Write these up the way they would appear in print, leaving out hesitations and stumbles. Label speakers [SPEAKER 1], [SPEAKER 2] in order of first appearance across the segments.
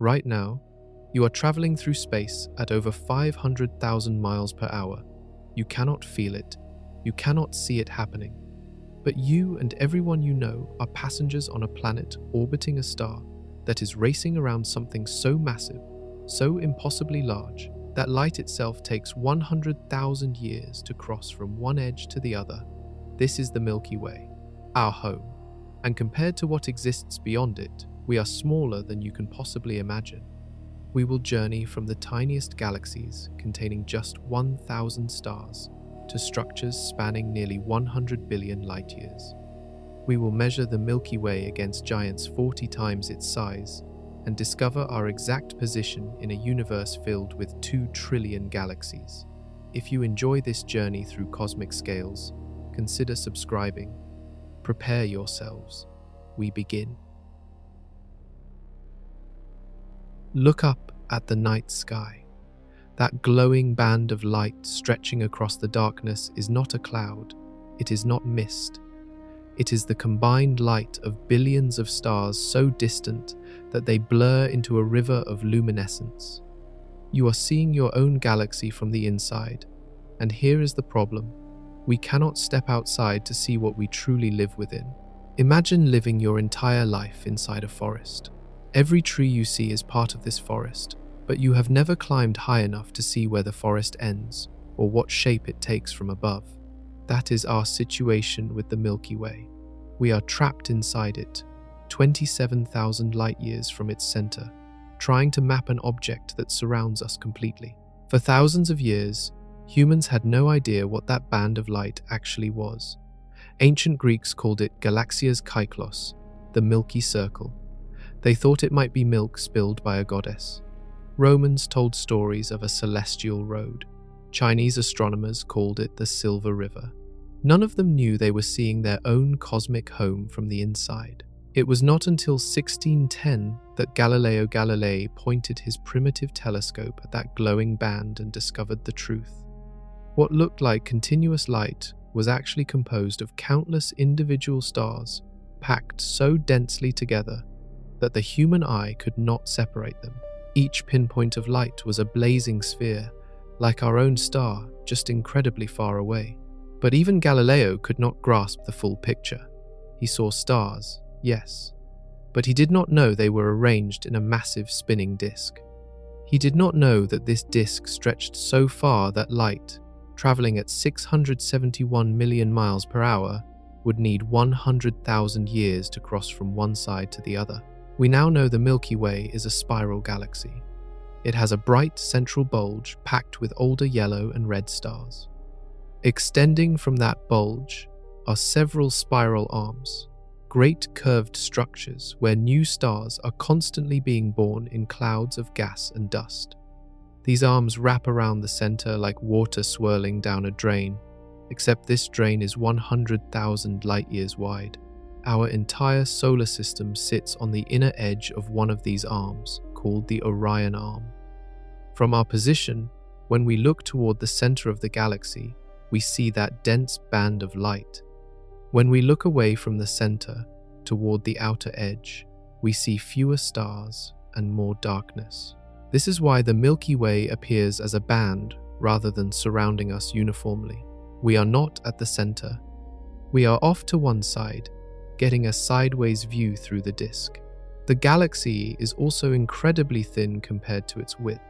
[SPEAKER 1] Right now, you are traveling through space at over 500,000 miles per hour. You cannot feel it. You cannot see it happening. But you and everyone you know are passengers on a planet orbiting a star that is racing around something so massive, so impossibly large, that light itself takes 100,000 years to cross from one edge to the other. This is the Milky Way, our home. And compared to what exists beyond it, we are smaller than you can possibly imagine. We will journey from the tiniest galaxies containing just 1,000 stars to structures spanning nearly 100 billion light-years. We will measure the Milky Way against giants 40 times its size and discover our exact position in a universe filled with 2 trillion galaxies. If you enjoy this journey through cosmic scales, consider subscribing. Prepare yourselves. We begin. Look up at the night sky. That glowing band of light stretching across the darkness is not a cloud. It is not mist. It is the combined light of billions of stars so distant that they blur into a river of luminescence. You are seeing your own galaxy from the inside, and here is the problem. We cannot step outside to see what we truly live within. Imagine living your entire life inside a forest. Every tree you see is part of this forest, but you have never climbed high enough to see where the forest ends or what shape it takes from above. That is our situation with the Milky Way. We are trapped inside it, 27,000 light-years from its center, trying to map an object that surrounds us completely. For thousands of years, humans had no idea what that band of light actually was. Ancient Greeks called it galaxias kyklos, the Milky Circle. They thought it might be milk spilled by a goddess. Romans told stories of a celestial road. Chinese astronomers called it the Silver River. None of them knew they were seeing their own cosmic home from the inside. It was not until 1610 that Galileo Galilei pointed his primitive telescope at that glowing band and discovered the truth. What looked like continuous light was actually composed of countless individual stars packed so densely together that the human eye could not separate them. Each pinpoint of light was a blazing sphere, like our own star, just incredibly far away. But even Galileo could not grasp the full picture. He saw stars, yes, but he did not know they were arranged in a massive spinning disk. He did not know that this disk stretched so far that light, traveling at 671 million miles per hour, would need 100,000 years to cross from one side to the other. We now know the Milky Way is a spiral galaxy. It has a bright central bulge packed with older yellow and red stars. Extending from that bulge are several spiral arms, great curved structures where new stars are constantly being born in clouds of gas and dust. These arms wrap around the center like water swirling down a drain, except this drain is 100,000 light-years wide. Our entire solar system sits on the inner edge of one of these arms, called the Orion Arm. From our position, when we look toward the center of the galaxy, we see that dense band of light. When we look away from the center, toward the outer edge, we see fewer stars and more darkness. This is why the Milky Way appears as a band rather than surrounding us uniformly. We are not at the center. We are off to one side, getting a sideways view through the disk. The galaxy is also incredibly thin compared to its width.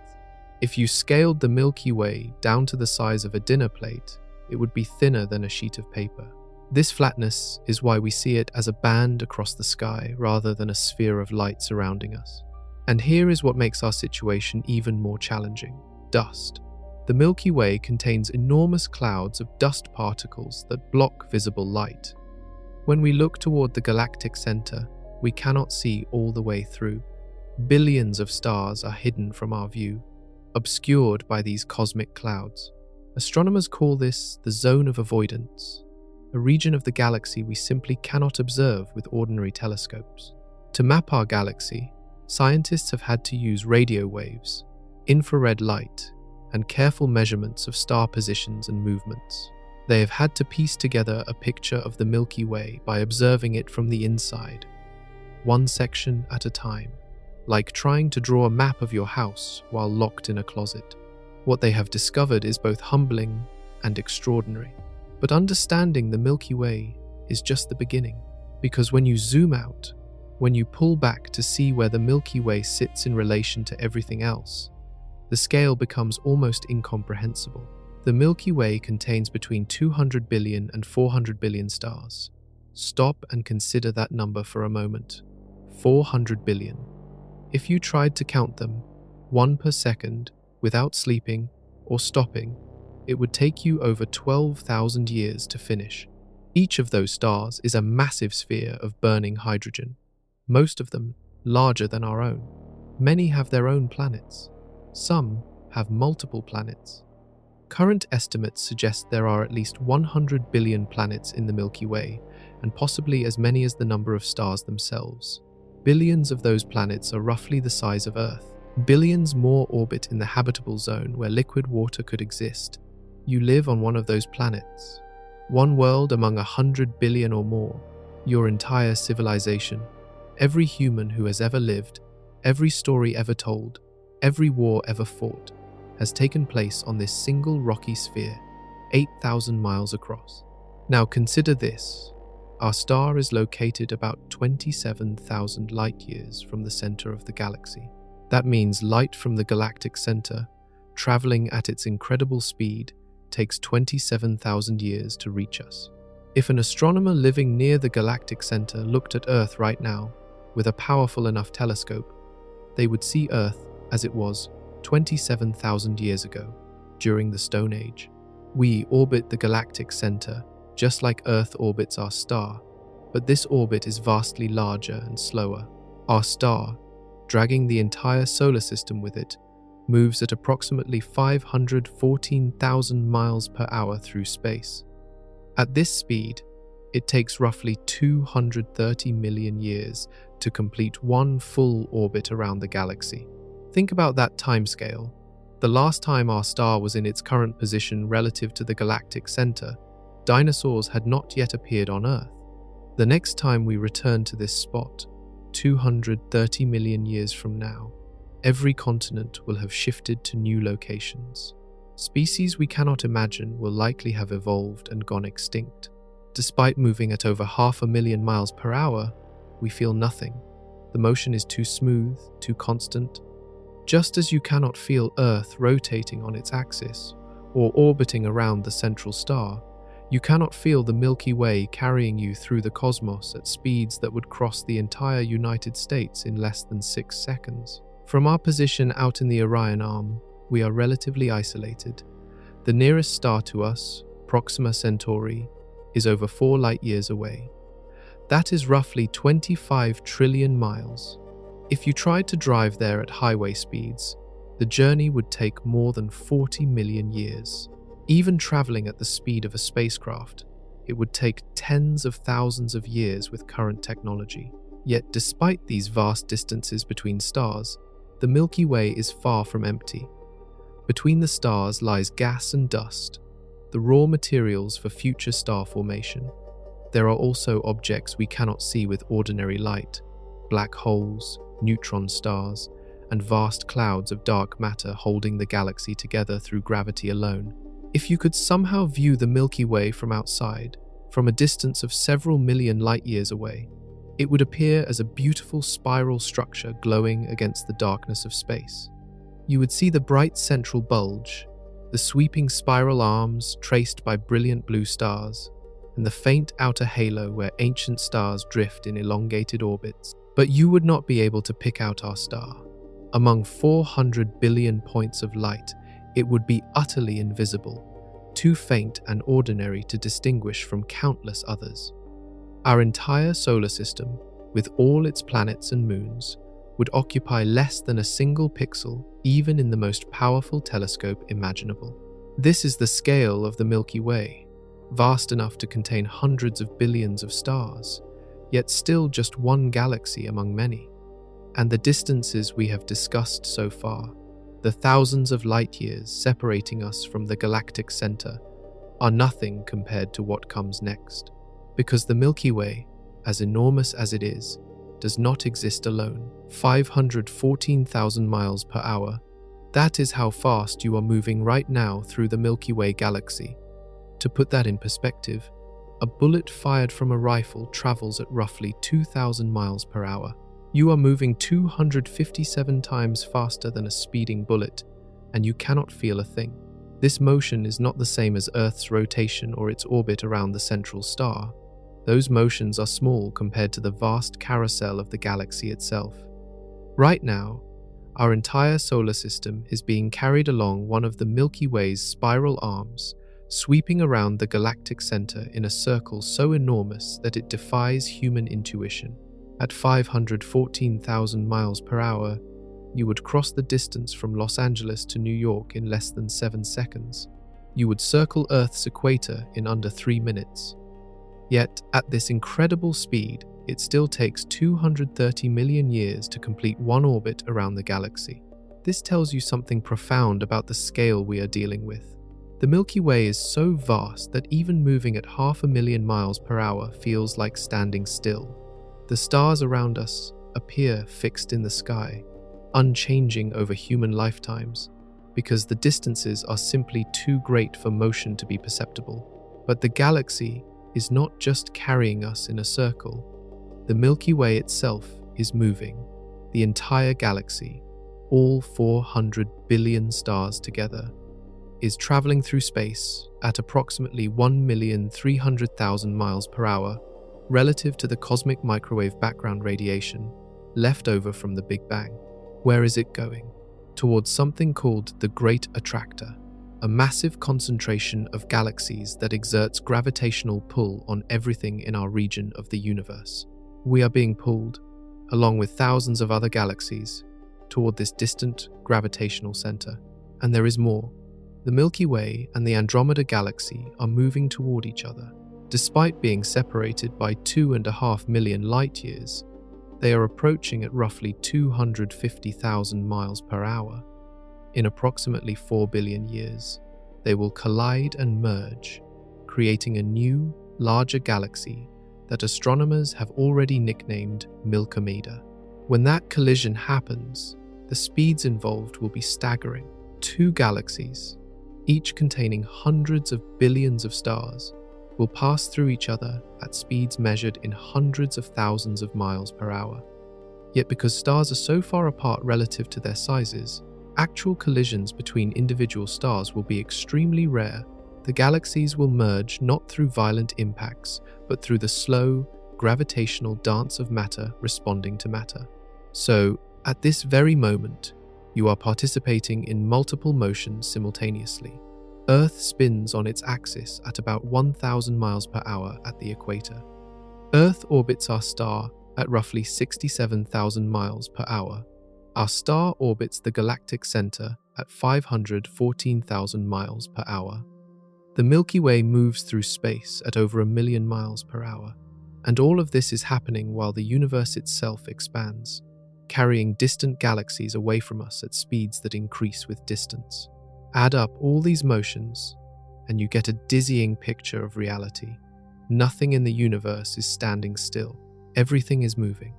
[SPEAKER 1] If you scaled the Milky Way down to the size of a dinner plate, it would be thinner than a sheet of paper. This flatness is why we see it as a band across the sky rather than a sphere of light surrounding us. And here is what makes our situation even more challenging: dust. The Milky Way contains enormous clouds of dust particles that block visible light. When we look toward the galactic center, we cannot see all the way through. Billions of stars are hidden from our view, obscured by these cosmic clouds. Astronomers call this the zone of avoidance, a region of the galaxy we simply cannot observe with ordinary telescopes. To map our galaxy, scientists have had to use radio waves, infrared light, and careful measurements of star positions and movements. They have had to piece together a picture of the Milky Way by observing it from the inside, one section at a time. like trying to draw a map of your house while locked in a closet. What they have discovered is both humbling and extraordinary. But understanding the Milky Way is just the beginning, because when you zoom out, when you pull back to see where the Milky Way sits in relation to everything else, the scale becomes almost incomprehensible. The Milky Way contains between 200 billion and 400 billion stars. Stop and consider that number for a moment. 400 billion. If you tried to count them, one per second, without sleeping or stopping, it would take you over 12,000 years to finish. Each of those stars is a massive sphere of burning hydrogen, most of them larger than our own. Many have their own planets. Some have multiple planets. Current estimates suggest there are at least 100 billion planets in the Milky Way, and possibly as many as the number of stars themselves. Billions of those planets are roughly the size of Earth. Billions more orbit in the habitable zone where liquid water could exist. You live on one of those planets. One world among 100 billion or more. Your entire civilization. Every human who has ever lived, every story ever told, every war ever fought, has taken place on this single rocky sphere, 8,000 miles across. Now consider this. Our star is located about 27,000 light-years from the center of the galaxy. That means light from the galactic center, traveling at its incredible speed, takes 27,000 years to reach us. If an astronomer living near the galactic center looked at Earth right now with a powerful enough telescope, they would see Earth as it was 27,000 years ago, during the Stone Age. We orbit the galactic center just like Earth orbits our star, but this orbit is vastly larger and slower. Our star, dragging the entire solar system with it, moves at approximately 514,000 miles per hour through space. At this speed, it takes roughly 230 million years to complete one full orbit around the galaxy. Think about that timescale. The last time our star was in its current position relative to the galactic center, dinosaurs had not yet appeared on Earth. The next time we return to this spot, 230 million years from now, every continent will have shifted to new locations. Species we cannot imagine will likely have evolved and gone extinct. Despite moving at over 500,000 miles per hour, we feel nothing. The motion is too smooth, too constant. Just as you cannot feel Earth rotating on its axis or orbiting around the central star, you cannot feel the Milky Way carrying you through the cosmos at speeds that would cross the entire United States in less than 6 seconds. From our position out in the Orion Arm, we are relatively isolated. The nearest star to us, Proxima Centauri, is over 4 light-years away. That is roughly 25 trillion miles. If you tried to drive there at highway speeds, the journey would take more than 40 million years. Even traveling at the speed of a spacecraft, it would take tens of thousands of years with current technology. Yet despite these vast distances between stars, the Milky Way is far from empty. Between the stars lies gas and dust, the raw materials for future star formation. There are also objects we cannot see with ordinary light, black holes, neutron stars, and vast clouds of dark matter holding the galaxy together through gravity alone. If you could somehow view the Milky Way from outside, from a distance of several million light-years away, it would appear as a beautiful spiral structure glowing against the darkness of space. You would see the bright central bulge, the sweeping spiral arms traced by brilliant blue stars, and the faint outer halo where ancient stars drift in elongated orbits. But you would not be able to pick out our star. Among 400 billion points of light, it would be utterly invisible, too faint and ordinary to distinguish from countless others. Our entire solar system, with all its planets and moons, would occupy less than a single pixel, even in the most powerful telescope imaginable. This is the scale of the Milky Way, vast enough to contain hundreds of billions of stars, yet still just one galaxy among many. And the distances we have discussed so far, the thousands of light-years separating us from the galactic center, are nothing compared to what comes next. Because the Milky Way, as enormous as it is, does not exist alone. 514,000 miles per hour. That is how fast you are moving right now through the Milky Way galaxy. To put that in perspective, a bullet fired from a rifle travels at roughly 2,000 miles per hour. You are moving 257 times faster than a speeding bullet, and you cannot feel a thing. This motion is not the same as Earth's rotation or its orbit around the central star. Those motions are small compared to the vast carousel of the galaxy itself. Right now, our entire solar system is being carried along one of the Milky Way's spiral arms, sweeping around the galactic center in a circle so enormous that it defies human intuition. At 514,000 miles per hour, you would cross the distance from Los Angeles to New York in less than 7 seconds. You would circle Earth's equator in under 3 minutes. Yet, at this incredible speed, it still takes 230 million years to complete one orbit around the galaxy. This tells you something profound about the scale we are dealing with. The Milky Way is so vast that even moving at 500,000 miles per hour feels like standing still. The stars around us appear fixed in the sky, unchanging over human lifetimes, because the distances are simply too great for motion to be perceptible. But the galaxy is not just carrying us in a circle. The Milky Way itself is moving. The entire galaxy, all 400 billion stars together, is traveling through space at approximately 1,300,000 miles per hour, relative to the cosmic microwave background radiation left over from the Big Bang. Where is it going? Towards something called the Great Attractor, a massive concentration of galaxies that exerts gravitational pull on everything in our region of the universe. We are being pulled, along with thousands of other galaxies, toward this distant gravitational center. And there is more. The Milky Way and the Andromeda Galaxy are moving toward each other. Despite being separated by 2.5 million light-years, they are approaching at roughly 250,000 miles per hour. In approximately 4 billion years, they will collide and merge, creating a new, larger galaxy that astronomers have already nicknamed Milky Way. When that collision happens, the speeds involved will be staggering. 2 galaxies, each containing hundreds of billions of stars, will pass through each other at speeds measured in hundreds of thousands of miles per hour. Yet because stars are so far apart relative to their sizes, actual collisions between individual stars will be extremely rare. The galaxies will merge not through violent impacts, but through the slow, gravitational dance of matter responding to matter. So, at this very moment, you are participating in multiple motions simultaneously. Earth spins on its axis at about 1,000 miles per hour at the equator. Earth orbits our star at roughly 67,000 miles per hour. Our star orbits the galactic center at 514,000 miles per hour. The Milky Way moves through space at over 1 million miles per hour. And all of this is happening while the universe itself expands, carrying distant galaxies away from us at speeds that increase with distance. Add up all these motions, and you get a dizzying picture of reality. Nothing in the universe is standing still. Everything is moving,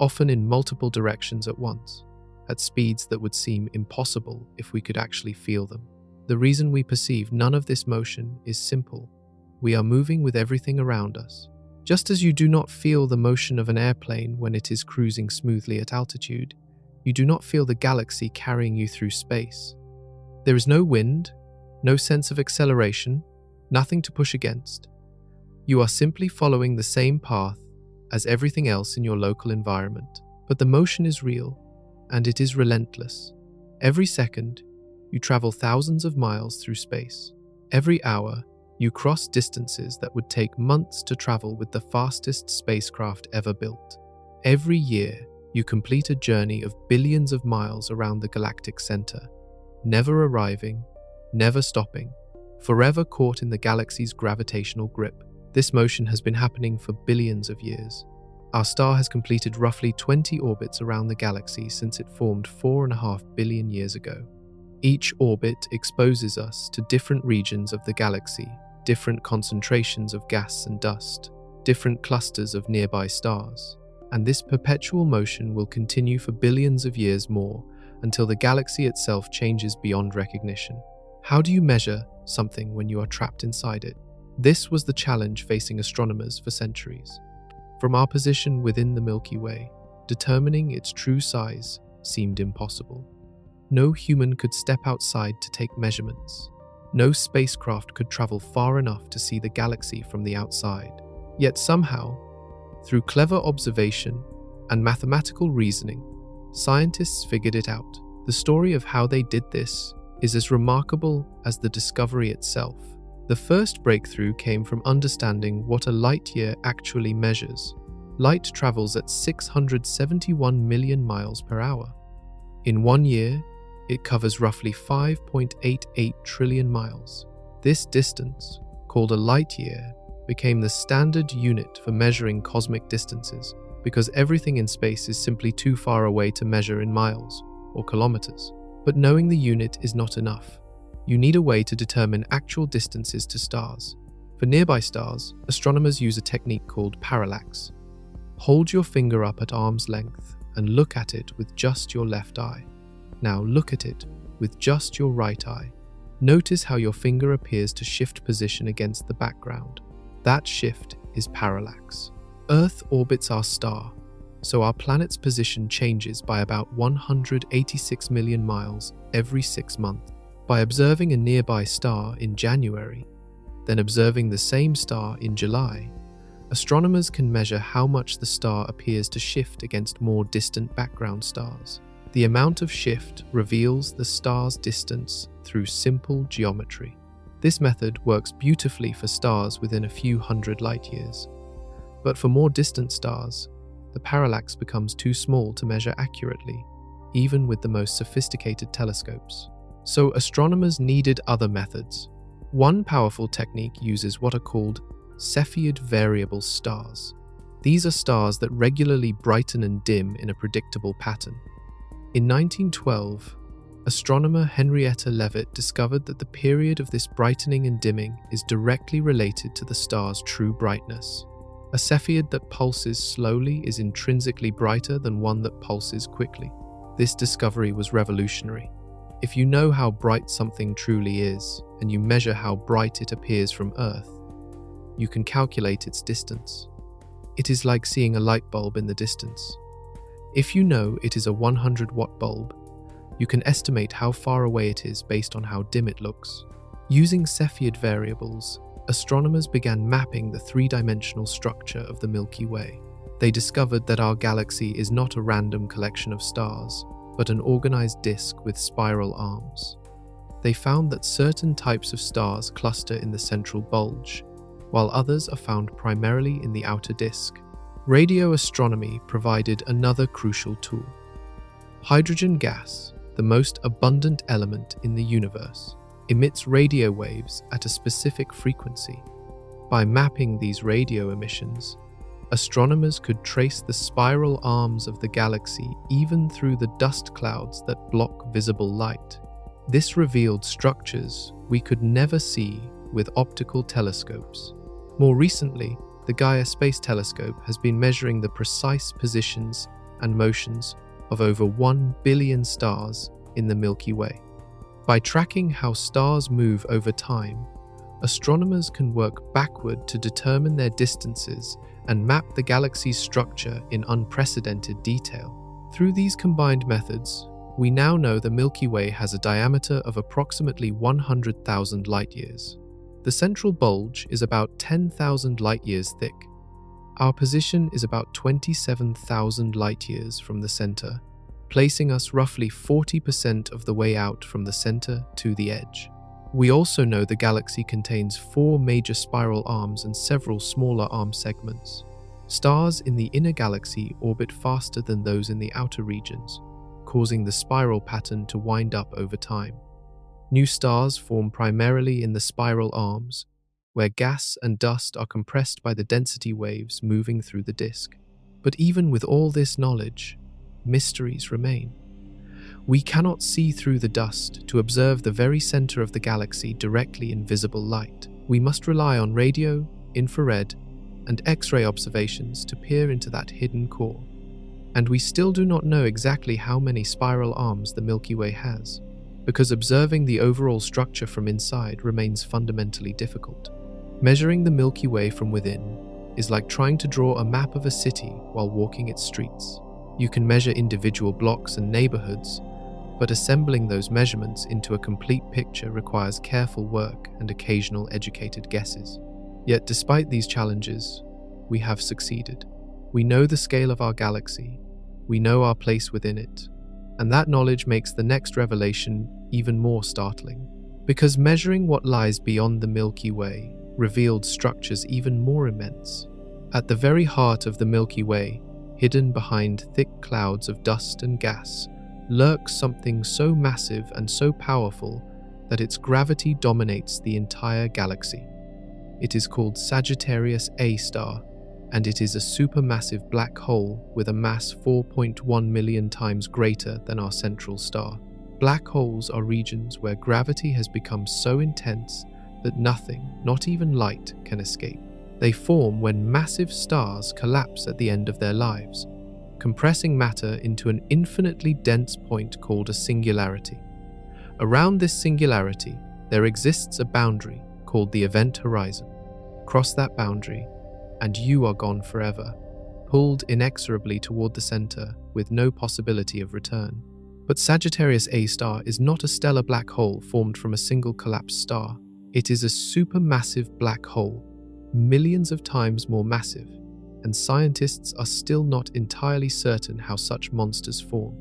[SPEAKER 1] often in multiple directions at once, at speeds that would seem impossible if we could actually feel them. The reason we perceive none of this motion is simple. We are moving with everything around us. Just as you do not feel the motion of an airplane when it is cruising smoothly at altitude, you do not feel the galaxy carrying you through space. There is no wind, no sense of acceleration, nothing to push against. You are simply following the same path as everything else in your local environment. But the motion is real, and it is relentless. Every second, you travel thousands of miles through space. Every hour, you cross distances that would take months to travel with the fastest spacecraft ever built. Every year, you complete a journey of billions of miles around the galactic center, never arriving, never stopping, forever caught in the galaxy's gravitational grip. This motion has been happening for billions of years. Our star has completed roughly 20 orbits around the galaxy since it formed 4.5 billion years ago. Each orbit exposes us to different regions of the galaxy, different concentrations of gas and dust, different clusters of nearby stars. and this perpetual motion will continue for billions of years more until the galaxy itself changes beyond recognition. How do you measure something when you are trapped inside it? This was the challenge facing astronomers for centuries. From our position within the Milky Way, determining its true size seemed impossible. No human could step outside to take measurements. No spacecraft could travel far enough to see the galaxy from the outside. Yet somehow, through clever observation and mathematical reasoning, scientists figured it out. The story of how they did this is as remarkable as the discovery itself. The first breakthrough came from understanding what a light year actually measures. Light travels at 671 million miles per hour. In 1 year, it covers roughly 5.88 trillion miles. This distance, called a light year, became the standard unit for measuring cosmic distances because everything in space is simply too far away to measure in miles or kilometers. But knowing the unit is not enough. You need a way to determine actual distances to stars. For nearby stars, astronomers use a technique called parallax. Hold your finger up at arm's length and look at it with just your left eye. Now look at it with just your right eye. Notice how your finger appears to shift position against the background. That shift is parallax. Earth orbits our star, so our planet's position changes by about 186 million miles every 6 months. By observing a nearby star in January, then observing the same star in July, astronomers can measure how much the star appears to shift against more distant background stars. The amount of shift reveals the star's distance through simple geometry. This method works beautifully for stars within a few hundred light years. But for more distant stars, the parallax becomes too small to measure accurately, even with the most sophisticated telescopes. So astronomers needed other methods. One powerful technique uses what are called Cepheid variable stars. These are stars that regularly brighten and dim in a predictable pattern. In 1912, astronomer Henrietta Leavitt discovered that the period of this brightening and dimming is directly related to the star's true brightness. A Cepheid that pulses slowly is intrinsically brighter than one that pulses quickly. This discovery was revolutionary. If you know how bright something truly is, and you measure how bright it appears from Earth, you can calculate its distance. It is like seeing a light bulb in the distance. If you know it is a 100-watt bulb, you can estimate how far away it is based on how dim it looks. Using Cepheid variables, astronomers began mapping the three-dimensional structure of the Milky Way. They discovered that our galaxy is not a random collection of stars, but an organized disk with spiral arms. They found that certain types of stars cluster in the central bulge, while others are found primarily in the outer disk. Radio astronomy provided another crucial tool. Hydrogen gas, the most abundant element in the universe, emits radio waves at a specific frequency. By mapping these radio emissions, astronomers could trace the spiral arms of the galaxy even through the dust clouds that block visible light. This revealed structures we could never see with optical telescopes. More recently, the Gaia Space Telescope has been measuring the precise positions and motions of over 1 billion stars in the Milky Way. By tracking how stars move over time, astronomers can work backward to determine their distances and map the galaxy's structure in unprecedented detail. Through these combined methods, we now know the Milky Way has a diameter of approximately 100,000 light-years. The central bulge is about 10,000 light-years thick. Our position is about 27,000 light-years from the center, placing us roughly 40% of the way out from the center to the edge. We also know the galaxy contains 4 major spiral arms and several smaller arm segments. Stars in the inner galaxy orbit faster than those in the outer regions, causing the spiral pattern to wind up over time. New stars form primarily in the spiral arms, where gas and dust are compressed by the density waves moving through the disk. But even with all this knowledge, mysteries remain. We cannot see through the dust to observe the very center of the galaxy directly in visible light. We must rely on radio, infrared, and X-ray observations to peer into that hidden core. And we still do not know exactly how many spiral arms the Milky Way has, because observing the overall structure from inside remains fundamentally difficult. Measuring the Milky Way from within is like trying to draw a map of a city while walking its streets. You can measure individual blocks and neighborhoods, but assembling those measurements into a complete picture requires careful work and occasional educated guesses. Yet despite these challenges, we have succeeded. We know the scale of our galaxy, we know our place within it, and that knowledge makes the next revelation even more startling. Because measuring what lies beyond the Milky Way revealed structures even more immense. At the very heart of the Milky Way, hidden behind thick clouds of dust and gas, lurks something so massive and so powerful that its gravity dominates the entire galaxy. It is called Sagittarius A star, and it is a supermassive black hole with a mass 4.1 million times greater than our central star. Black holes are regions where gravity has become so intense that nothing, not even light, can escape. They form when massive stars collapse at the end of their lives, compressing matter into an infinitely dense point called a singularity. Around this singularity, there exists a boundary called the event horizon. Cross that boundary, and you are gone forever, pulled inexorably toward the center with no possibility of return. But Sagittarius A star is not a stellar black hole formed from a single collapsed star. It is a supermassive black hole, millions of times more massive, and scientists are still not entirely certain how such monsters form.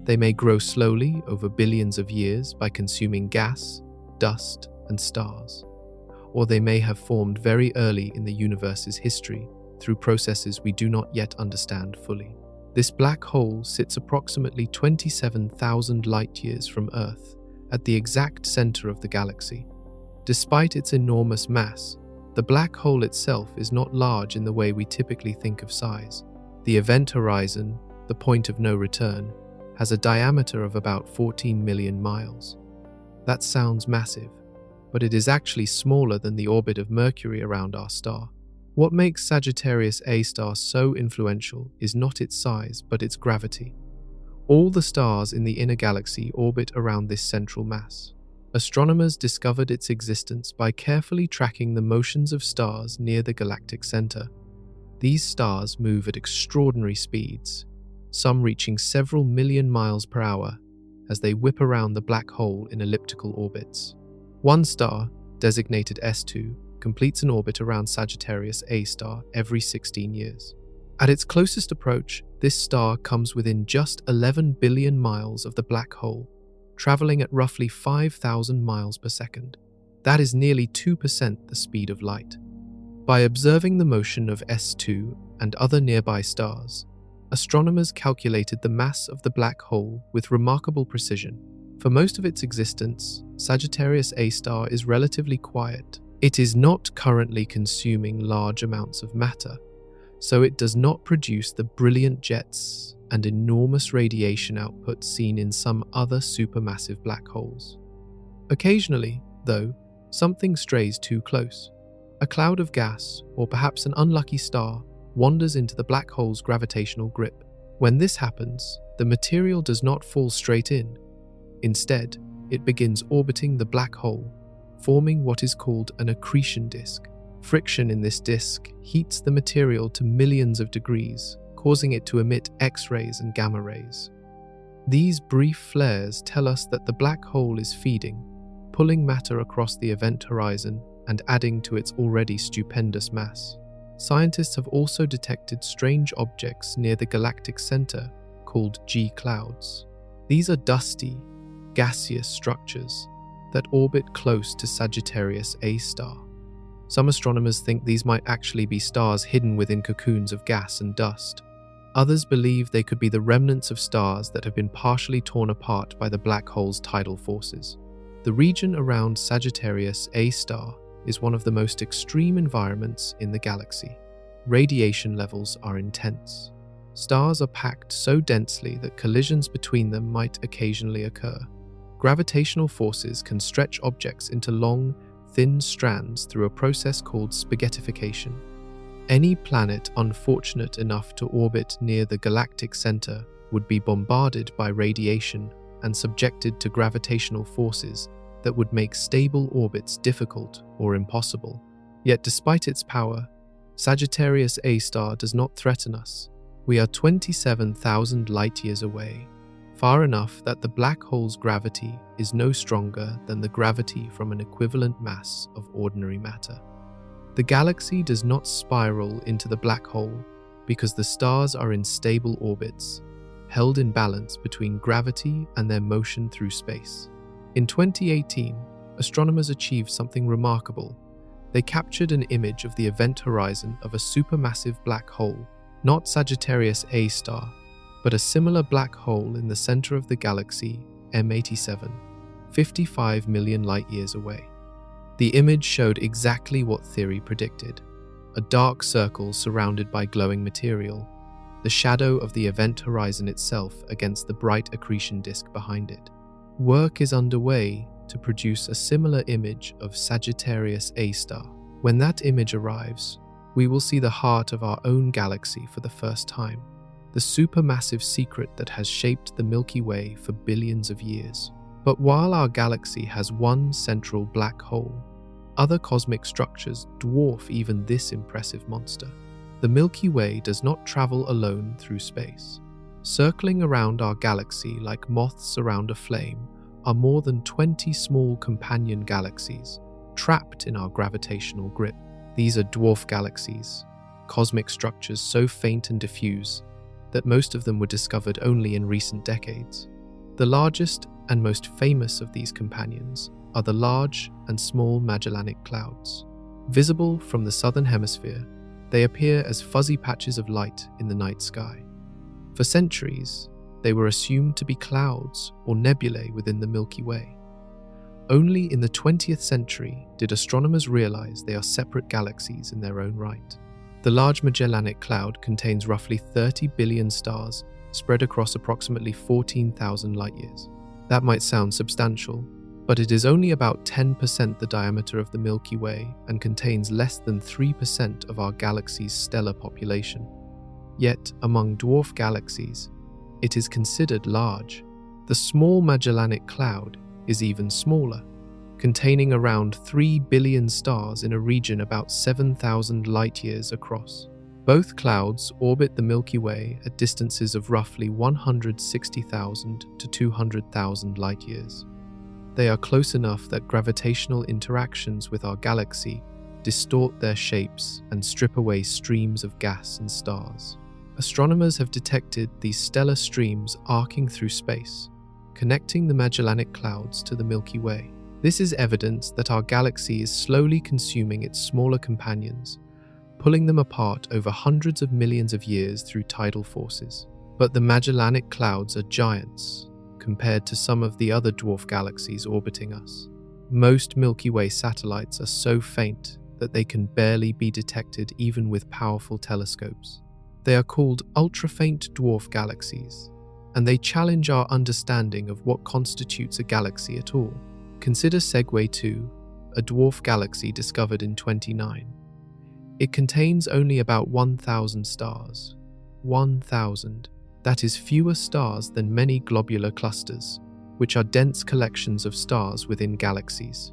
[SPEAKER 1] They may grow slowly over billions of years by consuming gas, dust, and stars. Or they may have formed very early in the universe's history through processes we do not yet understand fully. This black hole sits approximately 27,000 light-years from Earth, at the exact center of the galaxy. Despite its enormous mass, the black hole itself is not large in the way we typically think of size. The event horizon, the point of no return, has a diameter of about 14 million miles. That sounds massive, but it is actually smaller than the orbit of Mercury around our star. What makes Sagittarius A star so influential is not its size, but its gravity. All the stars in the inner galaxy orbit around this central mass. Astronomers discovered its existence by carefully tracking the motions of stars near the galactic center. These stars move at extraordinary speeds, some reaching several million miles per hour, as they whip around the black hole in elliptical orbits. One star, designated S2, completes an orbit around Sagittarius A star every 16 years. At its closest approach, this star comes within just 11 billion miles of the black hole, traveling at roughly 5,000 miles per second. That is nearly 2% the speed of light. By observing the motion of S2 and other nearby stars, astronomers calculated the mass of the black hole with remarkable precision. For most of its existence, Sagittarius A star is relatively quiet. It is not currently consuming large amounts of matter, so it does not produce the brilliant jets and enormous radiation output seen in some other supermassive black holes. Occasionally, though, something strays too close. A cloud of gas, or perhaps an unlucky star, wanders into the black hole's gravitational grip. When this happens, the material does not fall straight in. Instead, it begins orbiting the black hole, forming what is called an accretion disk. Friction in this disk heats the material to millions of degrees, causing it to emit X-rays and gamma rays. These brief flares tell us that the black hole is feeding, pulling matter across the event horizon and adding to its already stupendous mass. Scientists have also detected strange objects near the galactic center called G clouds. These are dusty, gaseous structures that orbit close to Sagittarius A star. Some astronomers think these might actually be stars hidden within cocoons of gas and dust. Others believe they could be the remnants of stars that have been partially torn apart by the black hole's tidal forces. The region around Sagittarius A star is one of the most extreme environments in the galaxy. Radiation levels are intense. Stars are packed so densely that collisions between them might occasionally occur. Gravitational forces can stretch objects into long, thin strands through a process called spaghettification. Any planet unfortunate enough to orbit near the galactic center would be bombarded by radiation and subjected to gravitational forces that would make stable orbits difficult or impossible. Yet despite its power, Sagittarius A star does not threaten us. We are 27,000 light-years away, far enough that the black hole's gravity is no stronger than the gravity from an equivalent mass of ordinary matter. The galaxy does not spiral into the black hole because the stars are in stable orbits, held in balance between gravity and their motion through space. In 2018, astronomers achieved something remarkable. They captured an image of the event horizon of a supermassive black hole, not Sagittarius A star, but a similar black hole in the center of the galaxy M87, 55 million light-years away. The image showed exactly what theory predicted: a dark circle surrounded by glowing material, the shadow of the event horizon itself against the bright accretion disk behind it. Work is underway to produce a similar image of Sagittarius A star. When that image arrives, we will see the heart of our own galaxy for the first time, the supermassive secret that has shaped the Milky Way for billions of years. But while our galaxy has one central black hole, other cosmic structures dwarf even this impressive monster. The Milky Way does not travel alone through space. Circling around our galaxy like moths around a flame are more than 20 small companion galaxies trapped in our gravitational grip. These are dwarf galaxies, cosmic structures so faint and diffuse that most of them were discovered only in recent decades. The largest and most famous of these companions are the Large and Small Magellanic Clouds. Visible from the southern hemisphere, they appear as fuzzy patches of light in the night sky. For centuries, they were assumed to be clouds or nebulae within the Milky Way. Only in the 20th century did astronomers realize they are separate galaxies in their own right. The Large Magellanic Cloud contains roughly 30 billion stars spread across approximately 14,000 light-years. That might sound substantial, but it is only about 10% the diameter of the Milky Way and contains less than 3% of our galaxy's stellar population. Yet, among dwarf galaxies, it is considered large. The Small Magellanic Cloud is even smaller, containing around 3 billion stars in a region about 7,000 light-years across. Both clouds orbit the Milky Way at distances of roughly 160,000 to 200,000 light-years. They are close enough that gravitational interactions with our galaxy distort their shapes and strip away streams of gas and stars. Astronomers have detected these stellar streams arcing through space, connecting the Magellanic Clouds to the Milky Way. This is evidence that our galaxy is slowly consuming its smaller companions, pulling them apart over hundreds of millions of years through tidal forces. But the Magellanic Clouds are giants compared to some of the other dwarf galaxies orbiting us. Most Milky Way satellites are so faint that they can barely be detected even with powerful telescopes. They are called ultra-faint dwarf galaxies, and they challenge our understanding of what constitutes a galaxy at all. Consider Segway 2, a dwarf galaxy discovered in 2009. It contains only about 1,000 stars. 1,000. That is fewer stars than many globular clusters, which are dense collections of stars within galaxies.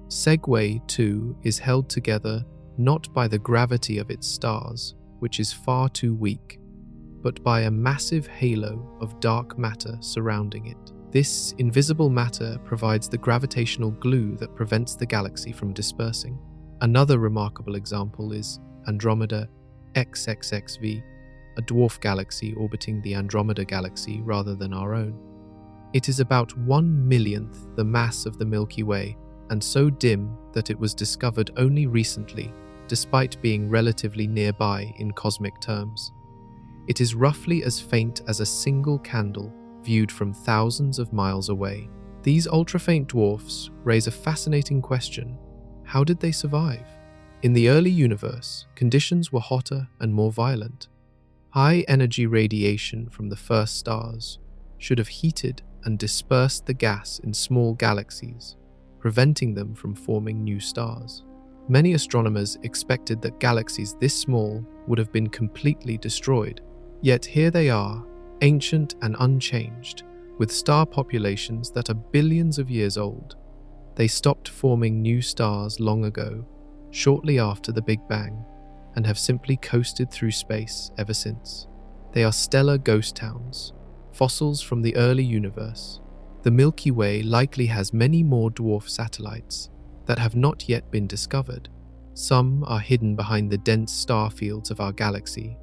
[SPEAKER 1] Segway 2 is held together not by the gravity of its stars, which is far too weak, but by a massive halo of dark matter surrounding it. This invisible matter provides the gravitational glue that prevents the galaxy from dispersing. Another remarkable example is Andromeda XXXV, a dwarf galaxy orbiting the Andromeda Galaxy rather than our own. It is about 1/1,000,000th the mass of the Milky Way and so dim that it was discovered only recently, despite being relatively nearby in cosmic terms. It is roughly as faint as a single candle viewed from thousands of miles away. These ultra-faint dwarfs raise a fascinating question. How did they survive? In the early universe, conditions were hotter and more violent. High-energy radiation from the first stars should have heated and dispersed the gas in small galaxies, preventing them from forming new stars. Many astronomers expected that galaxies this small would have been completely destroyed. Yet here they are, ancient and unchanged, with star populations that are billions of years old. They stopped forming new stars long ago, shortly after the Big Bang, and have simply coasted through space ever since. They are stellar ghost towns, fossils from the early universe. The Milky Way likely has many more dwarf satellites that have not yet been discovered. Some are hidden behind the dense star fields of our galaxy,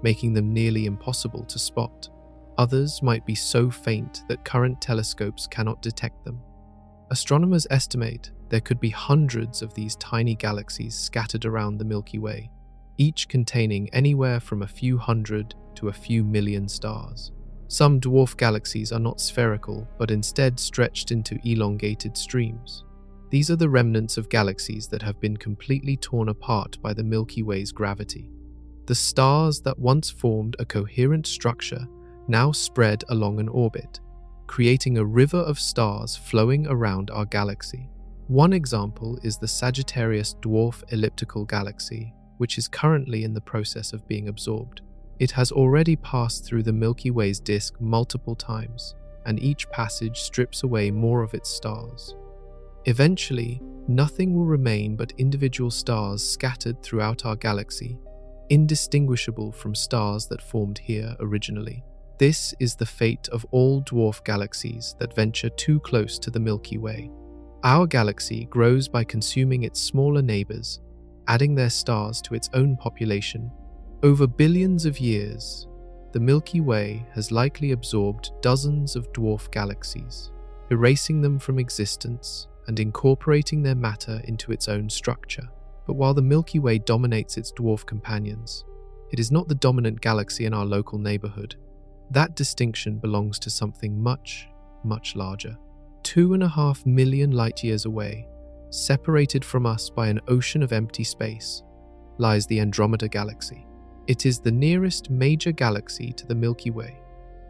[SPEAKER 1] making them nearly impossible to spot. Others might be so faint that current telescopes cannot detect them. Astronomers estimate there could be hundreds of these tiny galaxies scattered around the Milky Way, each containing anywhere from a few hundred to a few million stars. Some dwarf galaxies are not spherical, but instead stretched into elongated streams. These are the remnants of galaxies that have been completely torn apart by the Milky Way's gravity. The stars that once formed a coherent structure now spread along an orbit, creating a river of stars flowing around our galaxy. One example is the Sagittarius dwarf elliptical galaxy, which is currently in the process of being absorbed. It has already passed through the Milky Way's disk multiple times, and each passage strips away more of its stars. Eventually, nothing will remain but individual stars scattered throughout our galaxy, indistinguishable from stars that formed here originally. This is the fate of all dwarf galaxies that venture too close to the Milky Way. Our galaxy grows by consuming its smaller neighbors, adding their stars to its own population. Over billions of years, the Milky Way has likely absorbed dozens of dwarf galaxies, erasing them from existence and incorporating their matter into its own structure. But while the Milky Way dominates its dwarf companions, it is not the dominant galaxy in our local neighborhood. That distinction belongs to something much, much larger. 2.5 million light-years away, separated from us by an ocean of empty space, lies the Andromeda Galaxy. It is the nearest major galaxy to the Milky Way,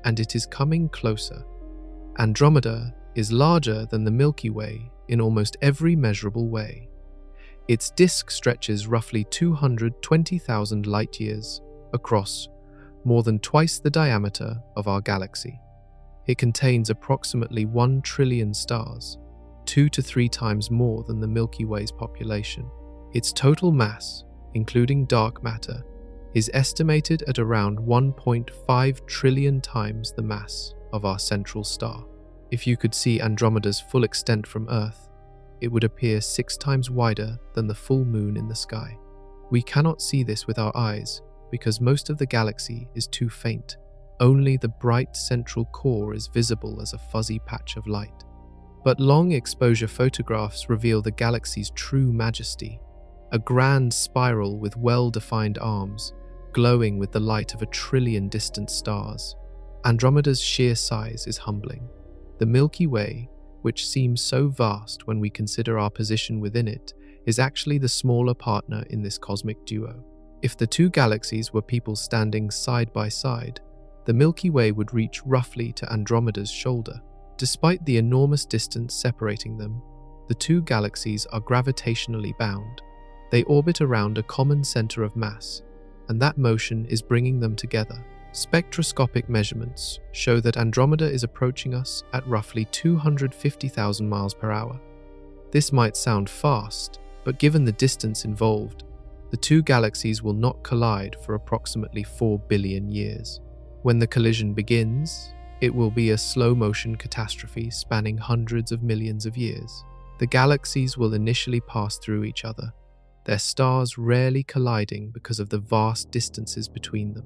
[SPEAKER 1] and it is coming closer. Andromeda is larger than the Milky Way in almost every measurable way. Its disk stretches roughly 220,000 light-years across, more than twice the diameter of our galaxy. It contains approximately 1 trillion stars, 2 to 3 times more than the Milky Way's population. Its total mass, including dark matter, is estimated at around 1.5 trillion times the mass of our central star. If you could see Andromeda's full extent from Earth, it would appear 6 times wider than the full moon in the sky. We cannot see this with our eyes because most of the galaxy is too faint. Only the bright central core is visible as a fuzzy patch of light. But long exposure photographs reveal the galaxy's true majesty, a grand spiral with well-defined arms, glowing with the light of 1 trillion distant stars. Andromeda's sheer size is humbling. The Milky Way, which seems so vast when we consider our position within it, is actually the smaller partner in this cosmic duo. If the two galaxies were people standing side by side, the Milky Way would reach roughly to Andromeda's shoulder. Despite the enormous distance separating them, the two galaxies are gravitationally bound. They orbit around a common center of mass, and that motion is bringing them together. Spectroscopic measurements show that Andromeda is approaching us at roughly 250,000 miles per hour. This might sound fast, but given the distance involved, the two galaxies will not collide for approximately 4 billion years. When the collision begins, it will be a slow-motion catastrophe spanning hundreds of millions of years. The galaxies will initially pass through each other, their stars rarely colliding because of the vast distances between them.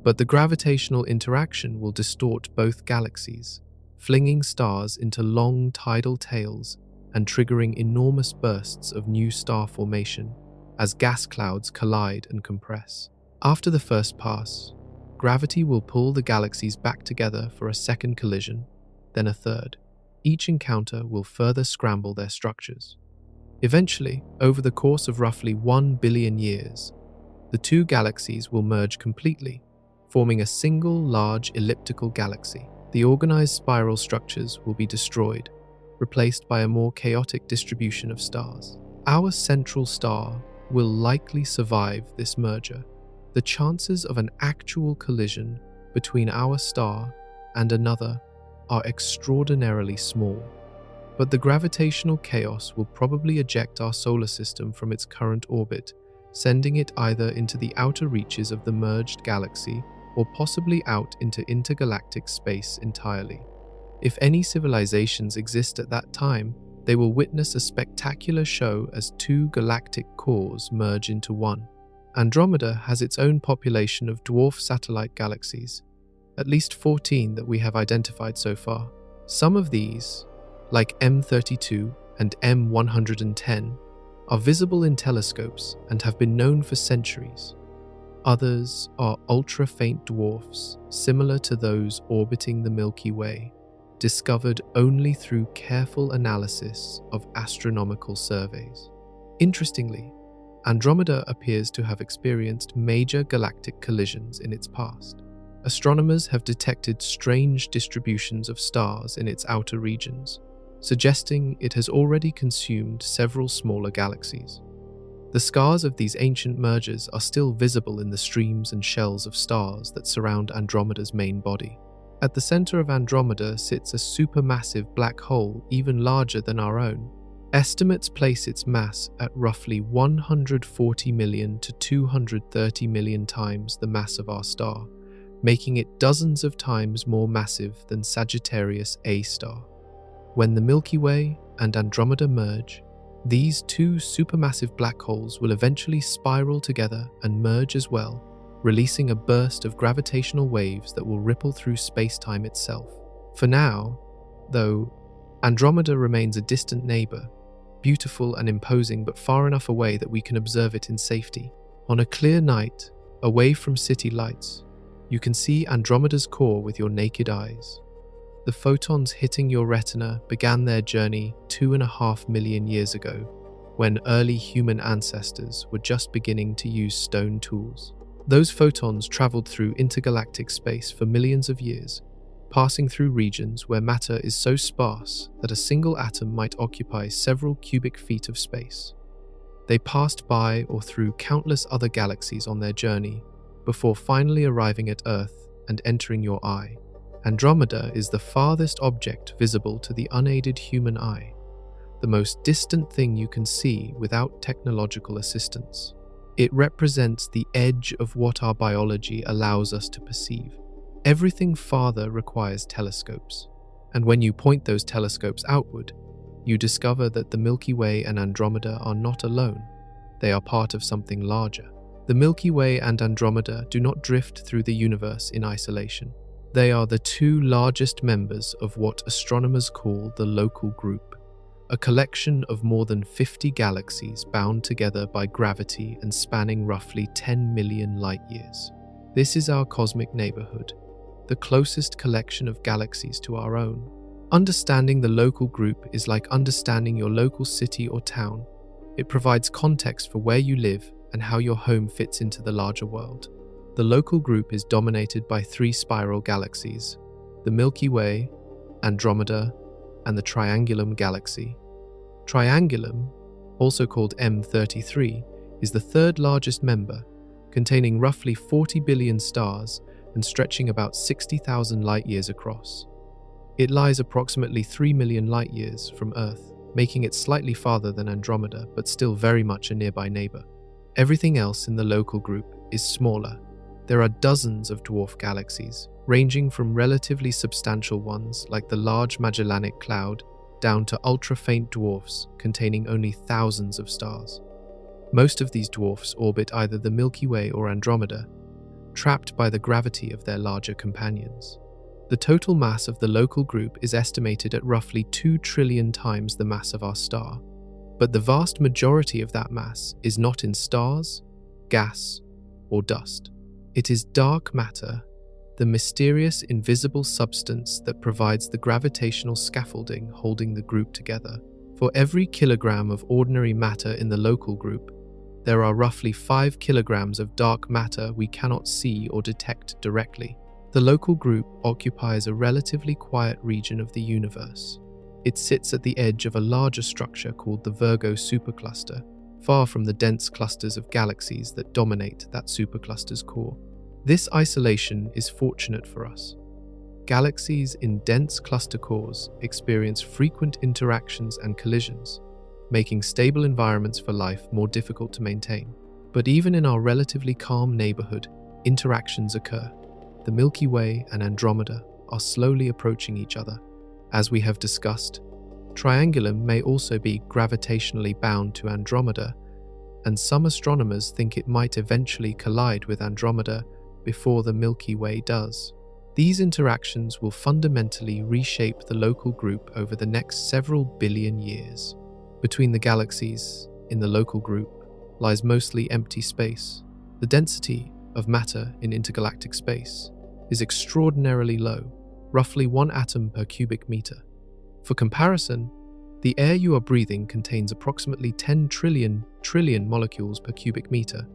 [SPEAKER 1] But the gravitational interaction will distort both galaxies, flinging stars into long tidal tails and triggering enormous bursts of new star formation as gas clouds collide and compress. After the first pass, gravity will pull the galaxies back together for a second collision, then a third. Each encounter will further scramble their structures. Eventually, over the course of roughly 1 billion years, the two galaxies will merge completely, forming a single large elliptical galaxy. The organized spiral structures will be destroyed, replaced by a more chaotic distribution of stars. our central star will likely survive this merger. The chances of an actual collision between our star and another are extraordinarily small, but the gravitational chaos will probably eject our solar system from its current orbit, sending it either into the outer reaches of the merged galaxy or possibly out into intergalactic space entirely. If any civilizations exist at that time, they will witness a spectacular show as two galactic cores merge into one. Andromeda has its own population of dwarf satellite galaxies, at least 14 that we have identified so far. Some of these, like M32 and M110, are visible in telescopes and have been known for centuries. Others are ultra-faint dwarfs, similar to those orbiting the Milky Way, discovered only through careful analysis of astronomical surveys. Interestingly, Andromeda appears to have experienced major galactic collisions in its past. Astronomers have detected strange distributions of stars in its outer regions, suggesting it has already consumed several smaller galaxies. The scars of these ancient mergers are still visible in the streams and shells of stars that surround Andromeda's main body. At the center of Andromeda sits a supermassive black hole even larger than our own. Estimates place its mass at roughly 140 million to 230 million times the mass of our star, making it dozens of times more massive than Sagittarius A star. When the Milky Way and Andromeda merge, these two supermassive black holes will eventually spiral together and merge as well, releasing a burst of gravitational waves that will ripple through space-time itself. For now, though, Andromeda remains a distant neighbor, beautiful and imposing but far enough away that we can observe it in safety. On a clear night, away from city lights, you can see Andromeda's core with your naked eyes. The photons hitting your retina began their journey 2.5 million years ago, when early human ancestors were just beginning to use stone tools. Those photons traveled through intergalactic space for millions of years, passing through regions where matter is so sparse that a single atom might occupy several cubic feet of space. They passed by or through countless other galaxies on their journey, before finally arriving at Earth and entering your eye. Andromeda is the farthest object visible to the unaided human eye, the most distant thing you can see without technological assistance. It represents the edge of what our biology allows us to perceive. Everything farther requires telescopes, and when you point those telescopes outward, you discover that the Milky Way and Andromeda are not alone. They are part of something larger. The Milky Way and Andromeda do not drift through the universe in isolation. They are the two largest members of what astronomers call the Local Group, a collection of more than 50 galaxies bound together by gravity and spanning roughly 10 million light-years. This is our cosmic neighborhood, the closest collection of galaxies to our own. Understanding the Local Group is like understanding your local city or town. It provides context for where you live and how your home fits into the larger world. The Local Group is dominated by 3 spiral galaxies: the Milky Way, Andromeda, and the Triangulum galaxy. Triangulum, also called M33, is the third largest member, containing roughly 40 billion stars and stretching about 60,000 light-years across. It lies approximately 3 million light-years from Earth, making it slightly farther than Andromeda, but still very much a nearby neighbor. Everything else in the Local Group is smaller. There are dozens of dwarf galaxies, ranging from relatively substantial ones like the Large Magellanic Cloud down to ultra-faint dwarfs containing only thousands of stars. Most of these dwarfs orbit either the Milky Way or Andromeda, trapped by the gravity of their larger companions. The total mass of the Local Group is estimated at roughly 2 trillion times the mass of our star, but the vast majority of that mass is not in stars, gas, or dust. It is dark matter, the mysterious invisible substance that provides the gravitational scaffolding holding the group together. For every kilogram of ordinary matter in the Local Group, there are roughly 5 kilograms of dark matter we cannot see or detect directly. The Local Group occupies a relatively quiet region of the universe, It sits at the edge of a larger structure called the Virgo supercluster, far from the dense clusters of galaxies that dominate that supercluster's core. This isolation is fortunate for us. Galaxies in dense cluster cores experience frequent interactions and collisions, making stable environments for life more difficult to maintain. But even in our relatively calm neighborhood, interactions occur. The Milky Way and Andromeda are slowly approaching each other. As we have discussed, Triangulum may also be gravitationally bound to Andromeda, and some astronomers think it might eventually collide with Andromeda before the Milky Way does. These interactions will fundamentally reshape the local group over the next several billion years. Between the galaxies in the local group lies mostly empty space. The density of matter in intergalactic space is extraordinarily low, roughly 1 atom per cubic meter. For comparison, the air you are breathing contains approximately 10 trillion molecules per cubic meter.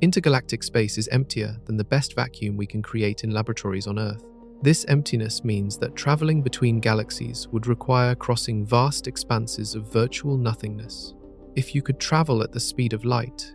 [SPEAKER 1] Intergalactic space is emptier than the best vacuum we can create in laboratories on Earth. This emptiness means that traveling between galaxies would require crossing vast expanses of virtual nothingness. If you could travel at the speed of light,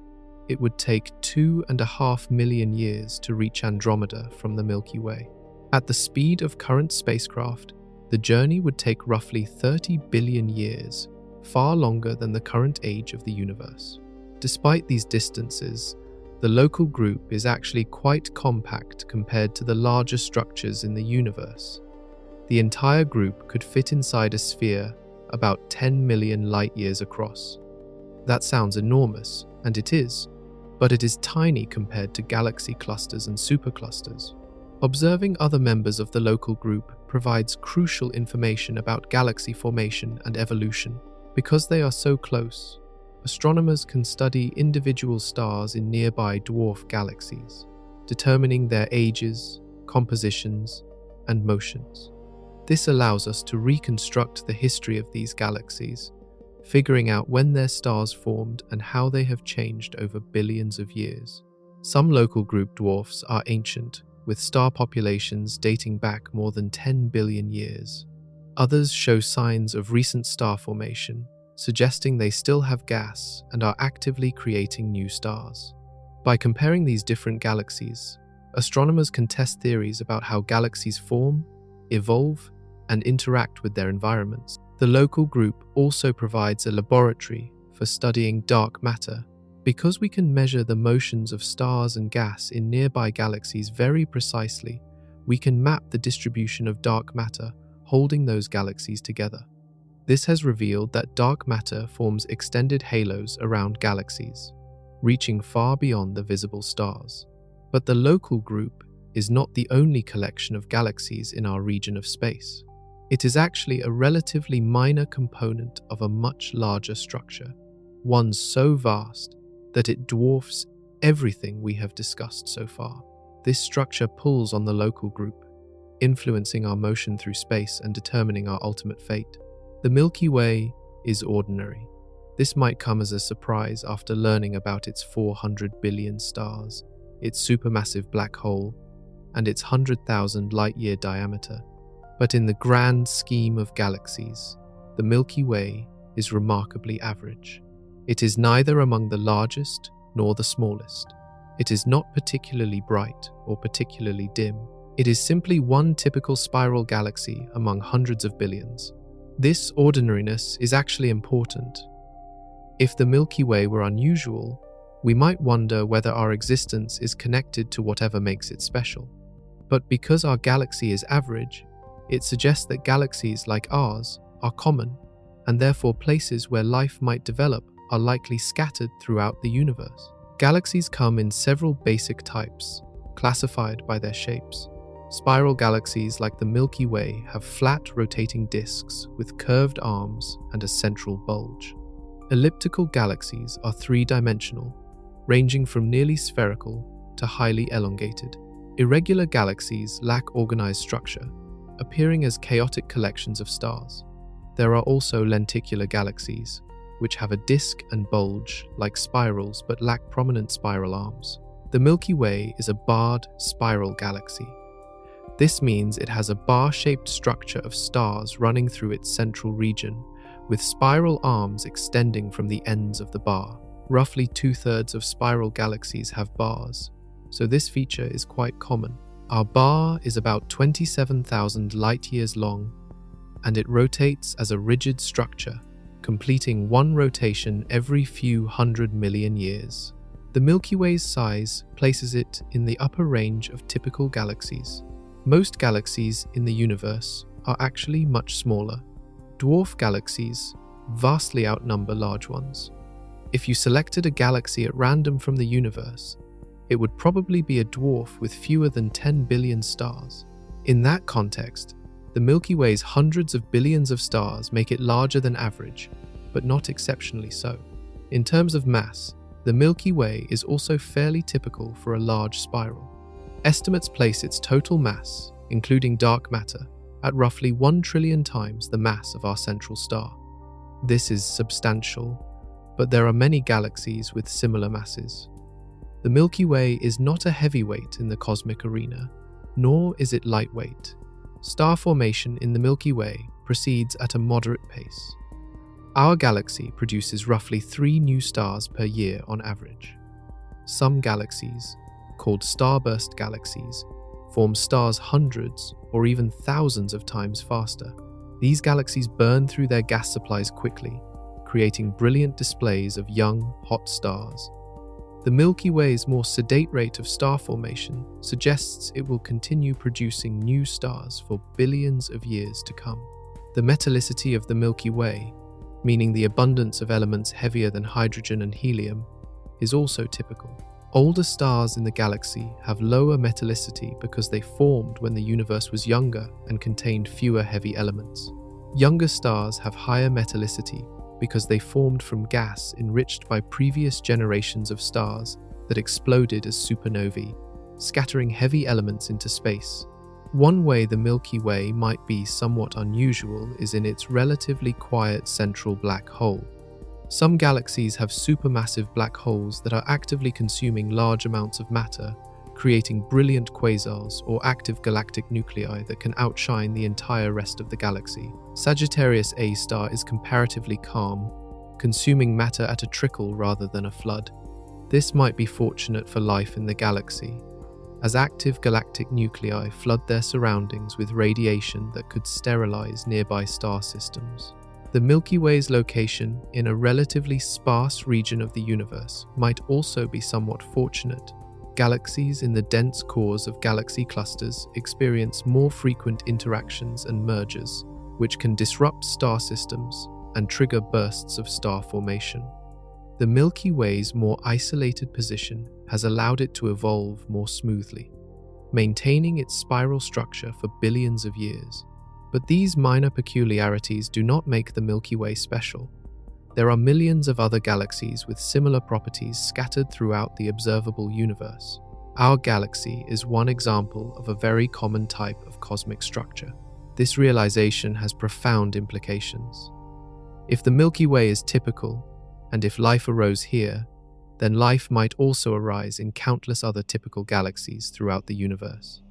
[SPEAKER 1] it would take 2.5 million years to reach Andromeda from the Milky Way. At the speed of current spacecraft, the journey would take roughly 30 billion years, far longer than the current age of the universe. Despite these distances, the local group is actually quite compact compared to the larger structures in the universe. The entire group could fit inside a sphere about 10 million light-years across. That sounds enormous, and it is, but it is tiny compared to galaxy clusters and superclusters. Observing other members of the local group provides crucial information about galaxy formation and evolution. Because they are so close, astronomers can study individual stars in nearby dwarf galaxies, determining their ages, compositions, and motions. This allows us to reconstruct the history of these galaxies, figuring out when their stars formed and how they have changed over billions of years. Some local group dwarfs are ancient, with star populations dating back more than 10 billion years. Others show signs of recent star formation, suggesting they still have gas and are actively creating new stars. By comparing these different galaxies, astronomers can test theories about how galaxies form, evolve, and interact with their environments. The local group also provides a laboratory for studying dark matter. Because we can measure the motions of stars and gas in nearby galaxies very precisely, we can map the distribution of dark matter holding those galaxies together. This has revealed that dark matter forms extended halos around galaxies, reaching far beyond the visible stars. But the local group is not the only collection of galaxies in our region of space. It is actually a relatively minor component of a much larger structure, one so vast that it dwarfs everything we have discussed so far. This structure pulls on the local group, influencing our motion through space and determining our ultimate fate. The Milky Way is ordinary. This might come as a surprise after learning about its 400 billion stars, its supermassive black hole, and its 100,000 light-year diameter. But in the grand scheme of galaxies, the Milky Way is remarkably average. It is neither among the largest nor the smallest. It is not particularly bright or particularly dim. It is simply one typical spiral galaxy among hundreds of billions. This ordinariness is actually important. If the Milky Way were unusual, we might wonder whether our existence is connected to whatever makes it special. But because our galaxy is average, it suggests that galaxies like ours are common, and therefore places where life might develop are likely scattered throughout the universe. Galaxies come in several basic types, classified by their shapes. Spiral galaxies like the Milky Way have flat rotating disks with curved arms and a central bulge. Elliptical galaxies are three-dimensional, ranging from nearly spherical to highly elongated. Irregular galaxies lack organized structure, appearing as chaotic collections of stars. There are also lenticular galaxies, which have a disk and bulge like spirals but lack prominent spiral arms. The Milky Way is a barred spiral galaxy. This means it has a bar-shaped structure of stars running through its central region, with spiral arms extending from the ends of the bar. Roughly 2/3 of spiral galaxies have bars, so this feature is quite common. Our bar is about 27,000 light-years long, and it rotates as a rigid structure, completing one rotation every few 100 million years. The Milky Way's size places it in the upper range of typical galaxies. Most galaxies in the universe are actually much smaller. Dwarf galaxies vastly outnumber large ones. If you selected a galaxy at random from the universe, it would probably be a dwarf with fewer than 10 billion stars. In that context, the Milky Way's hundreds of billions of stars make it larger than average, but not exceptionally so. In terms of mass, the Milky Way is also fairly typical for a large spiral. Estimates place its total mass, including dark matter, at roughly 1 trillion times the mass of our central star. This is substantial, but there are many galaxies with similar masses. The Milky Way is not a heavyweight in the cosmic arena, nor is it lightweight. Star formation in the Milky Way proceeds at a moderate pace. Our galaxy produces roughly 3 new stars per year on average. Some galaxies, called starburst galaxies, form stars hundreds or even thousands of times faster. These galaxies burn through their gas supplies quickly, creating brilliant displays of young, hot stars. The Milky Way's more sedate rate of star formation suggests it will continue producing new stars for billions of years to come. The metallicity of the Milky Way, meaning the abundance of elements heavier than hydrogen and helium, is also typical. Older stars in the galaxy have lower metallicity because they formed when the universe was younger and contained fewer heavy elements. Younger stars have higher metallicity because they formed from gas enriched by previous generations of stars that exploded as supernovae, scattering heavy elements into space. One way the Milky Way might be somewhat unusual is in its relatively quiet central black hole. Some galaxies have supermassive black holes that are actively consuming large amounts of matter, creating brilliant quasars or active galactic nuclei that can outshine the entire rest of the galaxy. Sagittarius A star is comparatively calm, consuming matter at a trickle rather than a flood. This might be fortunate for life in the galaxy, as active galactic nuclei flood their surroundings with radiation that could sterilize nearby star systems. The Milky Way's location in a relatively sparse region of the universe might also be somewhat fortunate. Galaxies in the dense cores of galaxy clusters experience more frequent interactions and mergers, which can disrupt star systems and trigger bursts of star formation. The Milky Way's more isolated position has allowed it to evolve more smoothly, maintaining its spiral structure for billions of years. But these minor peculiarities do not make the Milky Way special. There are millions of other galaxies with similar properties scattered throughout the observable universe. Our galaxy is one example of a very common type of cosmic structure. This realization has profound implications. If the Milky Way is typical, and if life arose here, then life might also arise in countless other typical galaxies throughout the universe.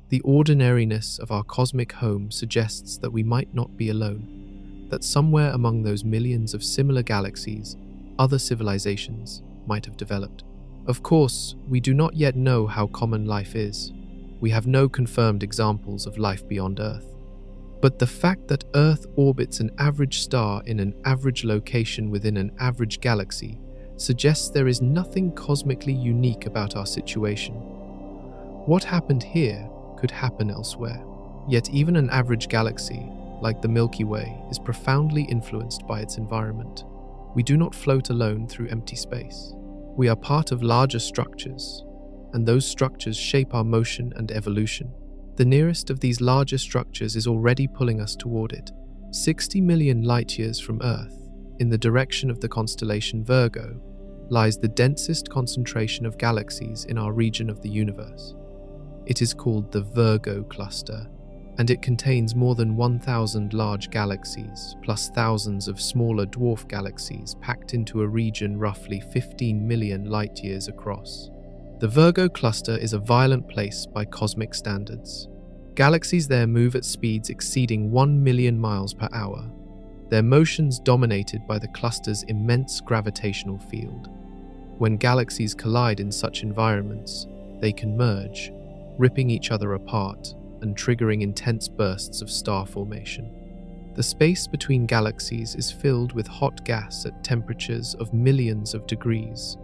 [SPEAKER 1] The ordinariness of our cosmic home suggests that we might not be alone, that somewhere among those millions of similar galaxies, other civilizations might have developed. Of course, we do not yet know how common life is. We have no confirmed examples of life beyond Earth. But the fact that Earth orbits an average star in an average location within an average galaxy suggests there is nothing cosmically unique about our situation. What happened here could happen elsewhere. Yet even an average galaxy, like the Milky Way, is profoundly influenced by its environment. We do not float alone through empty space. We are part of larger structures, and those structures shape our motion and evolution. The nearest of these larger structures is already pulling us toward it, 60 million light-years from Earth. In the direction of the constellation Virgo lies the densest concentration of galaxies in our region of the universe. It is called the Virgo cluster, and it contains more than 1,000 large galaxies, plus thousands of smaller dwarf galaxies packed into a region roughly 15 million light-years across. The Virgo cluster is a violent place by cosmic standards. Galaxies there move at speeds exceeding 1 million miles per hour, their motions dominated by the cluster's immense gravitational field. When galaxies collide in such environments, they can merge, ripping each other apart and triggering intense bursts of star formation. The space between galaxies is filled with hot gas at temperatures of millions of degrees,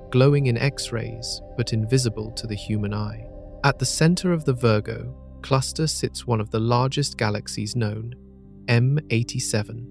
[SPEAKER 1] glowing in X-rays but invisible to the human eye. At the center of the Virgo cluster sits one of the largest galaxies known, M87.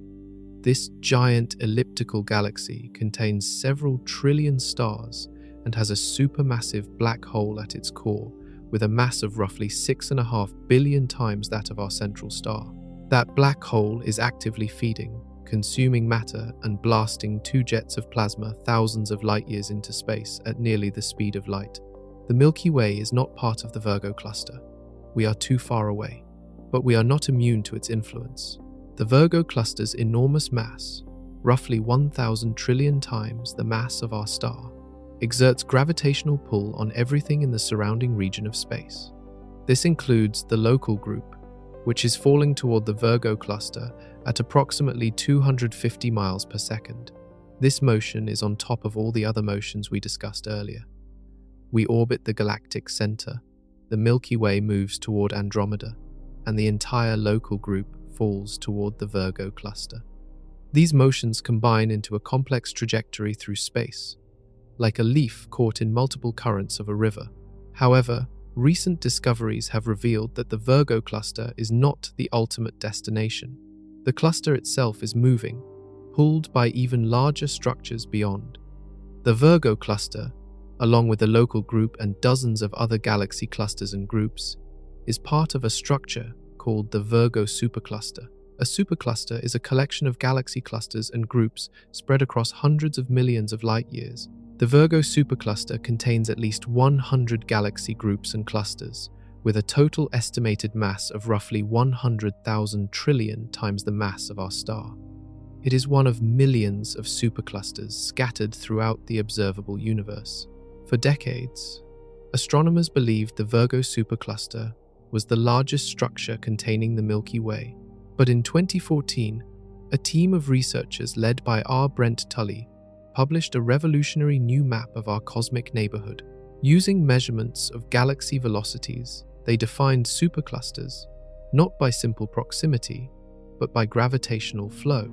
[SPEAKER 1] This giant elliptical galaxy contains several trillion stars and has a supermassive black hole at its core with a mass of roughly 6.5 billion times that of our central star. That black hole is actively feeding, consuming matter and blasting 2 jets of plasma thousands of light years into space at nearly the speed of light. The Milky Way is not part of the Virgo cluster. We are too far away, but we are not immune to its influence. The Virgo cluster's enormous mass, roughly 1,000 trillion times the mass of our star, exerts gravitational pull on everything in the surrounding region of space. This includes the local group, which is falling toward the Virgo cluster at approximately 250 miles per second. This motion is on top of all the other motions we discussed earlier. We orbit the galactic center, the Milky Way moves toward Andromeda, and the entire local group falls toward the Virgo cluster. These motions combine into a complex trajectory through space, like a leaf caught in multiple currents of a river. However, recent discoveries have revealed that the Virgo cluster is not the ultimate destination. The cluster itself is moving, pulled by even larger structures beyond. The Virgo cluster, along with the local group and dozens of other galaxy clusters and groups, is part of a structure called the Virgo supercluster. A supercluster is a collection of galaxy clusters and groups spread across hundreds of millions of light years. The Virgo supercluster contains at least 100 galaxy groups and clusters, with a total estimated mass of roughly 100,000 trillion times the mass of our star. It is one of millions of superclusters scattered throughout the observable universe. For decades, astronomers believed the Virgo supercluster was the largest structure containing the Milky Way. But in 2014, a team of researchers led by R. Brent Tully published a revolutionary new map of our cosmic neighborhood. Using measurements of galaxy velocities, they defined superclusters not by simple proximity, but by gravitational flow.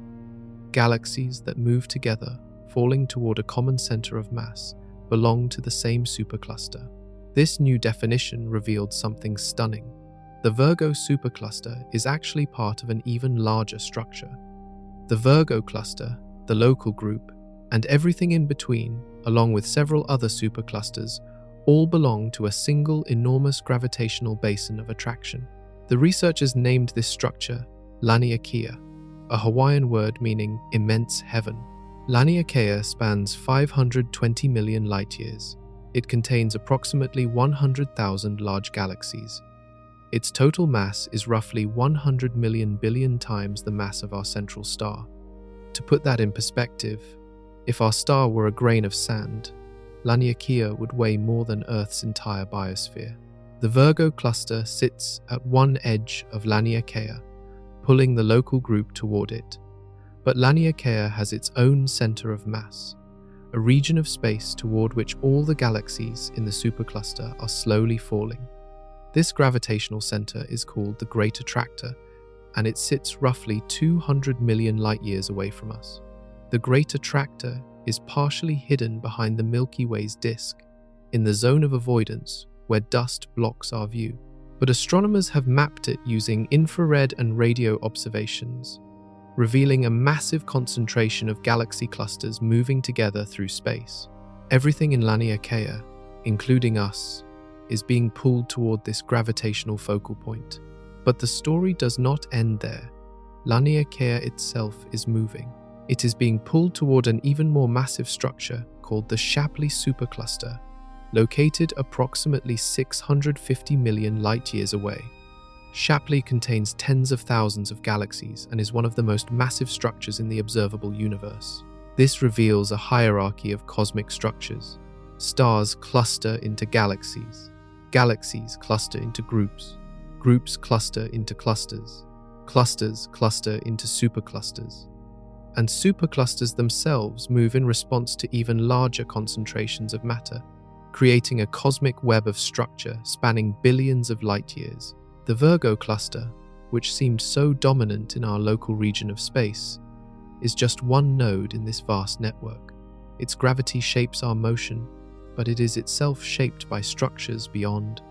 [SPEAKER 1] Galaxies that move together, falling toward a common center of mass, belong to the same supercluster. This new definition revealed something stunning. The Virgo supercluster is actually part of an even larger structure. The Virgo cluster, the local group, and everything in between, along with several other superclusters, all belong to a single enormous gravitational basin of attraction. The researchers named this structure Laniakea, a Hawaiian word meaning immense heaven. Laniakea spans 520 million light-years. It contains approximately 100,000 large galaxies. Its total mass is roughly 100 million billion times the mass of our central star. To put that in perspective, if our star were a grain of sand, Laniakea would weigh more than Earth's entire biosphere. The Virgo cluster sits at one edge of Laniakea, pulling the local group toward it. But Laniakea has its own center of mass, a region of space toward which all the galaxies in the supercluster are slowly falling. This gravitational center is called the Great Attractor, and it sits roughly 200 million light-years away from us. The Great Attractor is partially hidden behind the Milky Way's disk, in the zone of avoidance where dust blocks our view. But astronomers have mapped it using infrared and radio observations, revealing a massive concentration of galaxy clusters moving together through space. Everything in Laniakea, including us, is being pulled toward this gravitational focal point. But the story does not end there. Laniakea itself is moving. It is being pulled toward an even more massive structure called the Shapley supercluster, located approximately 650 million light-years away. Shapley contains tens of thousands of galaxies and is one of the most massive structures in the observable universe. This reveals a hierarchy of cosmic structures. Stars cluster into galaxies. Galaxies cluster into groups. Groups cluster into clusters. Clusters cluster into superclusters. And superclusters themselves move in response to even larger concentrations of matter, creating a cosmic web of structure spanning billions of light years. The Virgo cluster, which seemed so dominant in our local region of space, is just one node in this vast network. Its gravity shapes our motion, but it is itself shaped by structures beyond.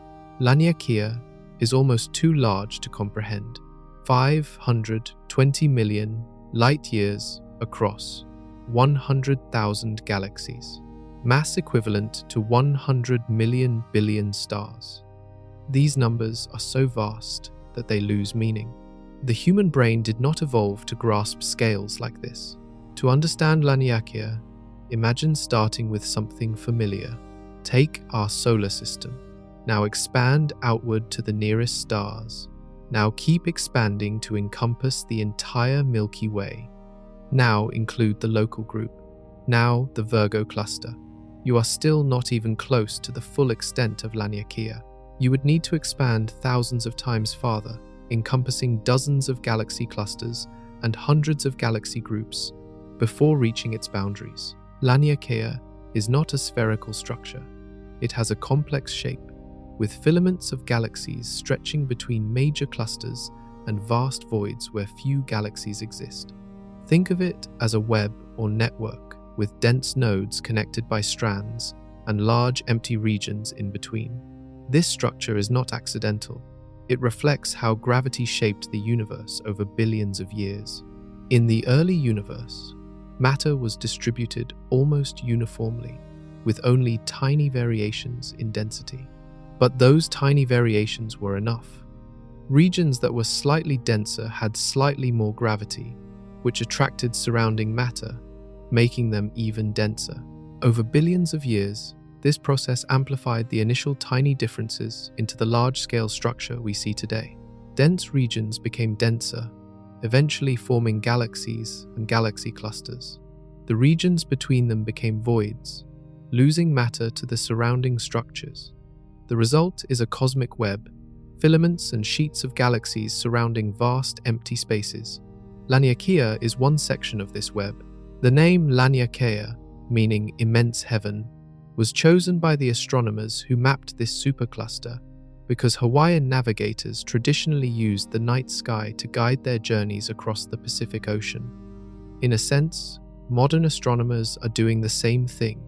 [SPEAKER 1] Laniakea is almost too large to comprehend. 520 million light years across 100,000 galaxies, mass equivalent to 100 million billion stars. These numbers are so vast that they lose meaning. The human brain did not evolve to grasp scales like this. To understand Laniakea, imagine starting with something familiar. Take our solar system. Now expand outward to the nearest stars. Now keep expanding to encompass the entire Milky Way. Now include the local group. Now the Virgo cluster. You are still not even close to the full extent of Laniakea. You would need to expand thousands of times farther, encompassing dozens of galaxy clusters and hundreds of galaxy groups before reaching its boundaries. Laniakea is not a spherical structure. It has a complex shape, with filaments of galaxies stretching between major clusters and vast voids where few galaxies exist. Think of it as a web or network with dense nodes connected by strands and large empty regions in between. This structure is not accidental. It reflects how gravity shaped the universe over billions of years. In the early universe, matter was distributed almost uniformly, with only tiny variations in density. But those tiny variations were enough. Regions that were slightly denser had slightly more gravity, which attracted surrounding matter, making them even denser. Over billions of years, this process amplified the initial tiny differences into the large-scale structure we see today. Dense regions became denser, eventually forming galaxies and galaxy clusters. The regions between them became voids, losing matter to the surrounding structures. The result is a cosmic web, filaments and sheets of galaxies surrounding vast empty spaces. Laniakea is one section of this web. The name Laniakea, meaning immense heaven, was chosen by the astronomers who mapped this supercluster because Hawaiian navigators traditionally used the night sky to guide their journeys across the Pacific Ocean. In a sense, modern astronomers are doing the same thing,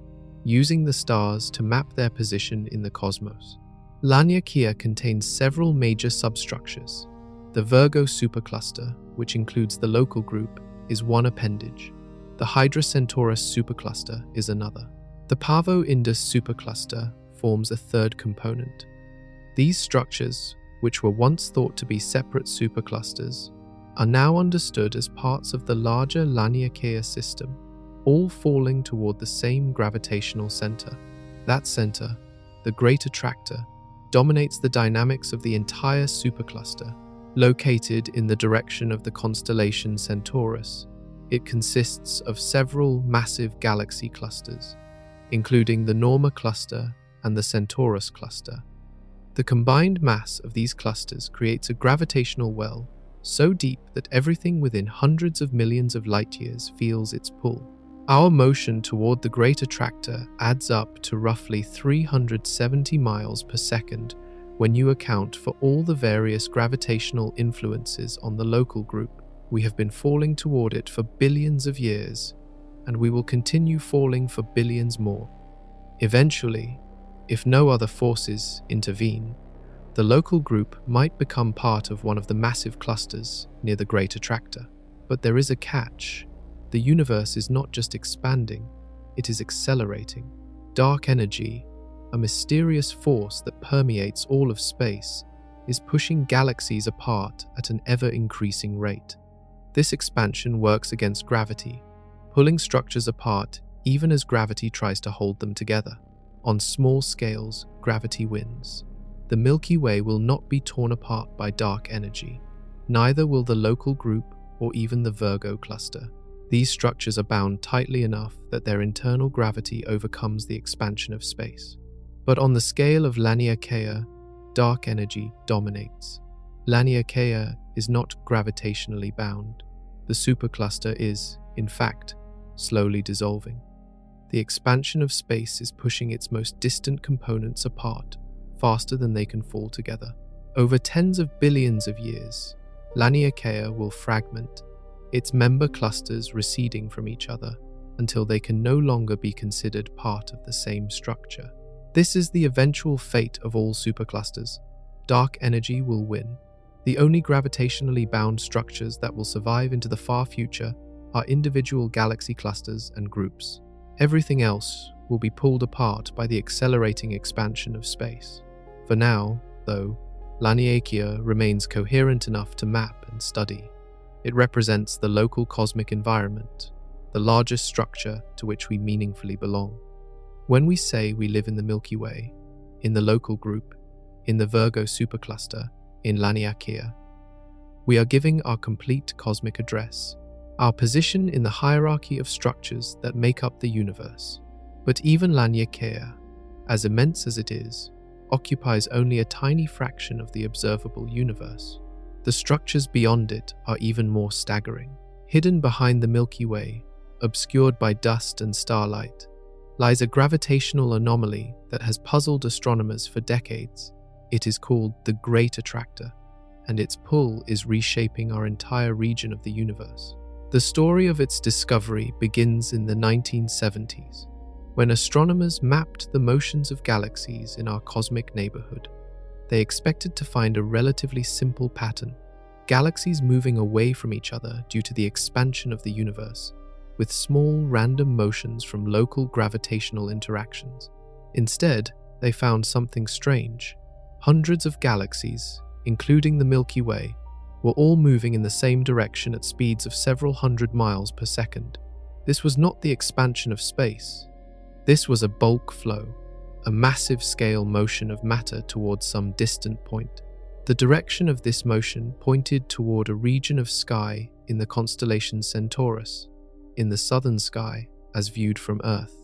[SPEAKER 1] using the stars to map their position in the cosmos. Laniakea contains several major substructures. The Virgo supercluster, which includes the local group, is one appendage. The Hydra Centaurus supercluster is another. The Pavo Indus supercluster forms a third component. These structures, which were once thought to be separate superclusters, are now understood as parts of the larger Laniakea system, all falling toward the same gravitational center. That center, the Great Attractor, dominates the dynamics of the entire supercluster. Located in the direction of the constellation Centaurus, it consists of several massive galaxy clusters, including the Norma cluster and the Centaurus cluster. The combined mass of these clusters creates a gravitational well so deep that everything within hundreds of millions of light years feels its pull. Our motion toward the Great Attractor adds up to roughly 370 miles per second when you account for all the various gravitational influences on the local group. We have been falling toward it for billions of years, and we will continue falling for billions more. Eventually, if no other forces intervene, the local group might become part of one of the massive clusters near the Great Attractor. But there is a catch. The universe is not just expanding, it is accelerating. Dark energy, a mysterious force that permeates all of space, is pushing galaxies apart at an ever-increasing rate. This expansion works against gravity, pulling structures apart even as gravity tries to hold them together. On small scales, gravity wins. The Milky Way will not be torn apart by dark energy. Neither will the local group or even the Virgo cluster. These structures are bound tightly enough that their internal gravity overcomes the expansion of space. But on the scale of Laniakea, dark energy dominates. Laniakea is not gravitationally bound. The supercluster is, in fact, slowly dissolving. The expansion of space is pushing its most distant components apart faster than they can fall together. Over tens of billions of years, Laniakea will fragment, its member clusters receding from each other until they can no longer be considered part of the same structure. This is the eventual fate of all superclusters. Dark energy will win. The only gravitationally bound structures that will survive into the far future are individual galaxy clusters and groups. Everything else will be pulled apart by the accelerating expansion of space. For now, though, Laniakea remains coherent enough to map and study. It represents the local cosmic environment, the largest structure to which we meaningfully belong. When we say we live in the Milky Way, in the local group, in the Virgo supercluster, in Laniakea, we are giving our complete cosmic address, our position in the hierarchy of structures that make up the universe. But even Laniakea, as immense as it is, occupies only a tiny fraction of the observable universe. The structures beyond it are even more staggering. Hidden behind the Milky Way, obscured by dust and starlight, lies a gravitational anomaly that has puzzled astronomers for decades. It is called the Great Attractor, and its pull is reshaping our entire region of the universe. The story of its discovery begins in the 1970s, when astronomers mapped the motions of galaxies in our cosmic neighborhood. They expected to find a relatively simple pattern, galaxies moving away from each other due to the expansion of the universe, with small random motions from local gravitational interactions. Instead, they found something strange. Hundreds of galaxies, including the Milky Way, were all moving in the same direction at speeds of several hundred miles per second. This was not the expansion of space. This was a bulk flow, a massive scale motion of matter towards some distant point. The direction of this motion pointed toward a region of sky in the constellation Centaurus, in the southern sky as viewed from Earth.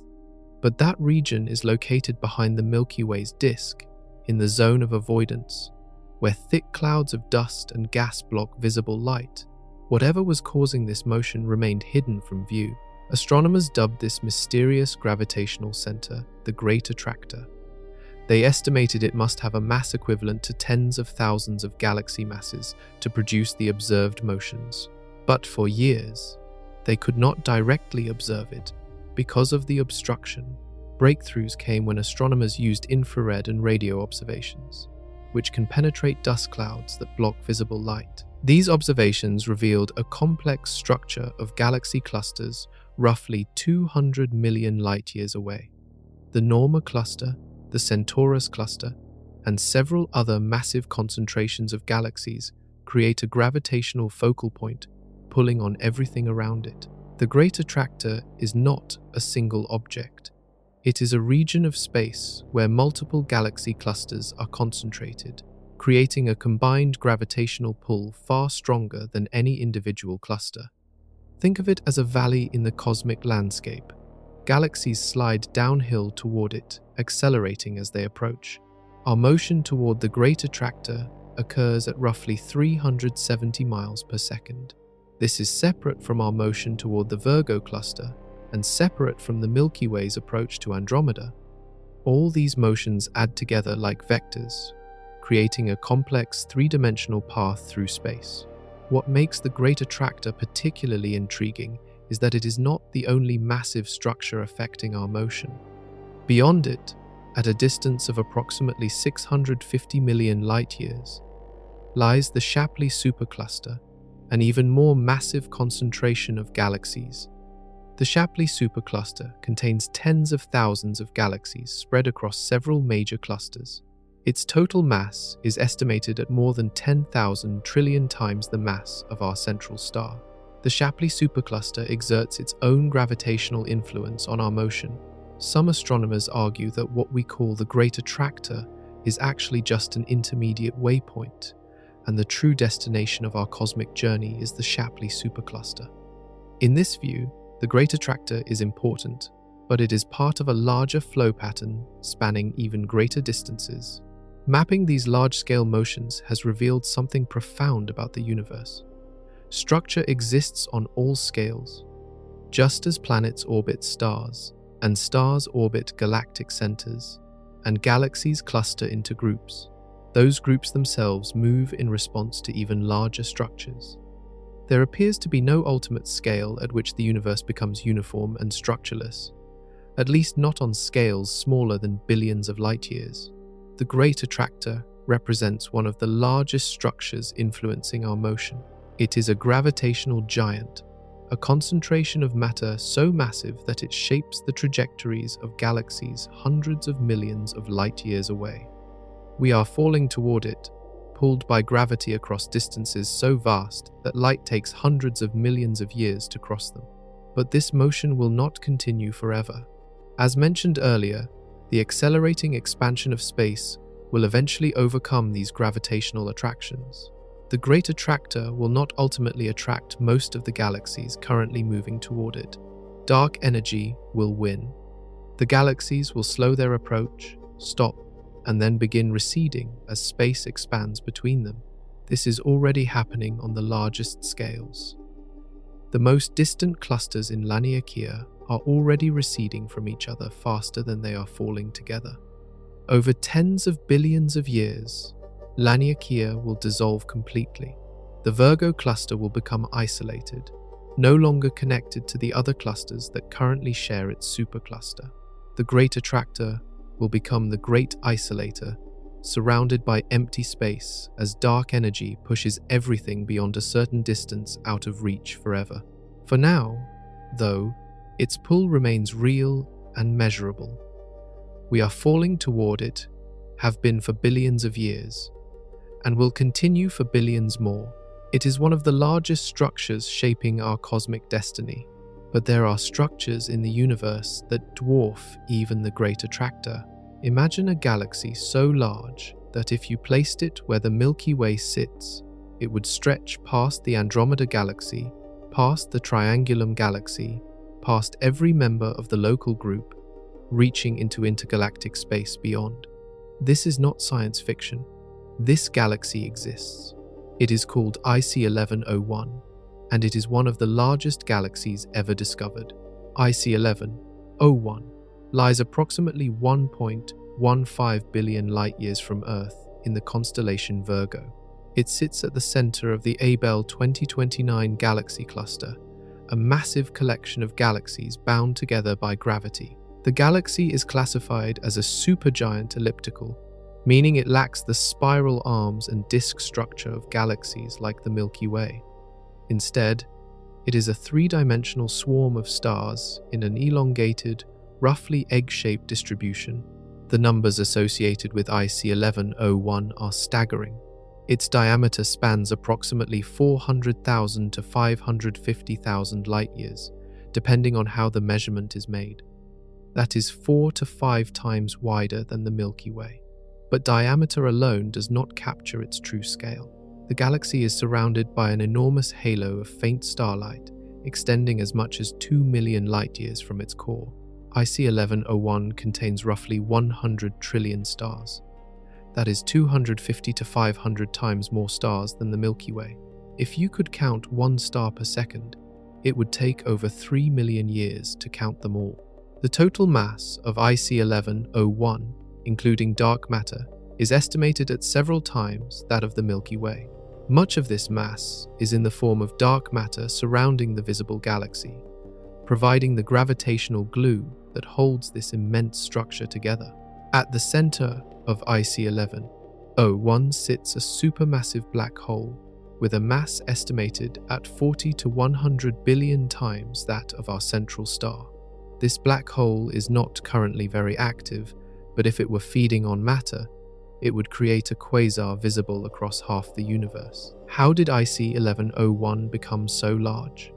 [SPEAKER 1] But that region is located behind the Milky Way's disk, in the zone of avoidance, where thick clouds of dust and gas block visible light. Whatever was causing this motion remained hidden from view. Astronomers dubbed this mysterious gravitational center the Great Attractor. They estimated it must have a mass equivalent to tens of thousands of galaxy masses to produce the observed motions. But for years, they could not directly observe it because of the obstruction. Breakthroughs came when astronomers used infrared and radio observations, which can penetrate dust clouds that block visible light. These observations revealed a complex structure of galaxy clusters roughly 200 million light-years away. The Norma cluster, the Centaurus cluster, and several other massive concentrations of galaxies create a gravitational focal point, pulling on everything around it. The Great Attractor is not a single object. It is a region of space where multiple galaxy clusters are concentrated, creating a combined gravitational pull far stronger than any individual cluster. Think of it as a valley in the cosmic landscape. Galaxies slide downhill toward it, accelerating as they approach. Our motion toward the Great Attractor occurs at roughly 370 miles per second. This is separate from our motion toward the Virgo cluster and separate from the Milky Way's approach to Andromeda. All these motions add together like vectors, creating a complex three-dimensional path through space. What makes the Great Attractor particularly intriguing is that it is not the only massive structure affecting our motion. Beyond it, at a distance of approximately 650 million light-years, lies the Shapley supercluster, an even more massive concentration of galaxies. The Shapley supercluster contains tens of thousands of galaxies spread across several major clusters. Its total mass is estimated at more than 10,000 trillion times the mass of our central star. The Shapley supercluster exerts its own gravitational influence on our motion. Some astronomers argue that what we call the Great Attractor is actually just an intermediate waypoint, and the true destination of our cosmic journey is the Shapley supercluster. In this view, the Great Attractor is important, but it is part of a larger flow pattern spanning even greater distances. Mapping these large-scale motions has revealed something profound about the universe. Structure exists on all scales. Just as planets orbit stars, and stars orbit galactic centers, and galaxies cluster into groups, those groups themselves move in response to even larger structures. There appears to be no ultimate scale at which the universe becomes uniform and structureless, at least not on scales smaller than billions of light-years. The Great Attractor represents one of the largest structures influencing our motion. It is a gravitational giant, a concentration of matter so massive that it shapes the trajectories of galaxies hundreds of millions of light-years away. We are falling toward it, pulled by gravity across distances so vast that light takes hundreds of millions of years to cross them. But this motion will not continue forever. As mentioned earlier, the accelerating expansion of space will eventually overcome these gravitational attractions. The Great Attractor will not ultimately attract most of the galaxies currently moving toward it. Dark energy will win. The galaxies will slow their approach, stop, and then begin receding as space expands between them. This is already happening on the largest scales. The most distant clusters in Laniakea are already receding from each other faster than they are falling together. Over tens of billions of years, Laniakea will dissolve completely. The Virgo cluster will become isolated, no longer connected to the other clusters that currently share its supercluster. The Great Attractor will become the Great Isolator, surrounded by empty space as dark energy pushes everything beyond a certain distance out of reach forever. For now, though, its pull remains real and measurable. We are falling toward it, have been for billions of years, and will continue for billions more. It is one of the largest structures shaping our cosmic destiny, but there are structures in the universe that dwarf even the Great Attractor. Imagine a galaxy so large that if you placed it where the Milky Way sits, it would stretch past the Andromeda Galaxy, past the Triangulum Galaxy, past every member of the local group, reaching into intergalactic space beyond. This is not science fiction. This galaxy exists. It is called IC1101, and it is one of the largest galaxies ever discovered. IC1101 lies approximately 1.15 billion light-years from Earth in the constellation Virgo. It sits at the center of the Abell 2029 galaxy cluster, a massive collection of galaxies bound together by gravity. The galaxy is classified as a supergiant elliptical, meaning it lacks the spiral arms and disk structure of galaxies like the Milky Way. Instead, it is a three-dimensional swarm of stars in an elongated, roughly egg-shaped distribution. The numbers associated with IC1101 are staggering. Its diameter spans approximately 400,000 to 550,000 light-years, depending on how the measurement is made. That is 4 to 5 times wider than the Milky Way. But diameter alone does not capture its true scale. The galaxy is surrounded by an enormous halo of faint starlight, extending as much as 2 million light-years from its core. IC1101 contains roughly 100 trillion stars. That is 250 to 500 times more stars than the Milky Way. If you could count one star per second, it would take over 3 million years to count them all. The total mass of IC1101, including dark matter, is estimated at several times that of the Milky Way. Much of this mass is in the form of dark matter surrounding the visible galaxy, providing the gravitational glue that holds this immense structure together. At the center of IC1101 sits a supermassive black hole with a mass estimated at 40 to 100 billion times that of our central star. This black hole is not currently very active, but if it were feeding on matter, it would create a quasar visible across half the universe. How did IC1101 become so large?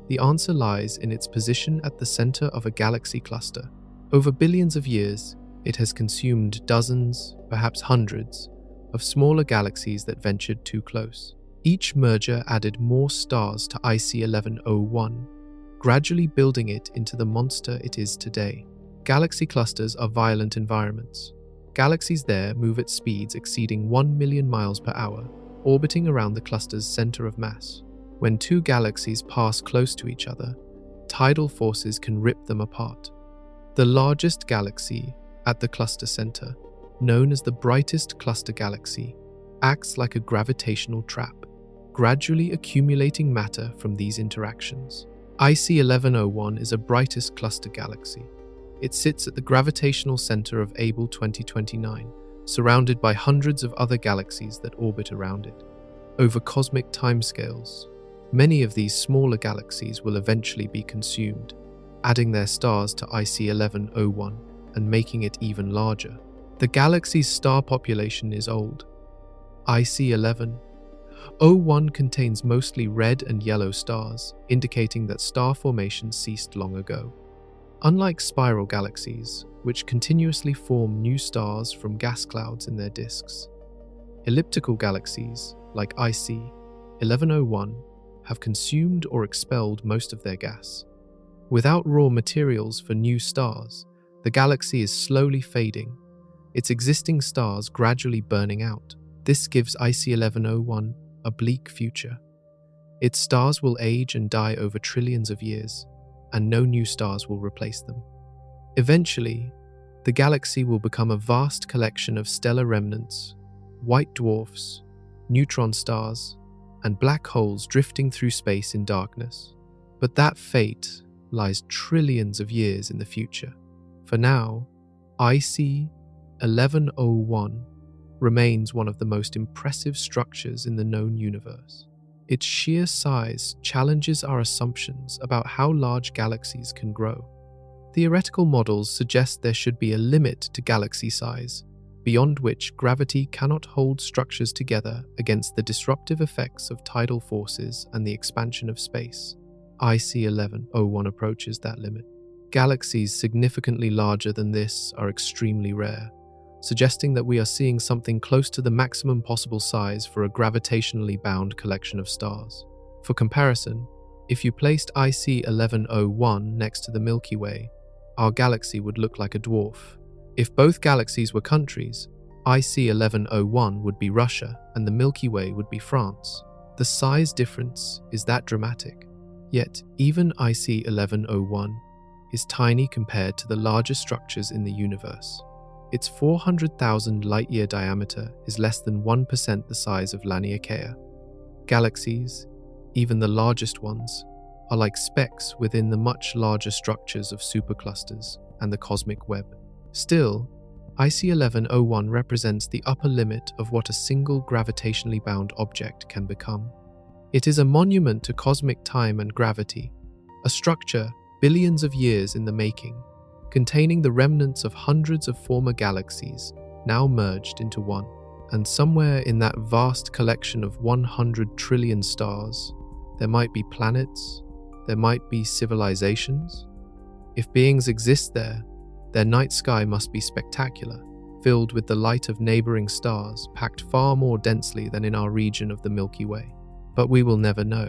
[SPEAKER 1] The answer lies in its position at the center of a galaxy cluster. Over billions of years, it has consumed dozens, perhaps hundreds, of smaller galaxies that ventured too close. Each merger added more stars to IC1101, gradually building it into the monster it is today. Galaxy clusters are violent environments. Galaxies there move at speeds exceeding 1 million miles per hour, orbiting around the cluster's center of mass. When two galaxies pass close to each other, tidal forces can rip them apart. The largest galaxy at the cluster center, known as the brightest cluster galaxy, acts like a gravitational trap, gradually accumulating matter from these interactions. IC 1101 is a brightest cluster galaxy. It sits at the gravitational center of Abell 2029, surrounded by hundreds of other galaxies that orbit around it. Over cosmic timescales, many of these smaller galaxies will eventually be consumed, adding their stars to IC 1101 and making it even larger. The galaxy's star population is old. IC 1101 contains mostly red and yellow stars, indicating that star formation ceased long ago. Unlike spiral galaxies, which continuously form new stars from gas clouds in their disks, elliptical galaxies, like IC 1101, have consumed or expelled most of their gas. Without raw materials for new stars, the galaxy is slowly fading, its existing stars gradually burning out. This gives IC 1101 a bleak future. Its stars will age and die over trillions of years, and no new stars will replace them. Eventually, the galaxy will become a vast collection of stellar remnants, white dwarfs, neutron stars, and black holes drifting through space in darkness. But that fate lies trillions of years in the future. For now, IC 1101 remains one of the most impressive structures in the known universe. Its sheer size challenges our assumptions about how large galaxies can grow. Theoretical models suggest there should be a limit to galaxy size, beyond which gravity cannot hold structures together against the disruptive effects of tidal forces and the expansion of space. IC 1101 approaches that limit. Galaxies significantly larger than this are extremely rare, suggesting that we are seeing something close to the maximum possible size for a gravitationally bound collection of stars. For comparison, if you placed IC 1101 next to the Milky Way, our galaxy would look like a dwarf. If both galaxies were countries, IC 1101 would be Russia and the Milky Way would be France. The size difference is that dramatic. Yet, even IC 1101 is tiny compared to the larger structures in the universe. Its 400,000 light-year diameter is less than 1% the size of Laniakea. Galaxies, even the largest ones, are like specks within the much larger structures of superclusters and the cosmic web. Still, IC 1101 represents the upper limit of what a single gravitationally bound object can become. It is a monument to cosmic time and gravity, a structure billions of years in the making, containing the remnants of hundreds of former galaxies now merged into one. And somewhere in that vast collection of 100 trillion stars, there might be planets, there might be civilizations. If beings exist there, their night sky must be spectacular, filled with the light of neighboring stars packed far more densely than in our region of the Milky Way. But we will never know.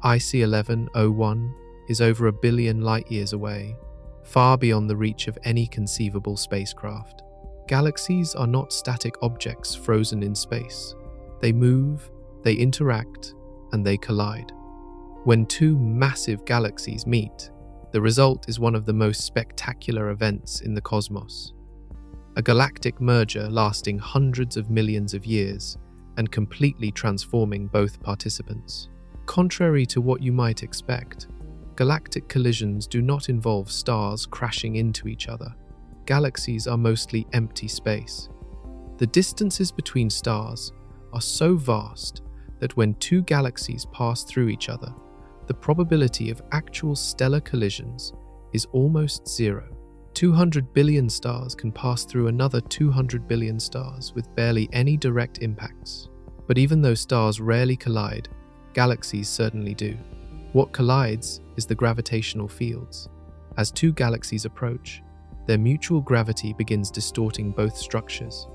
[SPEAKER 1] IC 1101 is over 1 billion light-years away, far beyond the reach of any conceivable spacecraft. Galaxies are not static objects frozen in space. They move, they interact, and they collide. When two massive galaxies meet, the result is one of the most spectacular events in the cosmos. A galactic merger lasting hundreds of millions of years and completely transforming both participants. Contrary to what you might expect, galactic collisions do not involve stars crashing into each other. Galaxies are mostly empty space. The distances between stars are so vast that when two galaxies pass through each other, the probability of actual stellar collisions is almost zero. 200 billion stars can pass through another 200 billion stars with barely any direct impacts. But even though stars rarely collide, galaxies certainly do. What collides is the gravitational fields. As two galaxies approach, their mutual gravity begins distorting both structures.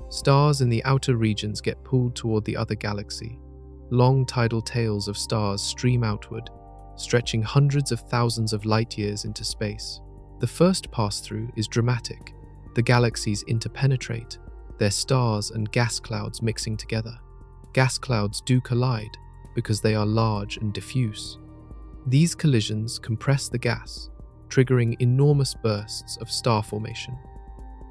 [SPEAKER 1] Stars in the outer regions get pulled toward the other galaxy. Long tidal tails of stars stream outward, stretching hundreds of thousands of light-years into space. The first pass-through is dramatic. The galaxies interpenetrate, their stars and gas clouds mixing together. Gas clouds do collide because they are large and diffuse. These collisions compress the gas, triggering enormous bursts of star formation.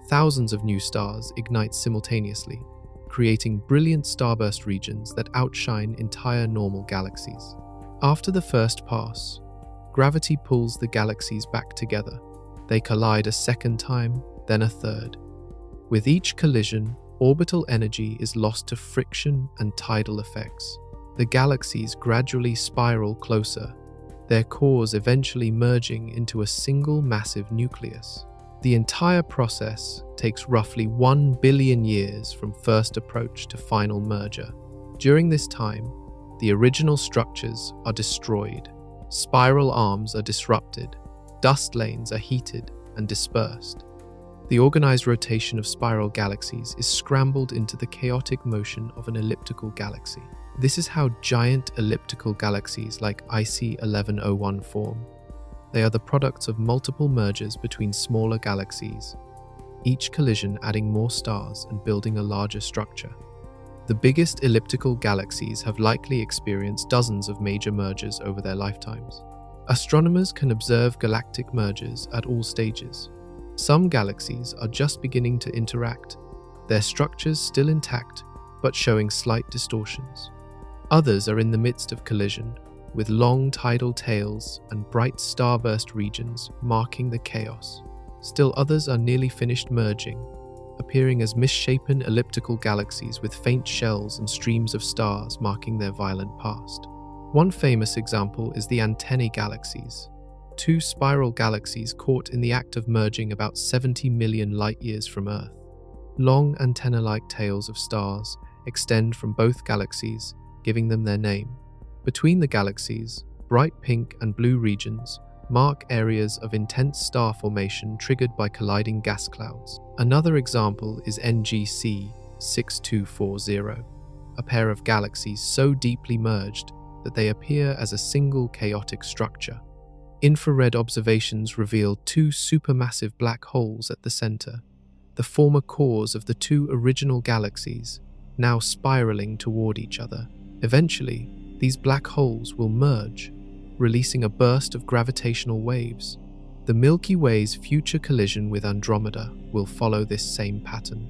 [SPEAKER 1] Thousands of new stars ignite simultaneously, creating brilliant starburst regions that outshine entire normal galaxies. After the first pass, gravity pulls the galaxies back together. They collide a second time, then a third. With each collision, orbital energy is lost to friction and tidal effects. The galaxies gradually spiral closer, their cores eventually merging into a single massive nucleus. The entire process takes roughly 1 billion years from first approach to final merger. During this time, the original structures are destroyed, spiral arms are disrupted, dust lanes are heated and dispersed. The organized rotation of spiral galaxies is scrambled into the chaotic motion of an elliptical galaxy. This is how giant elliptical galaxies like IC 1101 form. They are the products of multiple mergers between smaller galaxies, each collision adding more stars and building a larger structure. The biggest elliptical galaxies have likely experienced dozens of major mergers over their lifetimes. Astronomers can observe galactic mergers at all stages. Some galaxies are just beginning to interact, their structures still intact but showing slight distortions. Others are in the midst of collision, with long tidal tails and bright starburst regions marking the chaos. Still others are nearly finished merging, appearing as misshapen elliptical galaxies with faint shells and streams of stars marking their violent past. One famous example is the antennae galaxies, two spiral galaxies caught in the act of merging about 70 million light-years from Earth. Long antenna-like tails of stars extend from both galaxies, giving them their name. Between the galaxies, bright pink and blue regions mark areas of intense star formation triggered by colliding gas clouds. Another example is NGC 6240, a pair of galaxies so deeply merged that they appear as a single chaotic structure. Infrared observations reveal two supermassive black holes at the center, the former cores of the two original galaxies, now spiraling toward each other. Eventually, these black holes will merge, releasing a burst of gravitational waves. The Milky Way's future collision with Andromeda will follow this same pattern.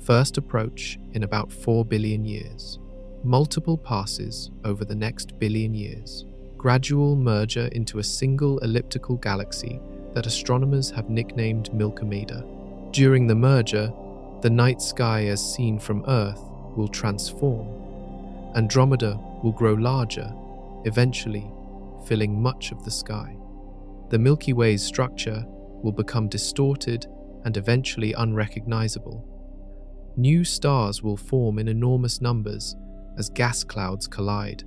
[SPEAKER 1] First approach in about 4 billion years. Multiple passes over the next billion years. Gradual merger into a single elliptical galaxy that astronomers have nicknamed Milky Way. During the merger, the night sky as seen from Earth will transform. Andromeda will grow larger, eventually filling much of the sky. The Milky Way's structure will become distorted and eventually unrecognizable. New stars will form in enormous numbers as gas clouds collide.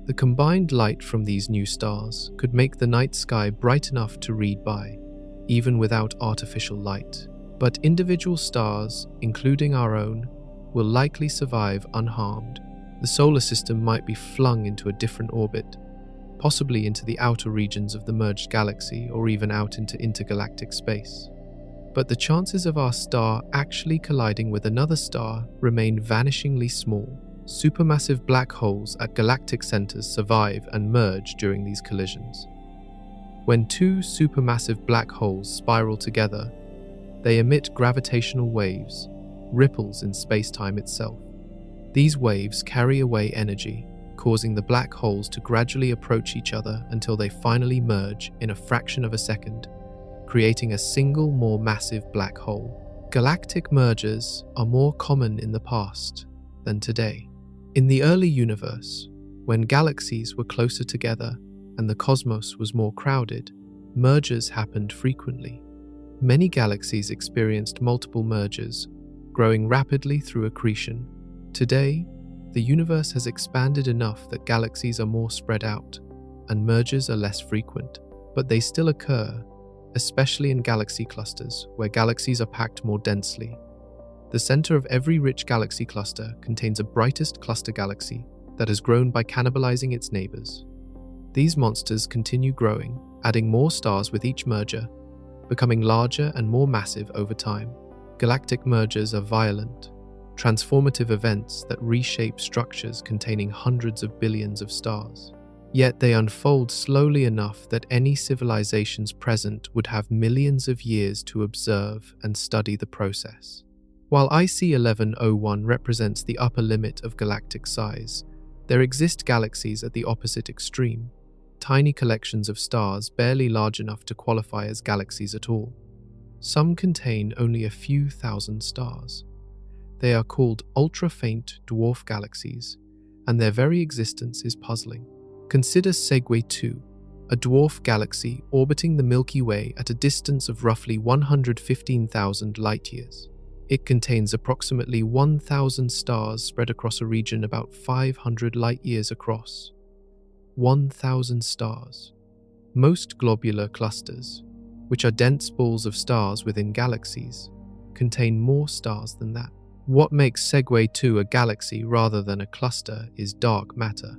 [SPEAKER 1] The combined light from these new stars could make the night sky bright enough to read by, even without artificial light. But individual stars, including our own, will likely survive unharmed. The solar system might be flung into a different orbit, possibly into the outer regions of the merged galaxy or even out into intergalactic space. But the chances of our star actually colliding with another star remain vanishingly small. Supermassive black holes at galactic centers survive and merge during these collisions. When two supermassive black holes spiral together, they emit gravitational waves, ripples in space-time itself. These waves carry away energy, causing the black holes to gradually approach each other until they finally merge in a fraction of a second, creating a single more massive black hole. Galactic mergers are more common in the past than today. In the early universe, when galaxies were closer together and the cosmos was more crowded, mergers happened frequently. Many galaxies experienced multiple mergers, growing rapidly through accretion. Today, the universe has expanded enough that galaxies are more spread out, and mergers are less frequent, but they still occur, especially in galaxy clusters, where galaxies are packed more densely. The center of every rich galaxy cluster contains a brightest cluster galaxy that has grown by cannibalizing its neighbors. These monsters continue growing, adding more stars with each merger, becoming larger and more massive over time. Galactic mergers are violent, transformative events that reshape structures containing hundreds of billions of stars. Yet they unfold slowly enough that any civilizations present would have millions of years to observe and study the process. While IC 1101 represents the upper limit of galactic size, there exist galaxies at the opposite extreme, tiny collections of stars barely large enough to qualify as galaxies at all. Some contain only a few thousand stars. They are called ultra-faint dwarf galaxies, and their very existence is puzzling. Consider Segway 2, a dwarf galaxy orbiting the Milky Way at a distance of roughly 115,000 light-years. It contains approximately 1,000 stars spread across a region about 500 light-years across. 1,000 stars. Most globular clusters, which are dense balls of stars within galaxies, contain more stars than that. What makes Segway 2 a galaxy rather than a cluster is dark matter.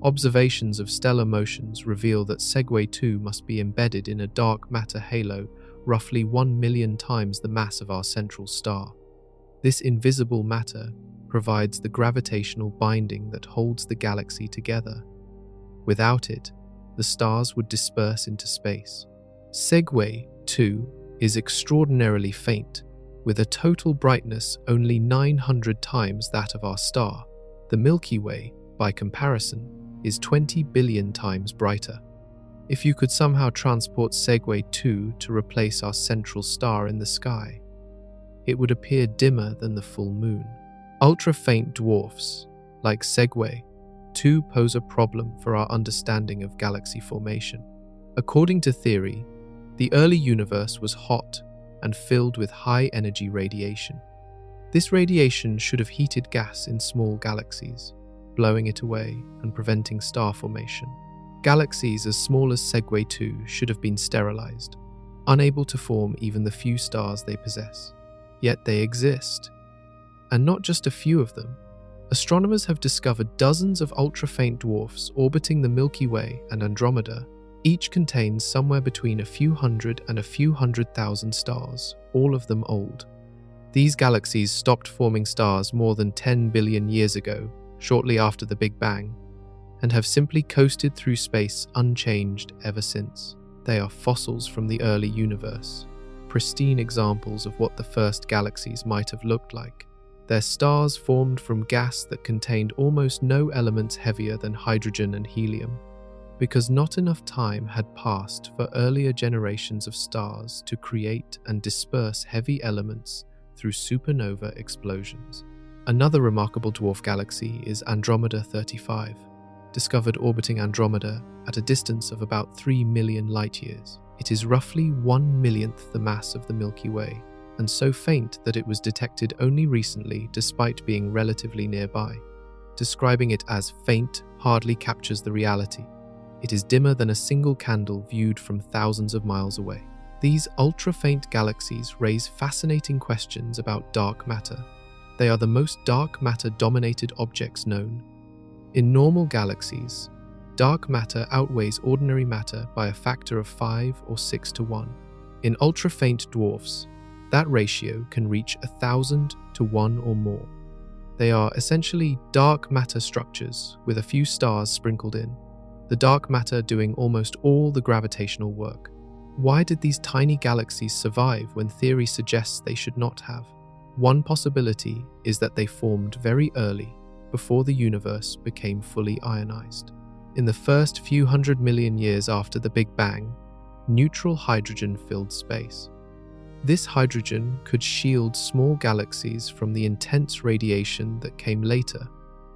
[SPEAKER 1] Observations of stellar motions reveal that Segway 2 must be embedded in a dark matter halo roughly 1 million times the mass of our central star. This invisible matter provides the gravitational binding that holds the galaxy together. Without it, the stars would disperse into space. Segway 2 is extraordinarily faint, with a total brightness only 900 times that of our star. The Milky Way, by comparison, is 20 billion times brighter. If you could somehow transport Segway 2 to replace our central star in the sky, it would appear dimmer than the full moon. Ultra-faint dwarfs, like Segway 2, pose a problem for our understanding of galaxy formation. According to theory, the early universe was hot and filled with high-energy radiation. This radiation should have heated gas in small galaxies, blowing it away and preventing star formation. Galaxies as small as Segway 2 should have been sterilized, unable to form even the few stars they possess. Yet they exist. And not just a few of them. Astronomers have discovered dozens of ultra-faint dwarfs orbiting the Milky Way and Andromeda. Each contains somewhere between a few hundred and a few 100,000 stars, all of them old. These galaxies stopped forming stars more than 10 billion years ago, shortly after the Big Bang, and have simply coasted through space unchanged ever since. They are fossils from the early universe, pristine examples of what the first galaxies might have looked like. Their stars formed from gas that contained almost no elements heavier than hydrogen and helium, because not enough time had passed for earlier generations of stars to create and disperse heavy elements through supernova explosions. Another remarkable dwarf galaxy is Andromeda 35, discovered orbiting Andromeda at a distance of about 3 million light-years. It is roughly 1/1,000,000th the mass of the Milky Way, and so faint that it was detected only recently despite being relatively nearby. Describing it as faint hardly captures the reality. It is dimmer than a single candle viewed from thousands of miles away. These ultra-faint galaxies raise fascinating questions about dark matter. They are the most dark matter-dominated objects known. In normal galaxies, dark matter outweighs ordinary matter by a factor of 5 or 6 to 1. In ultra-faint dwarfs, that ratio can reach 1,000 to 1 or more. They are essentially dark matter structures with a few stars sprinkled in, the dark matter doing almost all the gravitational work. Why did these tiny galaxies survive when theory suggests they should not have? One possibility is that they formed very early, before the universe became fully ionized. In the first few 100 million years after the Big Bang, neutral hydrogen filled space. This hydrogen could shield small galaxies from the intense radiation that came later,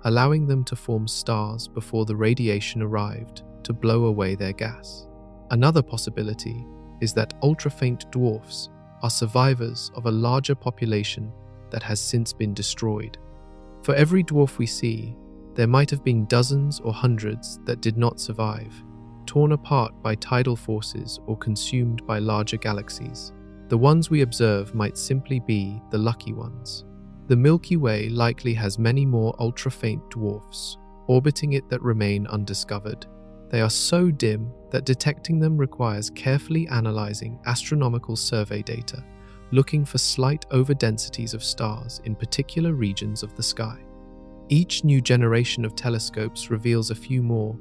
[SPEAKER 1] allowing them to form stars before the radiation arrived to blow away their gas. Another possibility is that ultra-faint dwarfs are survivors of a larger population that has since been destroyed. For every dwarf we see, there might have been dozens or hundreds that did not survive, torn apart by tidal forces or consumed by larger galaxies. The ones we observe might simply be the lucky ones. The Milky Way likely has many more ultra-faint dwarfs orbiting it that remain undiscovered. They are so dim that detecting them requires carefully analyzing astronomical survey data, looking for slight overdensities of stars in particular regions of the sky. Each new generation of telescopes reveals a few more,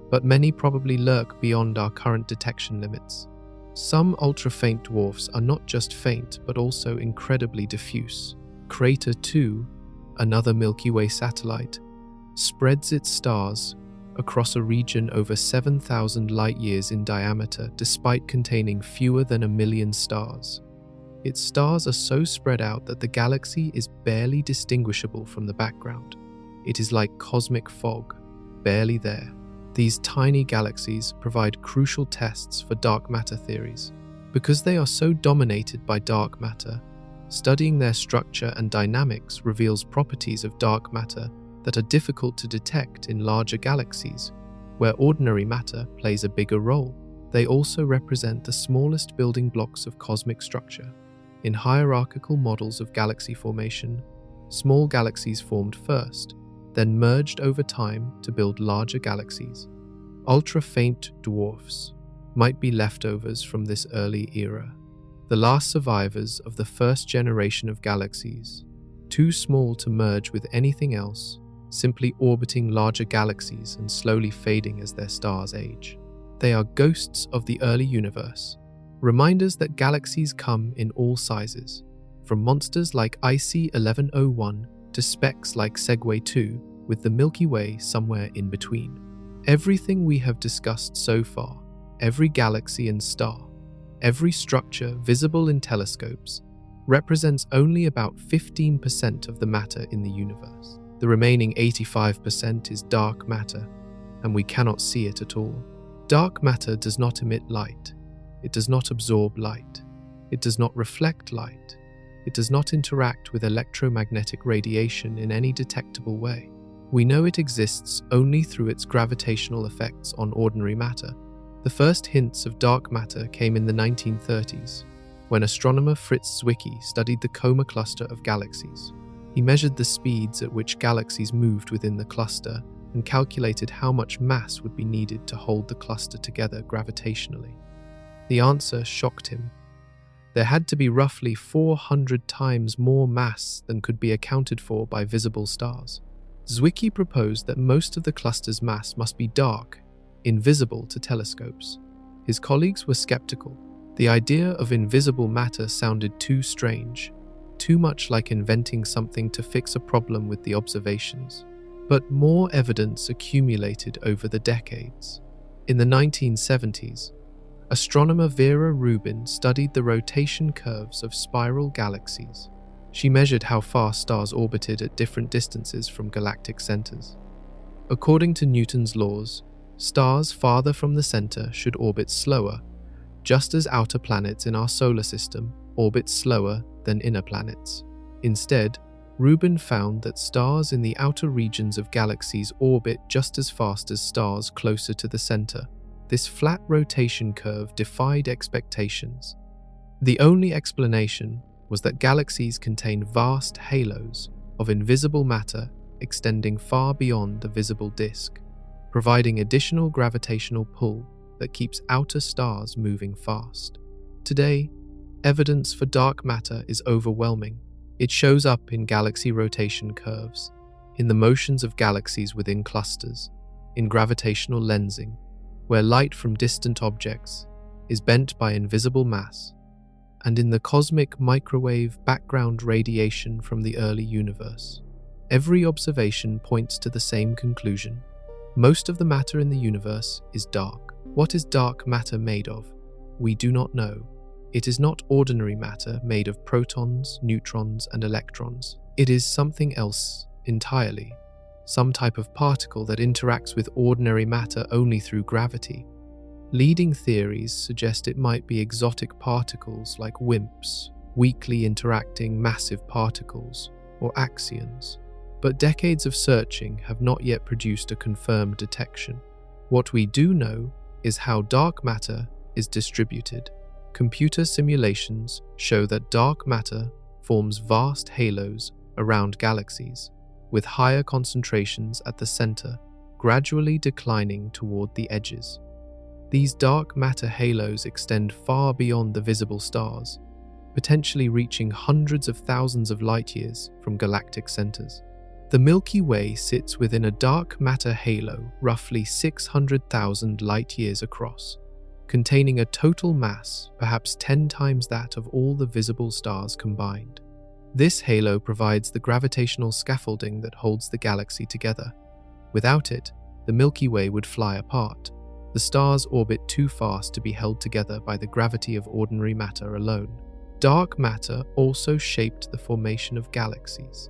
[SPEAKER 1] but many probably lurk beyond our current detection limits. Some ultra-faint dwarfs are not just faint, but also incredibly diffuse. Crater 2, another Milky Way satellite, spreads its stars across a region over 7,000 light-years in diameter, despite containing fewer than 1 million stars. Its stars are so spread out that the galaxy is barely distinguishable from the background. It is like cosmic fog, barely there. These tiny galaxies provide crucial tests for dark matter theories. Because they are so dominated by dark matter, studying their structure and dynamics reveals properties of dark matter that are difficult to detect in larger galaxies, where ordinary matter plays a bigger role. They also represent the smallest building blocks of cosmic structure. In hierarchical models of galaxy formation, small galaxies formed first, then merged over time to build larger galaxies. Ultra-faint dwarfs might be leftovers from this early era, the last survivors of the first generation of galaxies, too small to merge with anything else, simply orbiting larger galaxies and slowly fading as their stars age. They are ghosts of the early universe, reminders that galaxies come in all sizes, from monsters like IC 1101 to specks like Segway 2, with the Milky Way somewhere in between. Everything we have discussed so far, every galaxy and star, every structure visible in telescopes, represents only about 15% of the matter in the universe. The remaining 85% is dark matter, and we cannot see it at all. Dark matter does not emit light. It does not absorb light. It does not reflect light. It does not interact with electromagnetic radiation in any detectable way. We know it exists only through its gravitational effects on ordinary matter. The first hints of dark matter came in the 1930s, when astronomer Fritz Zwicky studied the Coma cluster of galaxies. He measured the speeds at which galaxies moved within the cluster and calculated how much mass would be needed to hold the cluster together gravitationally. The answer shocked him. There had to be roughly 400 times more mass than could be accounted for by visible stars. Zwicky proposed that most of the cluster's mass must be dark, invisible to telescopes. His colleagues were skeptical. The idea of invisible matter sounded too strange, too much like inventing something to fix a problem with the observations. But more evidence accumulated over the decades. In the 1970s, astronomer Vera Rubin studied the rotation curves of spiral galaxies. She measured how fast stars orbited at different distances from galactic centers. According to Newton's laws, stars farther from the center should orbit slower, just as outer planets in our solar system orbit slower than inner planets. Instead, Rubin found that stars in the outer regions of galaxies orbit just as fast as stars closer to the center. This flat rotation curve defied expectations. The only explanation was that galaxies contain vast halos of invisible matter extending far beyond the visible disk, providing additional gravitational pull that keeps outer stars moving fast. Today, evidence for dark matter is overwhelming. It shows up in galaxy rotation curves, in the motions of galaxies within clusters, in gravitational lensing, where light from distant objects is bent by invisible mass, and in the cosmic microwave background radiation from the early universe. Every observation points to the same conclusion. Most of the matter in the universe is dark. What is dark matter made of? We do not know. It is not ordinary matter made of protons, neutrons, and electrons. It is something else entirely. Some type of particle that interacts with ordinary matter only through gravity. Leading theories suggest it might be exotic particles like WIMPs, weakly interacting massive particles, or axions. But decades of searching have not yet produced a confirmed detection. What we do know is how dark matter is distributed. Computer simulations show that dark matter forms vast halos around galaxies, with higher concentrations at the center, gradually declining toward the edges. These dark matter halos extend far beyond the visible stars, potentially reaching hundreds of thousands of light years from galactic centers. The Milky Way sits within a dark matter halo roughly 600,000 light years across, containing a total mass perhaps 10 times that of all the visible stars combined. This halo provides the gravitational scaffolding that holds the galaxy together. Without it, the Milky Way would fly apart. The stars orbit too fast to be held together by the gravity of ordinary matter alone. Dark matter also shaped the formation of galaxies.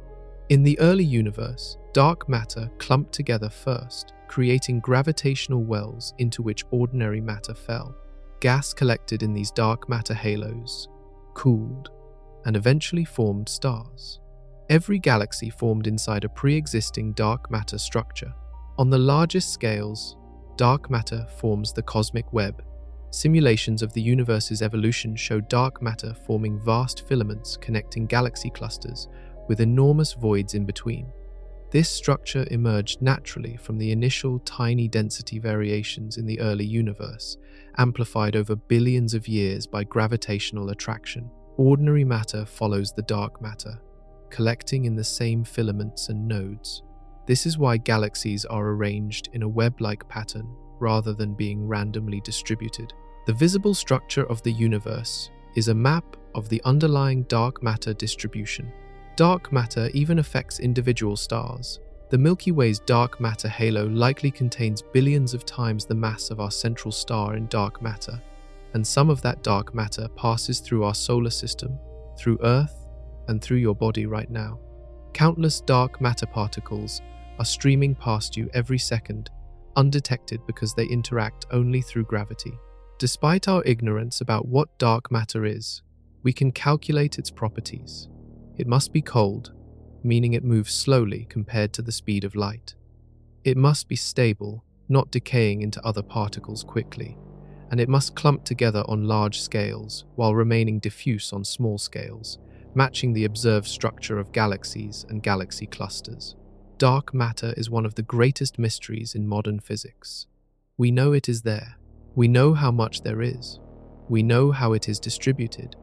[SPEAKER 1] In the early universe, dark matter clumped together first, creating gravitational wells into which ordinary matter fell. Gas collected in these dark matter halos, cooled, and eventually formed stars. Every galaxy formed inside a pre-existing dark matter structure. On the largest scales, dark matter forms the cosmic web. Simulations of the universe's evolution show dark matter forming vast filaments connecting galaxy clusters with enormous voids in between. This structure emerged naturally from the initial tiny density variations in the early universe, amplified over billions of years by gravitational attraction. Ordinary matter follows the dark matter, collecting in the same filaments and nodes. This is why galaxies are arranged in a web-like pattern rather than being randomly distributed. The visible structure of the universe is a map of the underlying dark matter distribution. Dark matter even affects individual stars. The Milky Way's dark matter halo likely contains billions of times the mass of our central star in dark matter, and some of that dark matter passes through our solar system, through Earth, and through your body right now. Countless dark matter particles are streaming past you every second, undetected because they interact only through gravity. Despite our ignorance about what dark matter is, we can calculate its properties. It must be cold, meaning it moves slowly compared to the speed of light. It must be stable, not decaying into other particles quickly, and it must clump together on large scales while remaining diffuse on small scales, matching the observed structure of galaxies and galaxy clusters. Dark matter is one of the greatest mysteries in modern physics. We know it is there. We know how much there is. We know how it is distributed,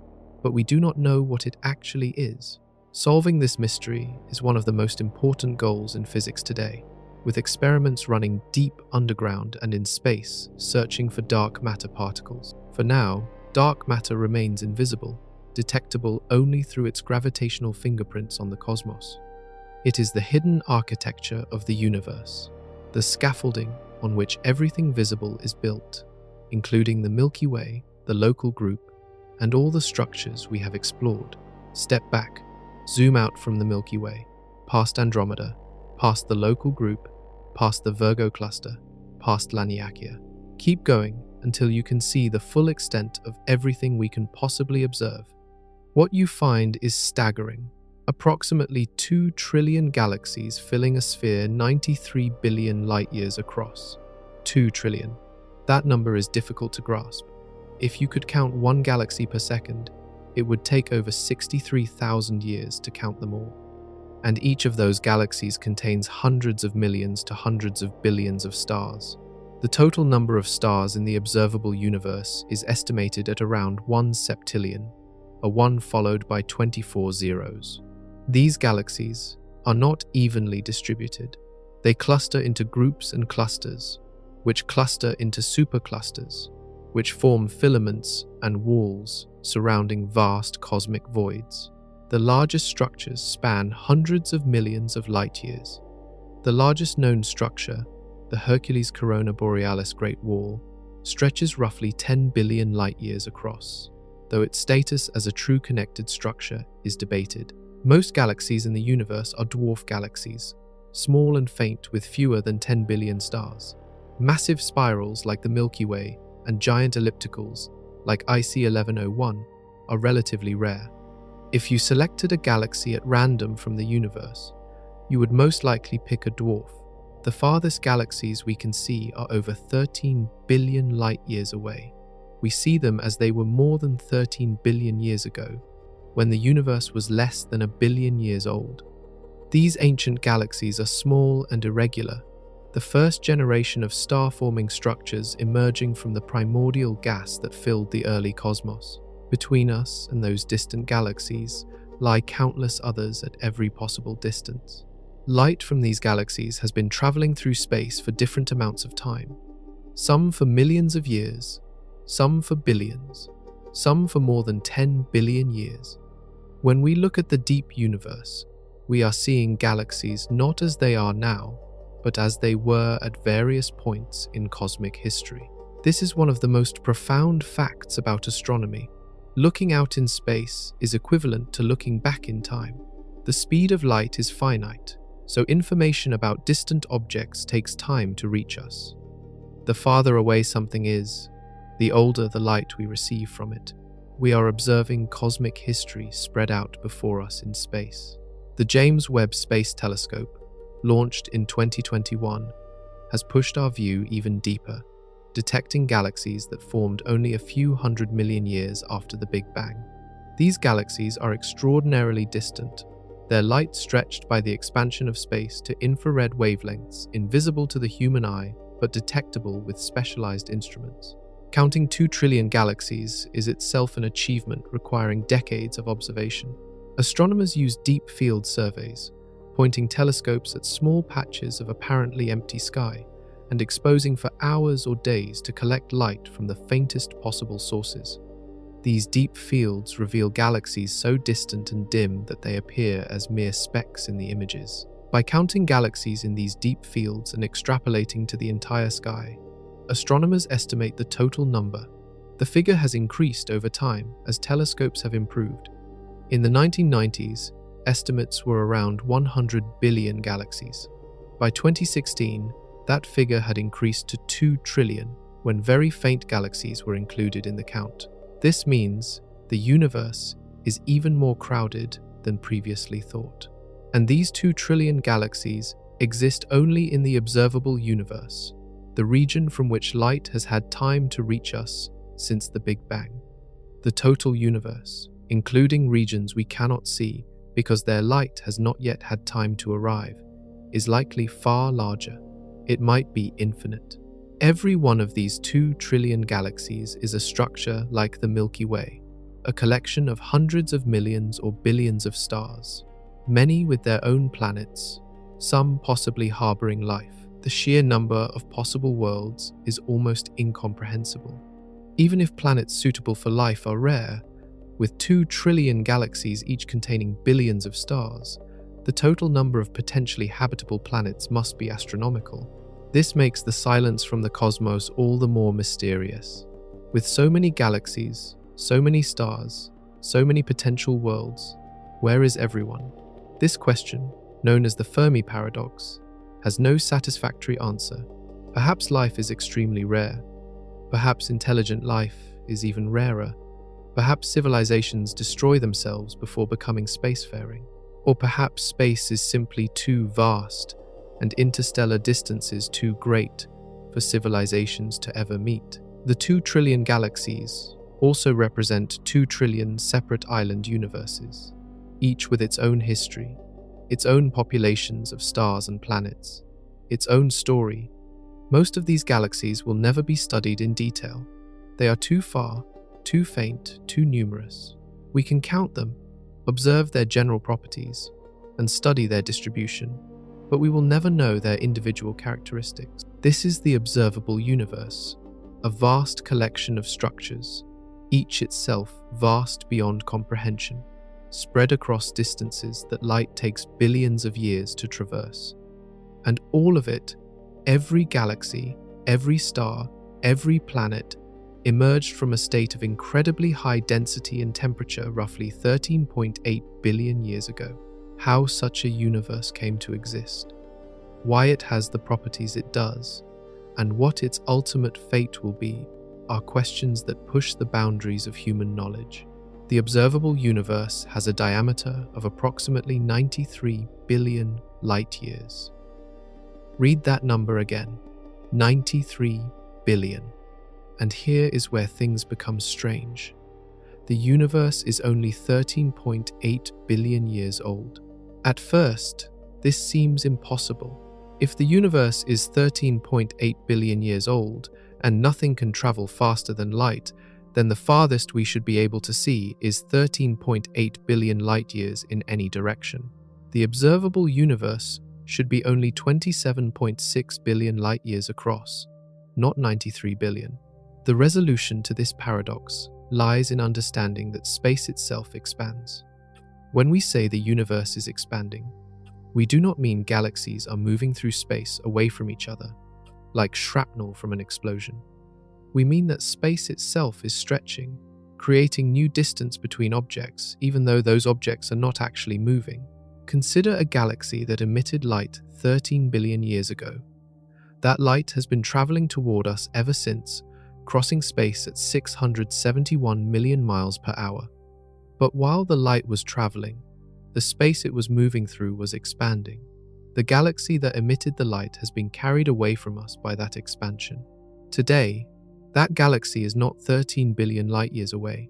[SPEAKER 1] but we do not know what it actually is. Solving this mystery is one of the most important goals in physics today, with experiments running deep underground and in space, searching for dark matter particles. For now, dark matter remains invisible, detectable only through its gravitational fingerprints on the cosmos. It is the hidden architecture of the universe, the scaffolding on which everything visible is built, including the Milky Way, the local group, and all the structures we have explored. Step back. Zoom out from the Milky Way, past Andromeda, past the local group, past the Virgo cluster, past Laniakea. Keep going until you can see the full extent of everything we can possibly observe. What you find is staggering. Approximately 2 trillion galaxies filling a sphere 93 billion light-years across. 2 trillion. That number is difficult to grasp. If you could count one galaxy per second, it would take over 63,000 years to count them all. And each of those galaxies contains hundreds of millions to hundreds of billions of stars. The total number of stars in the observable universe is estimated at around 1 septillion, a 1 followed by 24 zeros. These galaxies are not evenly distributed. They cluster into groups and clusters, which cluster into superclusters, which form filaments and walls surrounding vast cosmic voids. The largest structures span hundreds of millions of light-years. The largest known structure, the Hercules Corona Borealis Great Wall, stretches roughly 10 billion light-years across, though its status as a true connected structure is debated. Most galaxies in the universe are dwarf galaxies, small and faint with fewer than 10 billion stars. Massive spirals like the Milky Way and giant ellipticals like IC 1101 are relatively rare. If you selected a galaxy at random from the universe, you would most likely pick a dwarf. The farthest galaxies we can see are over 13 billion light-years away. We see them as they were more than 13 billion years ago, when the universe was less than 1 billion years old. These ancient galaxies are small and irregular, the first generation of star-forming structures emerging from the primordial gas that filled the early cosmos. Between us and those distant galaxies lie countless others at every possible distance. Light from these galaxies has been traveling through space for different amounts of time. Some for millions of years, some for billions, some for more than 10 billion years. When we look at the deep universe, we are seeing galaxies not as they are now, but as they were at various points in cosmic history. This is one of the most profound facts about astronomy. Looking out in space is equivalent to looking back in time. The speed of light is finite, so information about distant objects takes time to reach us. The farther away something is, the older the light we receive from it. We are observing cosmic history spread out before us in space. The James Webb Space Telescope, launched in 2021, has pushed our view even deeper, detecting galaxies that formed only a few 100 million years after the Big Bang. These galaxies are extraordinarily distant, their light stretched by the expansion of space to infrared wavelengths invisible to the human eye but detectable with specialized instruments. Counting 2 trillion galaxies is itself an achievement requiring decades of observation. Astronomers use deep field surveys, pointing telescopes at small patches of apparently empty sky and exposing for hours or days to collect light from the faintest possible sources. These deep fields reveal galaxies so distant and dim that they appear as mere specks in the images. By counting galaxies in these deep fields and extrapolating to the entire sky, astronomers estimate the total number. The figure has increased over time as telescopes have improved. In the 1990s, estimates were around 100 billion galaxies. By 2016, that figure had increased to 2 trillion when very faint galaxies were included in the count. This means the universe is even more crowded than previously thought. And these 2 trillion galaxies exist only in the observable universe, the region from which light has had time to reach us since the Big Bang. The total universe, including regions we cannot see because their light has not yet had time to arrive, is likely far larger. It might be infinite. Every one of these 2 trillion galaxies is a structure like the Milky Way, a collection of hundreds of millions or billions of stars, many with their own planets, some possibly harboring life. The sheer number of possible worlds is almost incomprehensible. Even if planets suitable for life are rare, with 2 trillion galaxies each containing billions of stars, the total number of potentially habitable planets must be astronomical. This makes the silence from the cosmos all the more mysterious. With so many galaxies, so many stars, so many potential worlds, where is everyone? This question, known as the Fermi paradox, has no satisfactory answer. Perhaps life is extremely rare. Perhaps intelligent life is even rarer. Perhaps civilizations destroy themselves before becoming spacefaring. Or perhaps space is simply too vast and interstellar distances too great for civilizations to ever meet. The 2 trillion galaxies also represent 2 trillion separate island universes, each with its own history, its own populations of stars and planets, its own story. Most of these galaxies will never be studied in detail. They are too far, too faint, too numerous. We can count them, observe their general properties, and study their distribution, but we will never know their individual characteristics. This is the observable universe, a vast collection of structures, each itself vast beyond comprehension, spread across distances that light takes billions of years to traverse. And all of it, every galaxy, every star, every planet, emerged from a state of incredibly high density and temperature roughly 13.8 billion years ago. How such a universe came to exist, why it has the properties it does, and what its ultimate fate will be are questions that push the boundaries of human knowledge. The observable universe has a diameter of approximately 93 billion light-years. Read that number again, 93 billion. And here is where things become strange. The universe is only 13.8 billion years old. At first, this seems impossible. If the universe is 13.8 billion years old and nothing can travel faster than light, then the farthest we should be able to see is 13.8 billion light-years in any direction. The observable universe should be only 27.6 billion light-years across, not 93 billion. The resolution to this paradox lies in understanding that space itself expands. When we say the universe is expanding, we do not mean galaxies are moving through space away from each other, like shrapnel from an explosion. We mean that space itself is stretching, creating new distance between objects, even though those objects are not actually moving. Consider a galaxy that emitted light 13 billion years ago. That light has been traveling toward us ever since, crossing space at 671 million miles per hour. But while the light was traveling, the space it was moving through was expanding. The galaxy that emitted the light has been carried away from us by that expansion. Today, that galaxy is not 13 billion light-years away.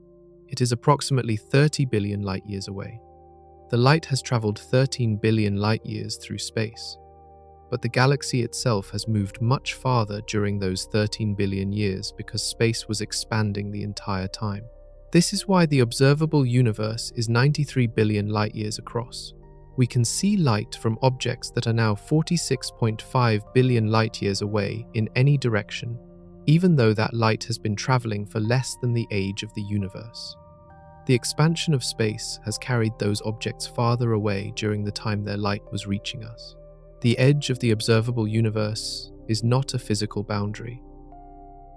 [SPEAKER 1] It is approximately 30 billion light-years away. The light has traveled 13 billion light-years through space, but the galaxy itself has moved much farther during those 13 billion years because space was expanding the entire time. This is why the observable universe is 93 billion light-years across. We can see light from objects that are now 46.5 billion light-years away in any direction, even though that light has been traveling for less than the age of the universe. The expansion of space has carried those objects farther away during the time their light was reaching us. The edge of the observable universe is not a physical boundary.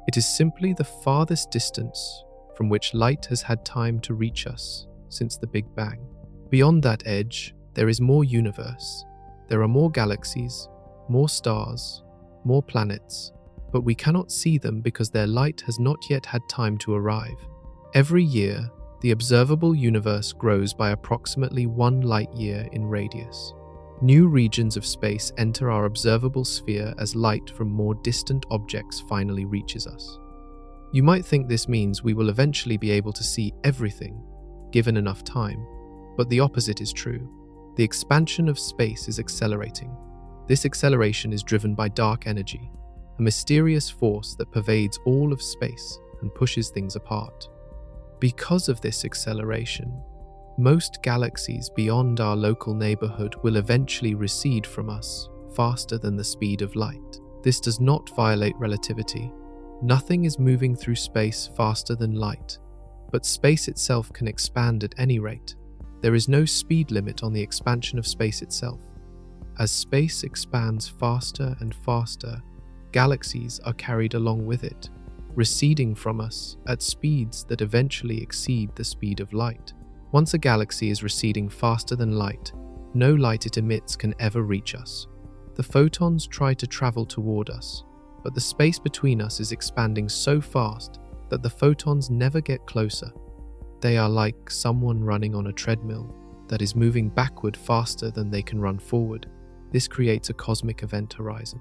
[SPEAKER 1] It is simply the farthest distance from which light has had time to reach us since the Big Bang. Beyond that edge, there is more universe. There are more galaxies, more stars, more planets, but we cannot see them because their light has not yet had time to arrive. Every year, the observable universe grows by approximately 1 light-year in radius. New regions of space enter our observable sphere as light from more distant objects finally reaches us. You might think this means we will eventually be able to see everything, given enough time, but the opposite is true. The expansion of space is accelerating. This acceleration is driven by dark energy, a mysterious force that pervades all of space and pushes things apart. Because of this acceleration, most galaxies beyond our local neighborhood will eventually recede from us faster than the speed of light. This does not violate relativity. Nothing is moving through space faster than light, but space itself can expand at any rate. There is no speed limit on the expansion of space itself. As space expands faster and faster, galaxies are carried along with it, receding from us at speeds that eventually exceed the speed of light. Once a galaxy is receding faster than light, no light it emits can ever reach us. The photons try to travel toward us, but the space between us is expanding so fast that the photons never get closer. They are like someone running on a treadmill that is moving backward faster than they can run forward. This creates a cosmic event horizon,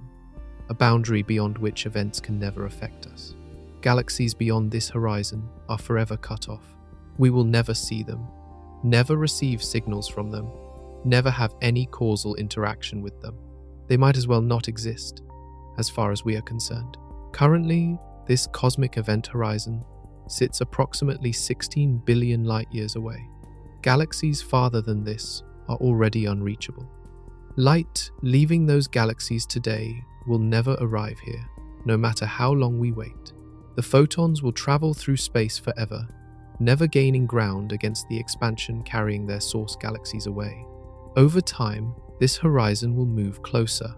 [SPEAKER 1] a boundary beyond which events can never affect us. Galaxies beyond this horizon are forever cut off. We will never see them, never receive signals from them, never have any causal interaction with them. They might as well not exist, as far as we are concerned. Currently, this cosmic event horizon sits approximately 16 billion light-years away. Galaxies farther than this are already unreachable. Light leaving those galaxies today will never arrive here, no matter how long we wait. The photons will travel through space forever, never gaining ground against the expansion carrying their source galaxies away. Over time, this horizon will move closer.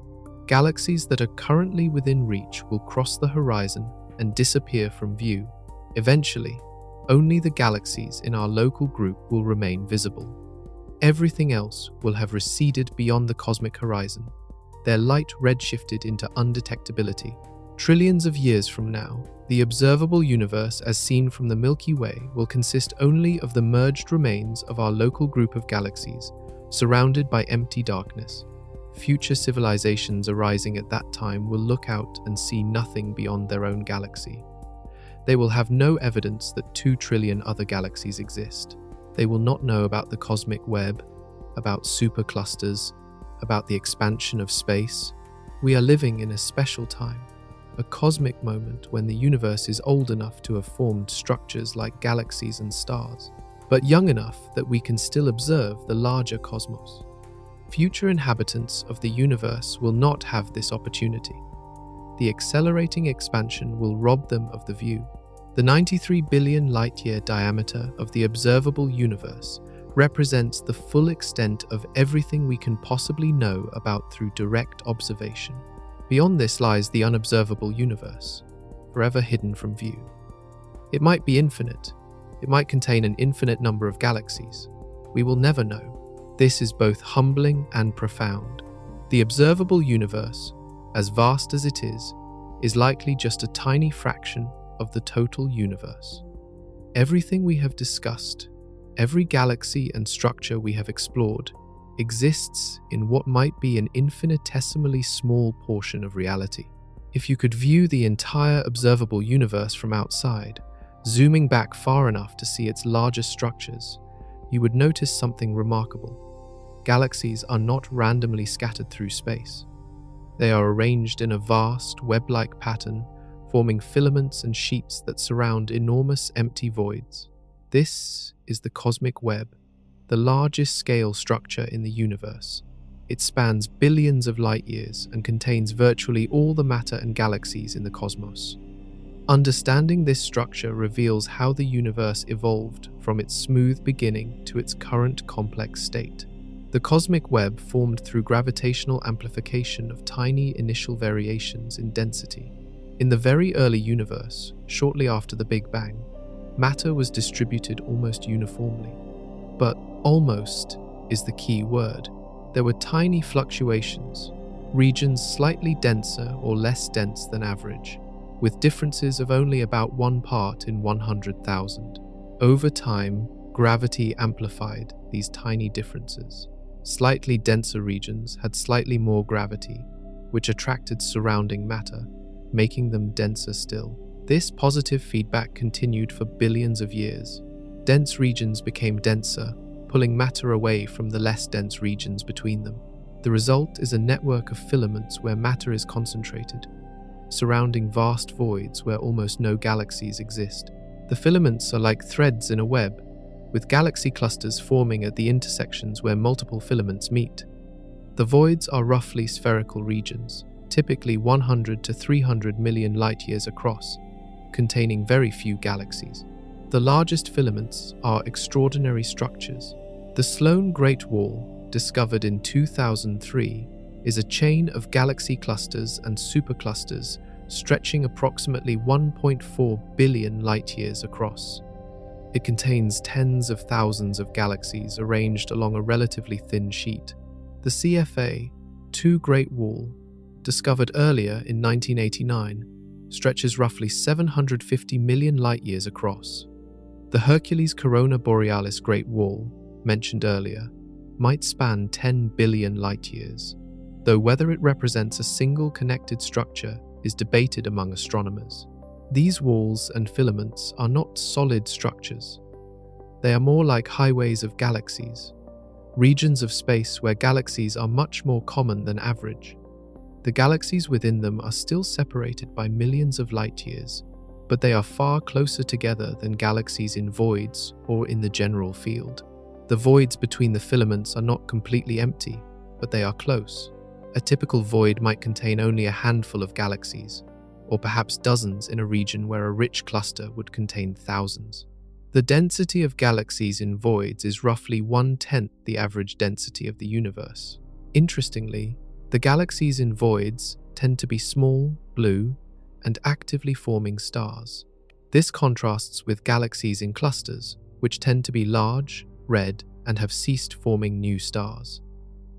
[SPEAKER 1] Galaxies that are currently within reach will cross the horizon and disappear from view. Eventually, only the galaxies in our local group will remain visible. Everything else will have receded beyond the cosmic horizon, their light redshifted into undetectability. Trillions of years from now, the observable universe as seen from the Milky Way will consist only of the merged remains of our local group of galaxies, surrounded by empty darkness. Future civilizations arising at that time will look out and see nothing beyond their own galaxy. They will have no evidence that 2 trillion other galaxies exist. They will not know about the cosmic web, about superclusters, about the expansion of space. We are living in a special time. a cosmic moment when the universe is old enough to have formed structures like galaxies and stars, but young enough that we can still observe the larger cosmos. Future inhabitants of the universe will not have this opportunity. The accelerating expansion will rob them of the view. The 93 billion light-year diameter of the observable universe represents the full extent of everything we can possibly know about through direct observation. Beyond this lies the unobservable universe, forever hidden from view. It might be infinite. It might contain an infinite number of galaxies. We will never know. This is both humbling and profound. The observable universe, as vast as it is likely just a tiny fraction of the total universe. Everything we have discussed, every galaxy and structure we have explored, exists in what might be an infinitesimally small portion of reality. If you could view the entire observable universe from outside, zooming back far enough to see its largest structures, you would notice something remarkable. Galaxies are not randomly scattered through space. They are arranged in a vast, web-like pattern, forming filaments and sheets that surround enormous empty voids. This is the cosmic web, the largest scale structure in the universe. It spans billions of light years and contains virtually all the matter and galaxies in the cosmos. Understanding this structure reveals how the universe evolved from its smooth beginning to its current complex state. The cosmic web formed through gravitational amplification of tiny initial variations in density. In the very early universe, shortly after the Big Bang, matter was distributed almost uniformly. But almost is the key word. There were tiny fluctuations, regions slightly denser or less dense than average, with differences of only about 1 part in 100,000. Over time, gravity amplified these tiny differences. Slightly denser regions had slightly more gravity, which attracted surrounding matter, making them denser still. This positive feedback continued for billions of years. Dense regions became denser, pulling matter away from the less dense regions between them. The result is a network of filaments where matter is concentrated, surrounding vast voids where almost no galaxies exist. The filaments are like threads in a web, with galaxy clusters forming at the intersections where multiple filaments meet. The voids are roughly spherical regions, typically 100 to 300 million light-years across, containing very few galaxies. The largest filaments are extraordinary structures. The Sloan Great Wall, discovered in 2003, is a chain of galaxy clusters and superclusters stretching approximately 1.4 billion light-years across. It contains tens of thousands of galaxies arranged along a relatively thin sheet. The CFA, 2 Great Wall, discovered earlier in 1989, stretches roughly 750 million light-years across. The Hercules Corona Borealis Great Wall, mentioned earlier, might span 10 billion light-years, though whether it represents a single connected structure is debated among astronomers. These walls and filaments are not solid structures. They are more like highways of galaxies, regions of space where galaxies are much more common than average. The galaxies within them are still separated by millions of light-years, but they are far closer together than galaxies in voids or in the general field. The voids between the filaments are not completely empty, but they are close. A typical void might contain only a handful of galaxies, or perhaps dozens in a region where a rich cluster would contain thousands. The density of galaxies in voids is roughly 1/10 the average density of the universe. Interestingly, the galaxies in voids tend to be small, blue, and actively forming stars. This contrasts with galaxies in clusters, which tend to be large, red, and have ceased forming new stars.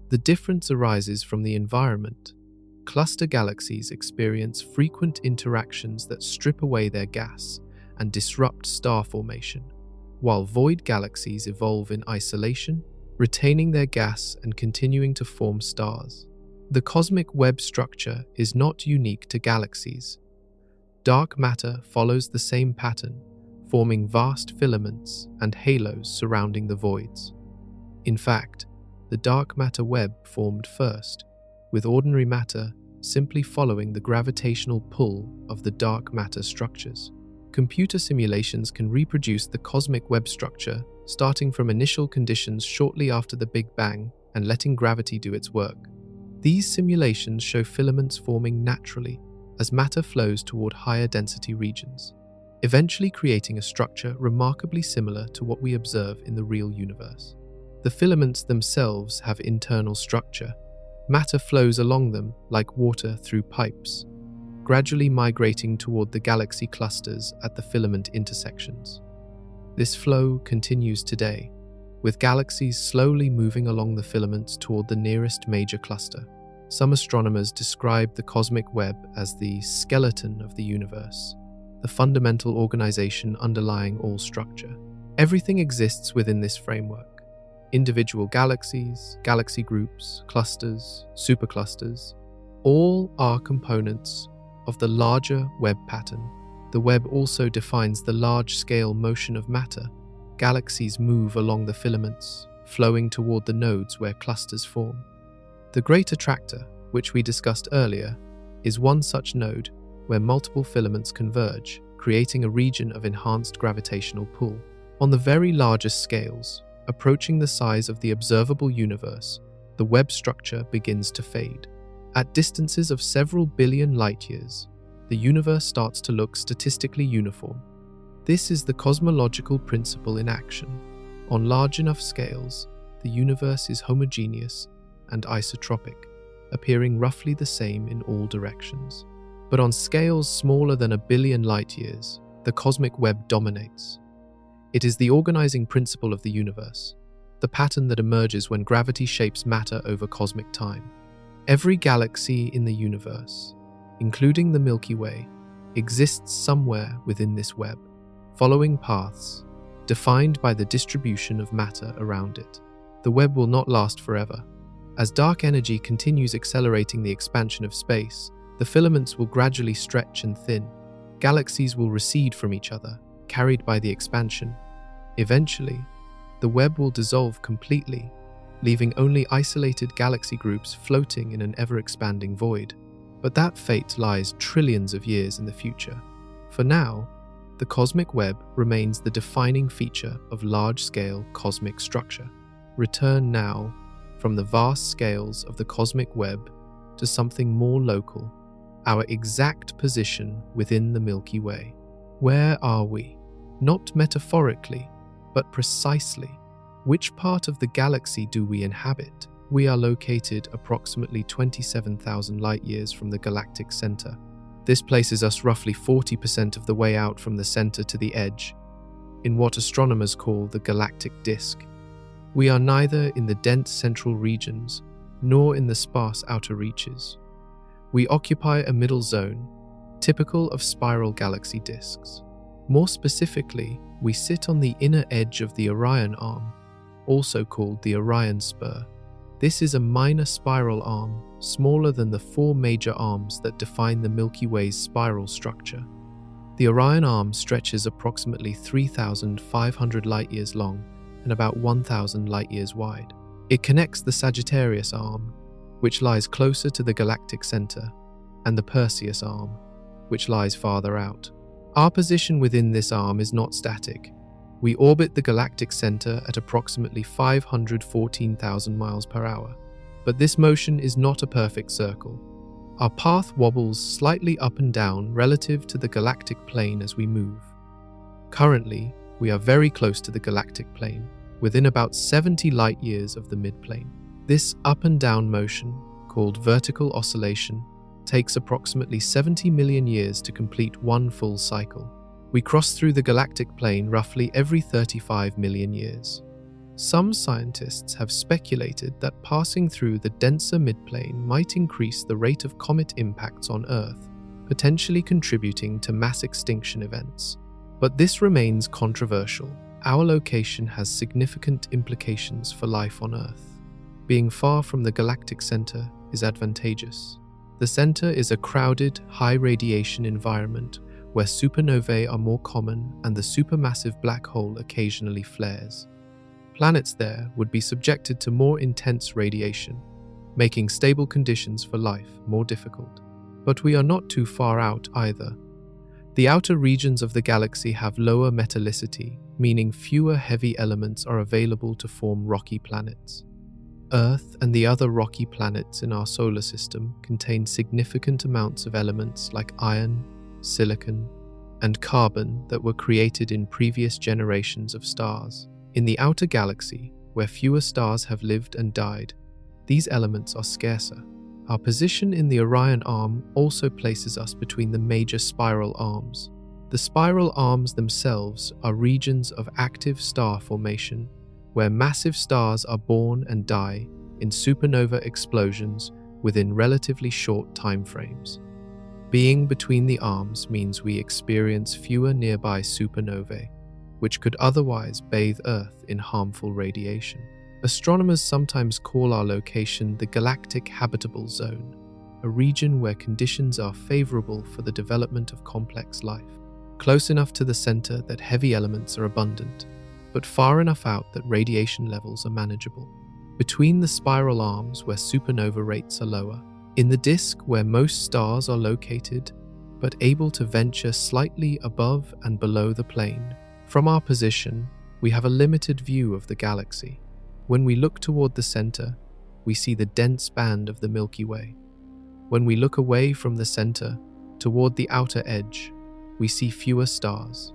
[SPEAKER 1] The difference arises from the environment. Cluster galaxies experience frequent interactions that strip away their gas and disrupt star formation, while void galaxies evolve in isolation, retaining their gas and continuing to form stars. The cosmic web structure is not unique to galaxies. Dark matter follows the same pattern, forming vast filaments and halos surrounding the voids. In fact, the dark matter web formed first, with ordinary matter simply following the gravitational pull of the dark matter structures. Computer simulations can reproduce the cosmic web structure, starting from initial conditions shortly after the Big Bang and letting gravity do its work. These simulations show filaments forming naturally as matter flows toward higher density regions, eventually creating a structure remarkably similar to what we observe in the real universe. The filaments themselves have internal structure. Matter flows along them like water through pipes, gradually migrating toward the galaxy clusters at the filament intersections. This flow continues today, with galaxies slowly moving along the filaments toward the nearest major cluster. Some astronomers describe the cosmic web as the skeleton of the universe, the fundamental organization underlying all structure. Everything exists within this framework. Individual galaxies, galaxy groups, clusters, superclusters, all are components of the larger web pattern. The web also defines the large-scale motion of matter. Galaxies move along the filaments, flowing toward the nodes where clusters form. The Great Attractor, which we discussed earlier, is one such node where multiple filaments converge, creating a region of enhanced gravitational pull. On the very largest scales, approaching the size of the observable universe, the web structure begins to fade. At distances of several billion light-years, the universe starts to look statistically uniform. This is the cosmological principle in action. On large enough scales, the universe is homogeneous and isotropic, appearing roughly the same in all directions. But on scales smaller than a billion light-years, the cosmic web dominates. It is the organizing principle of the universe, the pattern that emerges when gravity shapes matter over cosmic time. Every galaxy in the universe, including the Milky Way, exists somewhere within this web, following paths defined by the distribution of matter around it. The web will not last forever. As dark energy continues accelerating the expansion of space, the filaments will gradually stretch and thin. Galaxies will recede from each other, carried by the expansion. Eventually, the web will dissolve completely, leaving only isolated galaxy groups floating in an ever-expanding void. But that fate lies trillions of years in the future. For now, the cosmic web remains the defining feature of large-scale cosmic structure. Return now from the vast scales of the cosmic web to something more local, our exact position within the Milky Way. Where are we? Not metaphorically, but precisely. Which part of the galaxy do we inhabit? We are located approximately 27,000 light-years from the galactic center. This places us roughly 40% of the way out from the center to the edge, in what astronomers call the galactic disk. We are neither in the dense central regions, nor in the sparse outer reaches. We occupy a middle zone, typical of spiral galaxy disks. More specifically, we sit on the inner edge of the Orion arm, also called the Orion spur. This is a minor spiral arm, smaller than the four major arms that define the Milky Way's spiral structure. The Orion arm stretches approximately 3,500 light-years long and about 1,000 light-years wide. It connects the Sagittarius arm, which lies closer to the galactic center, and the Perseus arm, which lies farther out. Our position within this arm is not static. We orbit the galactic center at approximately 514,000 miles per hour. But this motion is not a perfect circle. Our path wobbles slightly up and down relative to the galactic plane as we move. Currently, we are very close to the galactic plane, within about 70 light-years of the midplane. This up and down motion, called vertical oscillation, takes approximately 70 million years to complete one full cycle. We cross through the galactic plane roughly every 35 million years. Some scientists have speculated that passing through the denser midplane might increase the rate of comet impacts on Earth, potentially contributing to mass extinction events. But this remains controversial. Our location has significant implications for life on Earth. Being far from the galactic center is advantageous. The center is a crowded, high-radiation environment where supernovae are more common and the supermassive black hole occasionally flares. Planets there would be subjected to more intense radiation, making stable conditions for life more difficult. But we are not too far out either. The outer regions of the galaxy have lower metallicity, meaning fewer heavy elements are available to form rocky planets. Earth and the other rocky planets in our solar system contain significant amounts of elements like iron, silicon, and carbon that were created in previous generations of stars. In the outer galaxy, where fewer stars have lived and died, these elements are scarcer. Our position in the Orion Arm also places us between the major spiral arms. The spiral arms themselves are regions of active star formation, where massive stars are born and die in supernova explosions within relatively short time frames. Being between the arms means we experience fewer nearby supernovae, which could otherwise bathe Earth in harmful radiation. Astronomers sometimes call our location the galactic habitable zone, a region where conditions are favorable for the development of complex life, close enough to the center that heavy elements are abundant, but far enough out that radiation levels are manageable. Between the spiral arms where supernova rates are lower, in the disk where most stars are located, but able to venture slightly above and below the plane. From our position, we have a limited view of the galaxy. When we look toward the center, we see the dense band of the Milky Way. When we look away from the center, toward the outer edge, we see fewer stars.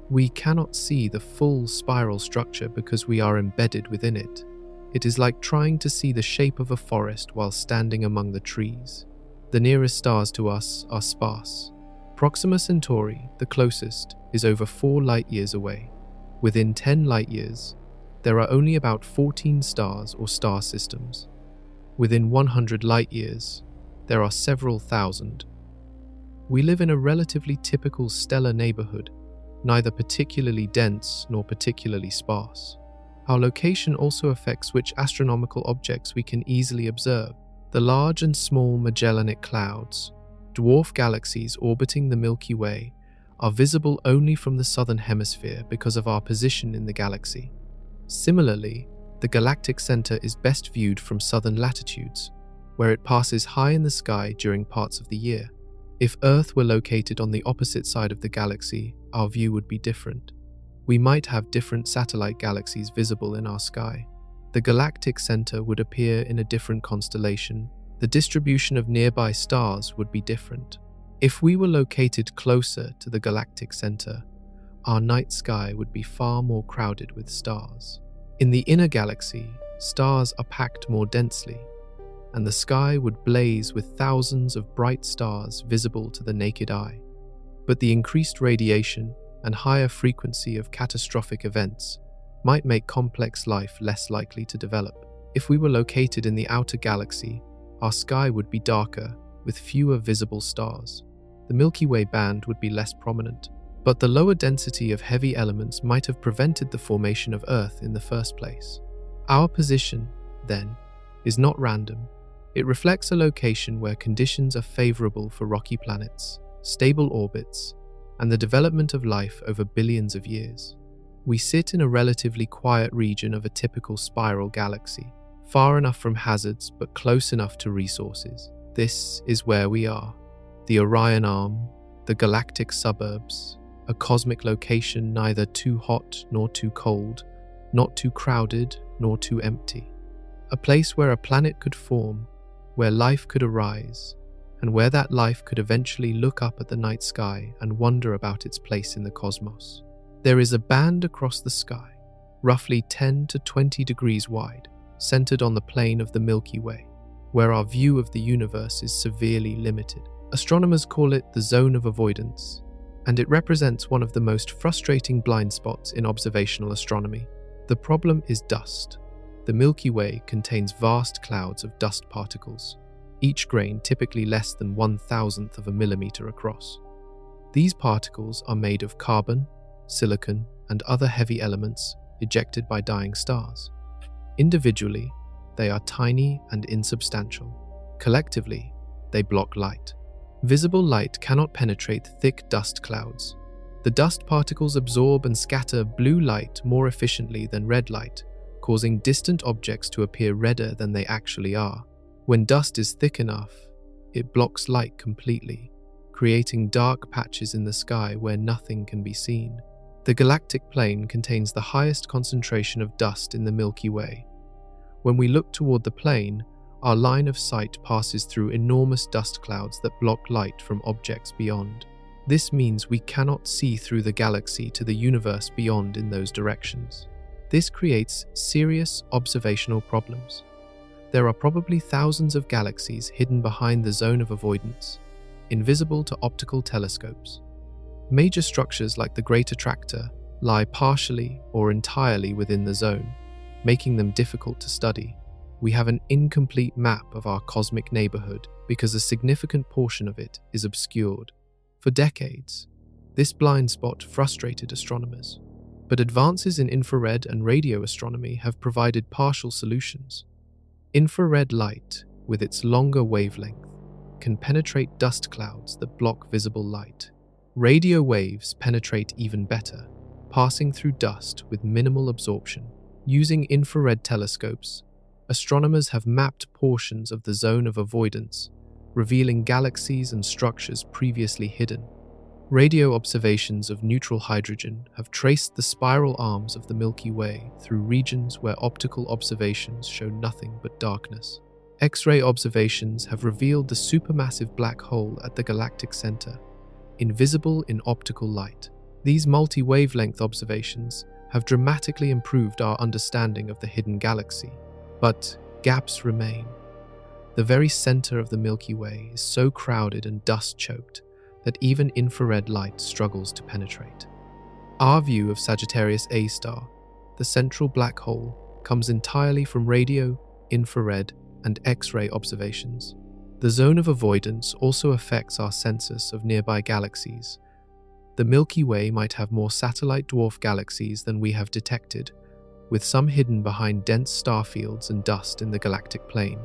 [SPEAKER 1] We cannot see the full spiral structure because we are embedded within it. It is like trying to see the shape of a forest while standing among the trees. The nearest stars to us are sparse. Proxima Centauri, the closest, is over 4 light-years away. Within 10 light-years, there are only about 14 stars or star systems. Within 100 light-years, there are several thousand. We live in a relatively typical stellar neighborhood, neither particularly dense nor particularly sparse. Our location also affects which astronomical objects we can easily observe. The large and small Magellanic Clouds, dwarf galaxies orbiting the Milky Way, are visible only from the southern hemisphere because of our position in the galaxy. Similarly, the galactic center is best viewed from southern latitudes, where it passes high in the sky during parts of the year. If Earth were located on the opposite side of the galaxy, our view would be different. We might have different satellite galaxies visible in our sky. The galactic center would appear in a different constellation. The distribution of nearby stars would be different. If we were located closer to the galactic center, our night sky would be far more crowded with stars. In the inner galaxy, stars are packed more densely, and the sky would blaze with thousands of bright stars visible to the naked eye. But the increased radiation and higher frequency of catastrophic events might make complex life less likely to develop. If we were located in the outer galaxy, our sky would be darker, with fewer visible stars. The Milky Way band would be less prominent, but the lower density of heavy elements might have prevented the formation of Earth in the first place. Our position, then, is not random. It reflects a location where conditions are favorable for rocky planets, stable orbits, and the development of life over billions of years. We sit in a relatively quiet region of a typical spiral galaxy, far enough from hazards but close enough to resources. This is where we are. The Orion Arm, the galactic suburbs, a cosmic location neither too hot nor too cold, not too crowded nor too empty. A place where a planet could form, where life could arise, and where that life could eventually look up at the night sky and wonder about its place in the cosmos. There is a band across the sky, roughly 10 to 20 degrees wide, centered on the plane of the Milky Way, where our view of the universe is severely limited. Astronomers call it the zone of avoidance, and it represents one of the most frustrating blind spots in observational astronomy. The problem is dust. The Milky Way contains vast clouds of dust particles, each grain typically less than 1/1000th of a millimeter across. These particles are made of carbon, silicon, and other heavy elements ejected by dying stars. Individually, they are tiny and insubstantial. Collectively, they block light. Visible light cannot penetrate thick dust clouds. The dust particles absorb and scatter blue light more efficiently than red light, causing distant objects to appear redder than they actually are. When dust is thick enough, it blocks light completely, creating dark patches in the sky where nothing can be seen. The galactic plane contains the highest concentration of dust in the Milky Way. When we look toward the plane, our line of sight passes through enormous dust clouds that block light from objects beyond. This means we cannot see through the galaxy to the universe beyond in those directions. This creates serious observational problems. There are probably thousands of galaxies hidden behind the zone of avoidance, invisible to optical telescopes. Major structures like the Great Attractor lie partially or entirely within the zone, making them difficult to study. We have an incomplete map of our cosmic neighborhood because a significant portion of it is obscured. For decades, this blind spot frustrated astronomers, but advances in infrared and radio astronomy have provided partial solutions. Infrared light, with its longer wavelength, can penetrate dust clouds that block visible light. Radio waves penetrate even better, passing through dust with minimal absorption. Using infrared telescopes, astronomers have mapped portions of the zone of avoidance, revealing galaxies and structures previously hidden. Radio observations of neutral hydrogen have traced the spiral arms of the Milky Way through regions where optical observations show nothing but darkness. X-ray observations have revealed the supermassive black hole at the galactic center, invisible in optical light. These multi-wavelength observations have dramatically improved our understanding of the hidden galaxy. But gaps remain. The very center of the Milky Way is so crowded and dust-choked that even infrared light struggles to penetrate. Our view of Sagittarius A star, the central black hole, comes entirely from radio, infrared, and X-ray observations. The zone of avoidance also affects our census of nearby galaxies. The Milky Way might have more satellite dwarf galaxies than we have detected, with some hidden behind dense star fields and dust in the galactic plane.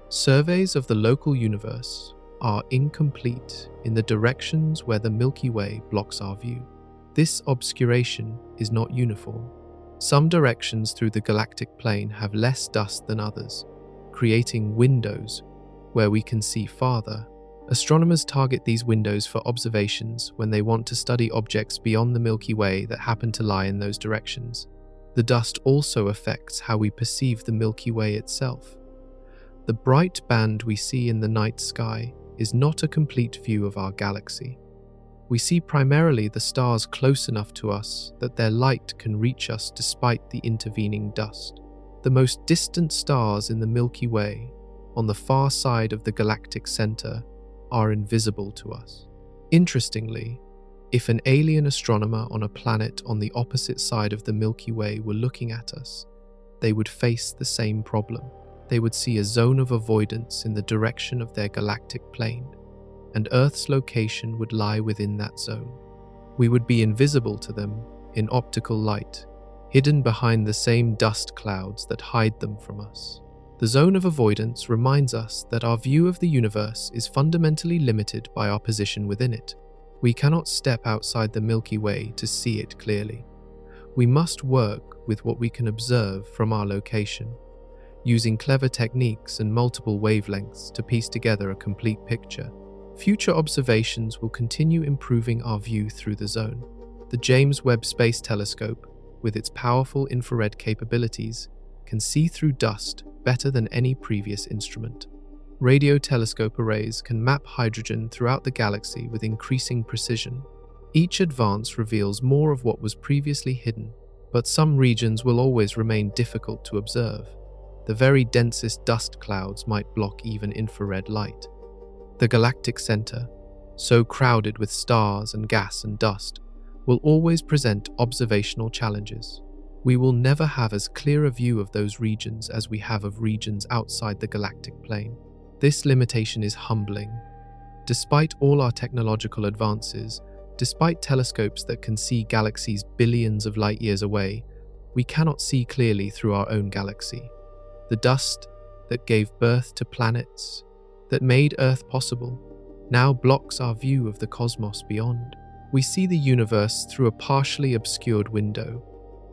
[SPEAKER 1] Surveys of the local universe are incomplete in the directions where the Milky Way blocks our view. This obscuration is not uniform. Some directions through the galactic plane have less dust than others, creating windows where we can see farther. Astronomers target these windows for observations when they want to study objects beyond the Milky Way that happen to lie in those directions. The dust also affects how we perceive the Milky Way itself. The bright band we see in the night sky is not a complete view of our galaxy. We see primarily the stars close enough to us that their light can reach us despite the intervening dust. The most distant stars in the Milky Way, on the far side of the galactic center, are invisible to us. Interestingly, if an alien astronomer on a planet on the opposite side of the Milky Way were looking at us, they would face the same problem. They would see a zone of avoidance in the direction of their galactic plane, and Earth's location would lie within that zone. We would be invisible to them in optical light, hidden behind the same dust clouds that hide them from us. The zone of avoidance reminds us that our view of the universe is fundamentally limited by our position within it. We cannot step outside the Milky Way to see it clearly. We must work with what we can observe from our location, using clever techniques and multiple wavelengths to piece together a complete picture. Future observations will continue improving our view through the zone. The James Webb Space Telescope, with its powerful infrared capabilities, can see through dust better than any previous instrument. Radio telescope arrays can map hydrogen throughout the galaxy with increasing precision. Each advance reveals more of what was previously hidden, but some regions will always remain difficult to observe. The very densest dust clouds might block even infrared light. The galactic center, so crowded with stars and gas and dust, will always present observational challenges. We will never have as clear a view of those regions as we have of regions outside the galactic plane. This limitation is humbling. Despite all our technological advances, despite telescopes that can see galaxies billions of light years away, we cannot see clearly through our own galaxy. The dust that gave birth to planets, that made Earth possible, now blocks our view of the cosmos beyond. We see the universe through a partially obscured window,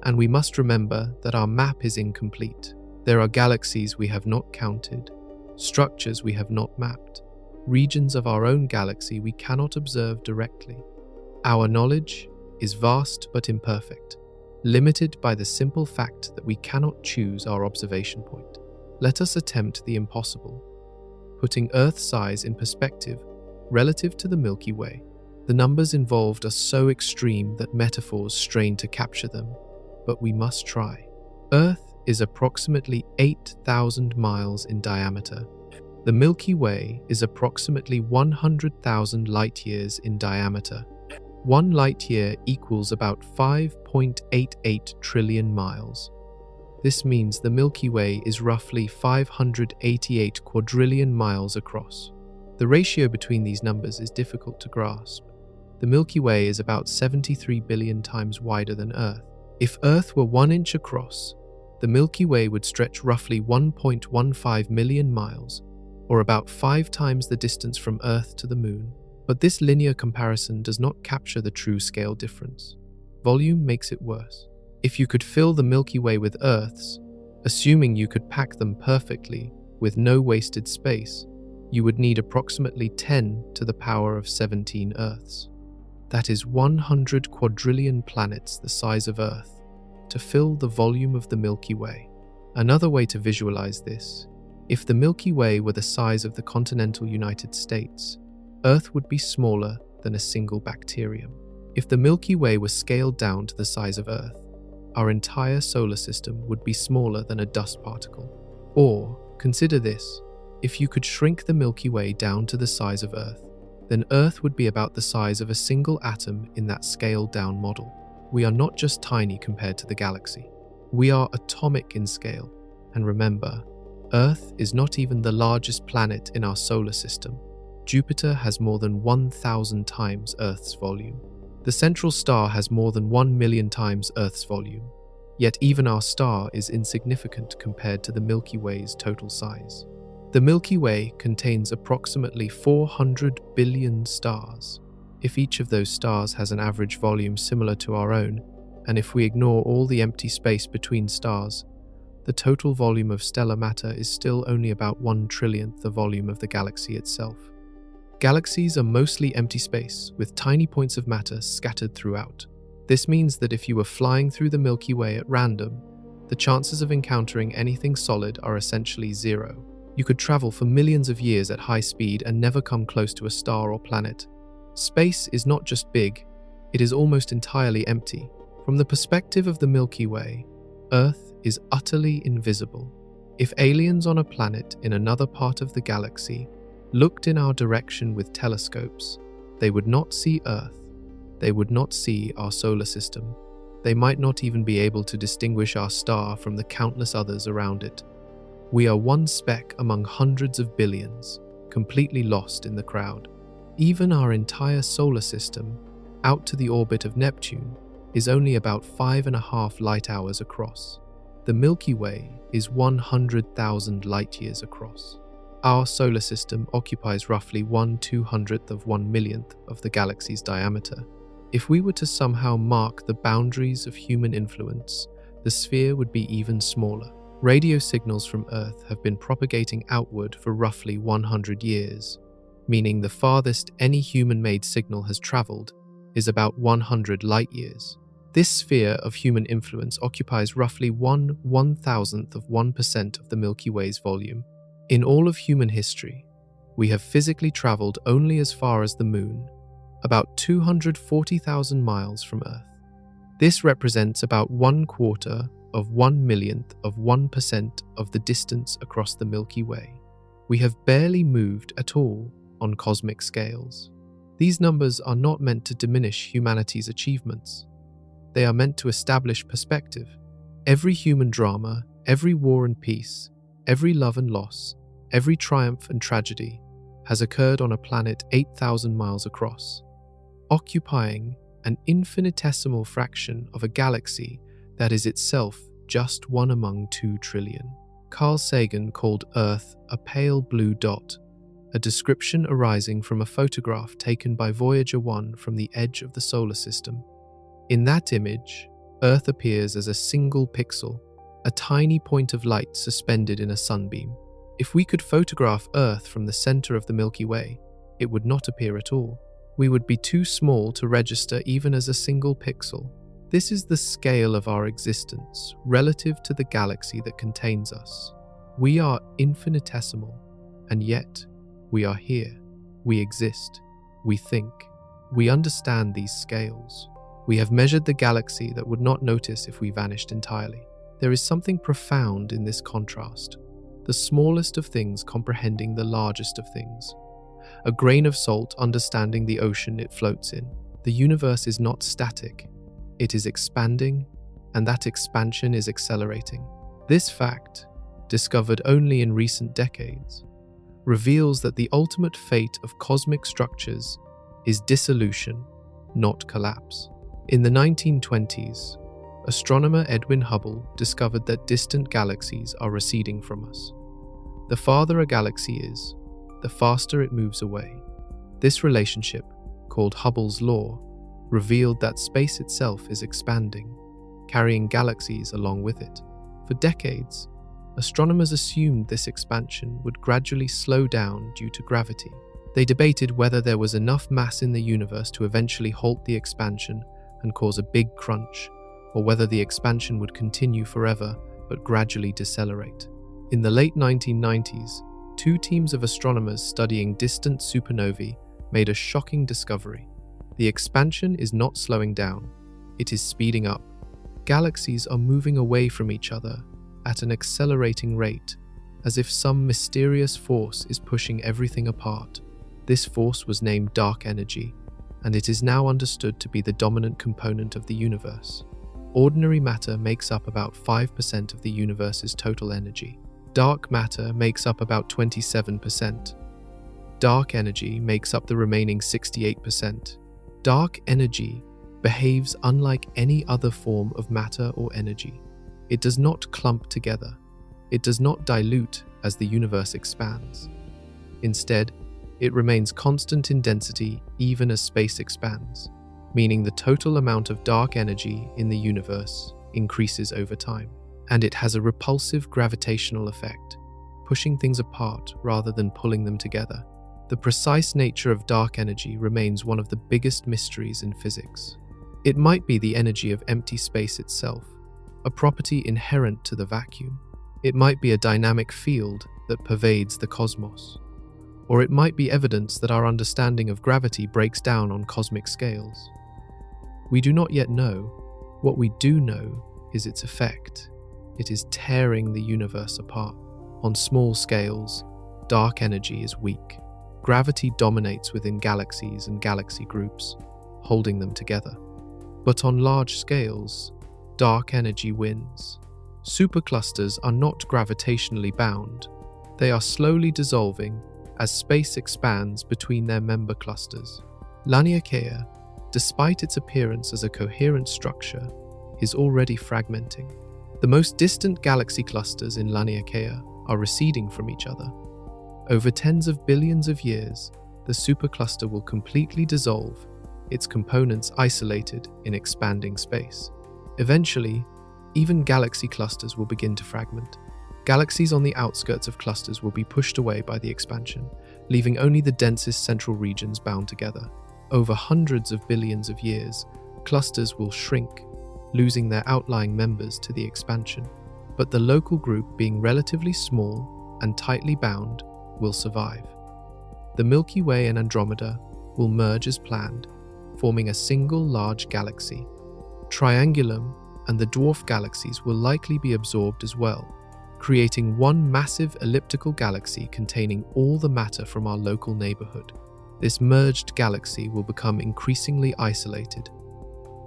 [SPEAKER 1] and we must remember that our map is incomplete. There are galaxies we have not counted, structures we have not mapped, regions of our own galaxy we cannot observe directly. Our knowledge is vast but imperfect, limited by the simple fact that we cannot choose our observation point. Let us attempt the impossible, putting Earth's size in perspective relative to the Milky Way. The numbers involved are so extreme that metaphors strain to capture them, but we must try. Earth is approximately 8,000 miles in diameter. The Milky Way is approximately 100,000 light-years in diameter. 1 light-year equals about 5.88 trillion miles. This means the Milky Way is roughly 588 quadrillion miles across. The ratio between these numbers is difficult to grasp. The Milky Way is about 73 billion times wider than Earth. If Earth were 1 inch across, the Milky Way would stretch roughly 1.15 million miles, or about 5 times the distance from Earth to the Moon. But this linear comparison does not capture the true scale difference. Volume makes it worse. If you could fill the Milky Way with Earths, assuming you could pack them perfectly with no wasted space, you would need approximately 10 to the power of 17 Earths. That is 100 quadrillion planets the size of Earth to fill the volume of the Milky Way. Another way to visualize this, if the Milky Way were the size of the continental United States, Earth would be smaller than a single bacterium. If the Milky Way was scaled down to the size of Earth, our entire solar system would be smaller than a dust particle. Or, consider this, if you could shrink the Milky Way down to the size of Earth, then Earth would be about the size of a single atom in that scaled-down model. We are not just tiny compared to the galaxy. We are atomic in scale. And remember, Earth is not even the largest planet in our solar system. Jupiter has more than 1,000 times Earth's volume. The central star has more than 1 million times Earth's volume. Yet even our star is insignificant compared to the Milky Way's total size. The Milky Way contains approximately 400 billion stars. If each of those stars has an average volume similar to our own, and if we ignore all the empty space between stars, the total volume of stellar matter is still only about 1/1,000,000th the volume of the galaxy itself. Galaxies are mostly empty space, with tiny points of matter scattered throughout. This means that if you were flying through the Milky Way at random, the chances of encountering anything solid are essentially zero. You could travel for millions of years at high speed and never come close to a star or planet. Space is not just big, it is almost entirely empty. From the perspective of the Milky Way, Earth is utterly invisible. If aliens on a planet in another part of the galaxy looked in our direction with telescopes, they would not see Earth. They would not see our solar system. They might not even be able to distinguish our star from the countless others around it. We are one speck among hundreds of billions, completely lost in the crowd. Even our entire solar system, out to the orbit of Neptune, is only about 5.5 light hours across. The Milky Way is 100,000 light-years across. Our solar system occupies roughly 1/200th of 1/1,000,000th of the galaxy's diameter. If we were to somehow mark the boundaries of human influence, the sphere would be even smaller. Radio signals from Earth have been propagating outward for roughly 100 years, meaning the farthest any human-made signal has traveled is about 100 light-years. This sphere of human influence occupies roughly 1/1000th of 1% of the Milky Way's volume. In all of human history, we have physically traveled only as far as the Moon, about 240,000 miles from Earth. This represents about 1/4 of 1/1,000,000th of 1% of the distance across the Milky Way. We have barely moved at all on cosmic scales. These numbers are not meant to diminish humanity's achievements. They are meant to establish perspective. Every human drama, every war and peace, every love and loss, every triumph and tragedy has occurred on a planet 8,000 miles across, occupying an infinitesimal fraction of a galaxy that is itself just one among 2 trillion. Carl Sagan called Earth a pale blue dot, a description arising from a photograph taken by Voyager 1 from the edge of the solar system. In that image, Earth appears as a single pixel, a tiny point of light suspended in a sunbeam. If we could photograph Earth from the center of the Milky Way, it would not appear at all. We would be too small to register even as a single pixel. This is the scale of our existence relative to the galaxy that contains us. We are infinitesimal, and yet we are here. We exist. We think. We understand these scales. We have measured the galaxy that would not notice if we vanished entirely. There is something profound in this contrast. The smallest of things comprehending the largest of things. A grain of salt understanding the ocean it floats in. The universe is not static. It is expanding, and that expansion is accelerating. This fact, discovered only in recent decades, reveals that the ultimate fate of cosmic structures is dissolution, not collapse. In the 1920s, astronomer Edwin Hubble discovered that distant galaxies are receding from us. The farther a galaxy is, the faster it moves away. This relationship, called Hubble's law, revealed that space itself is expanding, carrying galaxies along with it. For decades, astronomers assumed this expansion would gradually slow down due to gravity. They debated whether there was enough mass in the universe to eventually halt the expansion and cause a big crunch, or whether the expansion would continue forever but gradually decelerate. In the late 1990s, two teams of astronomers studying distant supernovae made a shocking discovery. The expansion is not slowing down, it is speeding up. Galaxies are moving away from each other at an accelerating rate, as if some mysterious force is pushing everything apart. This force was named dark energy, and it is now understood to be the dominant component of the universe. Ordinary matter makes up about 5% of the universe's total energy. Dark matter makes up about 27%. Dark energy makes up the remaining 68%. Dark energy behaves unlike any other form of matter or energy. It does not clump together. It does not dilute as the universe expands. Instead, it remains constant in density even as space expands, meaning the total amount of dark energy in the universe increases over time. And it has a repulsive gravitational effect, pushing things apart rather than pulling them together. The precise nature of dark energy remains one of the biggest mysteries in physics. It might be the energy of empty space itself, a property inherent to the vacuum. It might be a dynamic field that pervades the cosmos. Or it might be evidence that our understanding of gravity breaks down on cosmic scales. We do not yet know. What we do know is its effect. It is tearing the universe apart. On small scales, dark energy is weak. Gravity dominates within galaxies and galaxy groups, holding them together. But on large scales, dark energy wins. Superclusters are not gravitationally bound. They are slowly dissolving as space expands between their member clusters. Laniakea, despite its appearance as a coherent structure, is already fragmenting. The most distant galaxy clusters in Laniakea are receding from each other. Over tens of billions of years, the supercluster will completely dissolve, its components isolated in expanding space. Eventually, even galaxy clusters will begin to fragment. Galaxies on the outskirts of clusters will be pushed away by the expansion, leaving only the densest central regions bound together. Over hundreds of billions of years, clusters will shrink, losing their outlying members to the expansion. But the local group, being relatively small and tightly bound, will survive. The Milky Way and Andromeda will merge as planned, forming a single large galaxy. Triangulum and the dwarf galaxies will likely be absorbed as well, creating one massive elliptical galaxy containing all the matter from our local neighborhood. This merged galaxy will become increasingly isolated.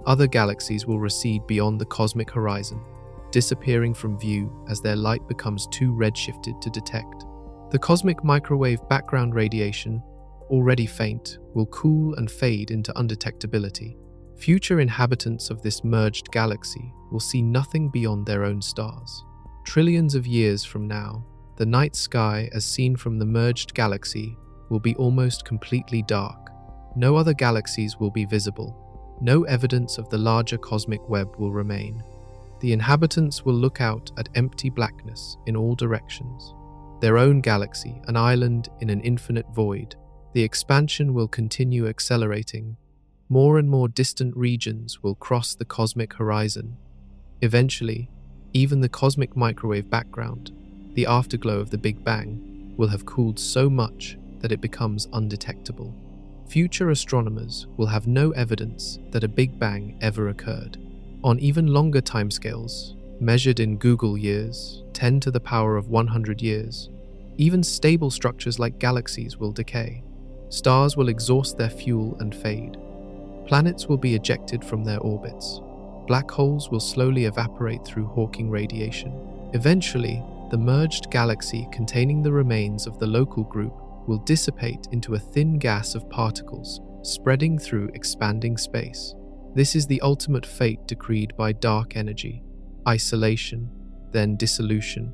[SPEAKER 1] Other galaxies will recede beyond the cosmic horizon, disappearing from view as their light becomes too redshifted to detect. The cosmic microwave background radiation, already faint, will cool and fade into undetectability. Future inhabitants of this merged galaxy will see nothing beyond their own stars. Trillions of years from now, the night sky as seen from the merged galaxy will be almost completely dark. No other galaxies will be visible. No evidence of the larger cosmic web will remain. The inhabitants will look out at empty blackness in all directions. their own galaxy, an island in an infinite void. The expansion will continue accelerating. More and more distant regions will cross the cosmic horizon. Eventually, even the cosmic microwave background, the afterglow of the Big Bang, will have cooled so much that it becomes undetectable. Future astronomers will have no evidence that a Big Bang ever occurred. On even longer timescales, measured in Google years, 10 to the power of 100 years, even stable structures like galaxies will decay. Stars will exhaust their fuel and fade. Planets will be ejected from their orbits. Black holes will slowly evaporate through Hawking radiation. Eventually, the merged galaxy containing the remains of the local group will dissipate into a thin gas of particles, spreading through expanding space. This is the ultimate fate decreed by dark energy: isolation, then dissolution,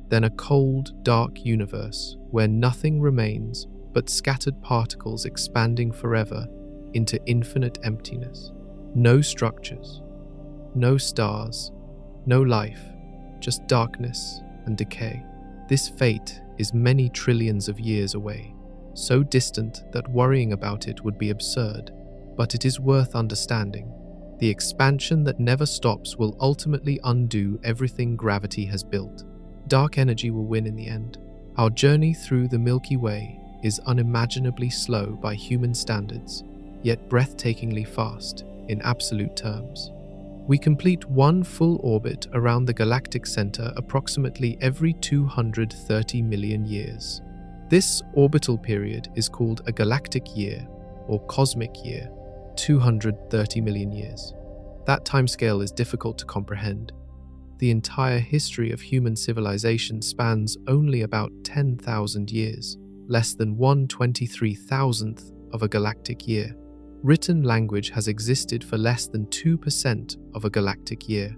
[SPEAKER 1] then a cold, dark universe where nothing remains but scattered particles expanding forever into infinite emptiness. No structures, no stars, no life, just darkness and decay. This fate is many trillions of years away, so distant that worrying about it would be absurd, but it is worth understanding. The expansion that never stops will ultimately undo everything gravity has built. Dark energy will win in the end. Our journey through the Milky Way is unimaginably slow by human standards, yet breathtakingly fast in absolute terms. We complete one full orbit around the galactic center approximately every 230 million years. This orbital period is called a galactic year or cosmic year, 230 million years. That timescale is difficult to comprehend. The entire history of human civilization spans only about 10,000 years, less than 1/23,000th of a galactic year. Written language has existed for less than 2% of a galactic year.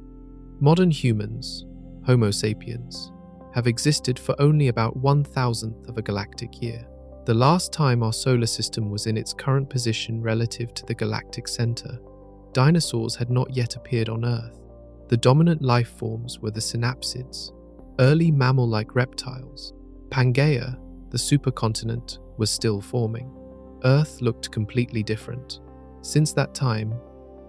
[SPEAKER 1] Modern humans, Homo sapiens, have existed for only about 1,000th of a galactic year. The last time our solar system was in its current position relative to the galactic center, dinosaurs had not yet appeared on Earth. The dominant life forms were the synapsids, early mammal-like reptiles. Pangaea, the supercontinent, was still forming. Earth looked completely different. Since that time,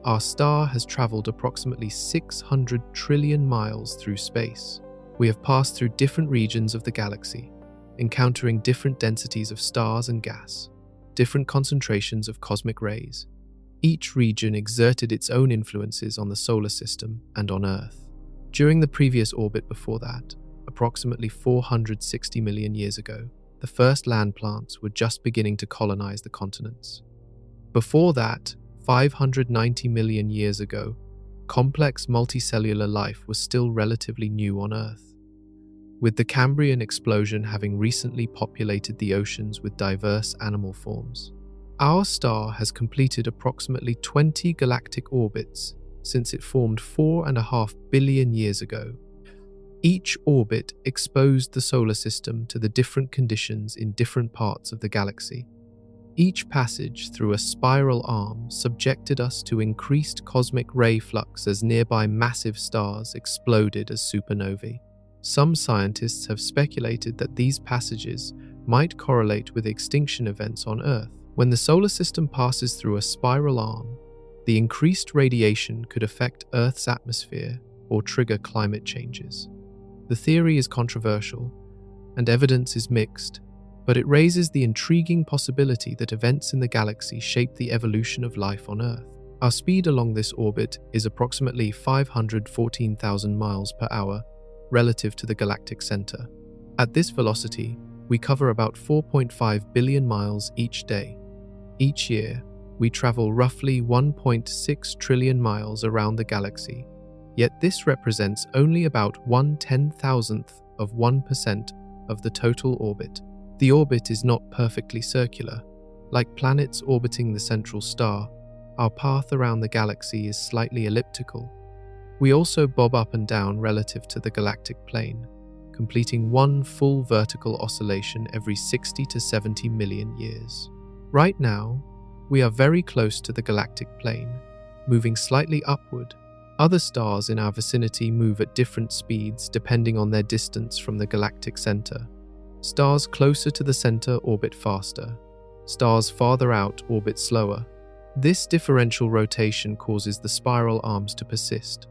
[SPEAKER 1] our star has traveled approximately 600 trillion miles through space. We have passed through different regions of the galaxy, encountering different densities of stars and gas, different concentrations of cosmic rays. Each region exerted its own influences on the solar system and on Earth. During the previous orbit before that, approximately 460 million years ago, the first land plants were just beginning to colonize the continents. Before that, 590 million years ago, complex multicellular life was still relatively new on Earth, with the Cambrian explosion having recently populated the oceans with diverse animal forms. Our star has completed approximately 20 galactic orbits since it formed 4.5 billion years ago. Each orbit exposed the solar system to the different conditions in different parts of the galaxy. Each passage through a spiral arm subjected us to increased cosmic ray flux as nearby massive stars exploded as supernovae. Some scientists have speculated that these passages might correlate with extinction events on Earth. When the solar system passes through a spiral arm, the increased radiation could affect Earth's atmosphere or trigger climate changes. The theory is controversial, and evidence is mixed, but it raises the intriguing possibility that events in the galaxy shape the evolution of life on Earth. Our speed along this orbit is approximately 514,000 miles per hour relative to the galactic center. At this velocity, we cover about 4.5 billion miles each day. Each year, we travel roughly 1.6 trillion miles around the galaxy, yet this represents only about 1/10,000th of 1% of the total orbit. The orbit is not perfectly circular. Like planets orbiting the central star, our path around the galaxy is slightly elliptical. We also bob up and down relative to the galactic plane, completing one full vertical oscillation every 60 to 70 million years. Right now, we are very close to the galactic plane, moving slightly upward. Other stars in our vicinity move at different speeds depending on their distance from the galactic center. Stars closer to the center orbit faster. Stars farther out orbit slower. This differential rotation causes the spiral arms to persist.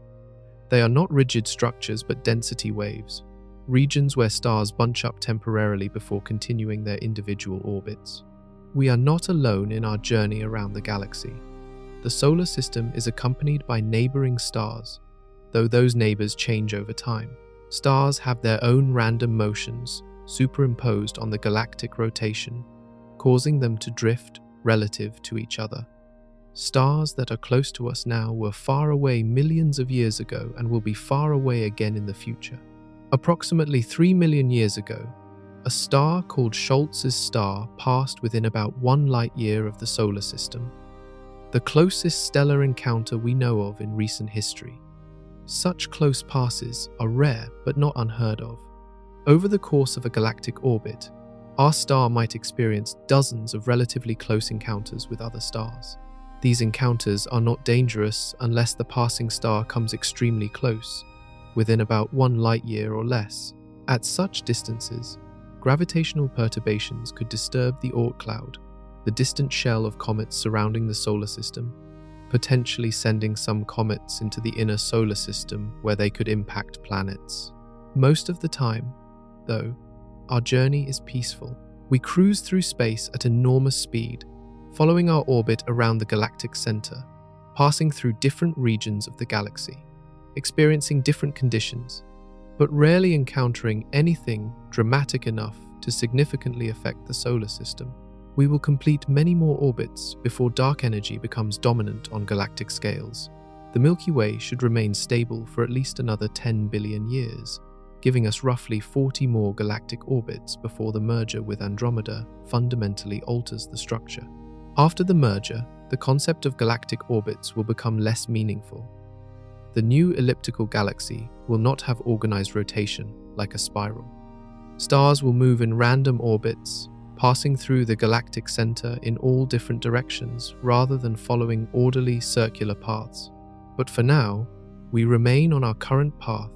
[SPEAKER 1] They are not rigid structures but density waves, regions where stars bunch up temporarily before continuing their individual orbits. We are not alone in our journey around the galaxy. The solar system is accompanied by neighboring stars, though those neighbors change over time. Stars have their own random motions superimposed on the galactic rotation, causing them to drift relative to each other. Stars that are close to us now were far away millions of years ago and will be far away again in the future. Approximately 3 million years ago, a star called Schultz's star passed within about 1 light-year of the solar system, the closest stellar encounter we know of in recent history. Such close passes are rare but not unheard of. Over the course of a galactic orbit, our star might experience dozens of relatively close encounters with other stars. These encounters are not dangerous unless the passing star comes extremely close, within about 1 light-year or less. At such distances, gravitational perturbations could disturb the Oort cloud, the distant shell of comets surrounding the solar system, potentially sending some comets into the inner solar system where they could impact planets. Most of the time, though, our journey is peaceful. We cruise through space at enormous speed, following our orbit around the galactic center, passing through different regions of the galaxy, experiencing different conditions, but rarely encountering anything dramatic enough to significantly affect the solar system. We will complete many more orbits before dark energy becomes dominant on galactic scales. The Milky Way should remain stable for at least another 10 billion years, giving us roughly 40 more galactic orbits before the merger with Andromeda fundamentally alters the structure. After the merger, the concept of galactic orbits will become less meaningful. The new elliptical galaxy will not have organized rotation like a spiral. Stars will move in random orbits, passing through the galactic center in all different directions rather than following orderly circular paths. But for now, we remain on our current path,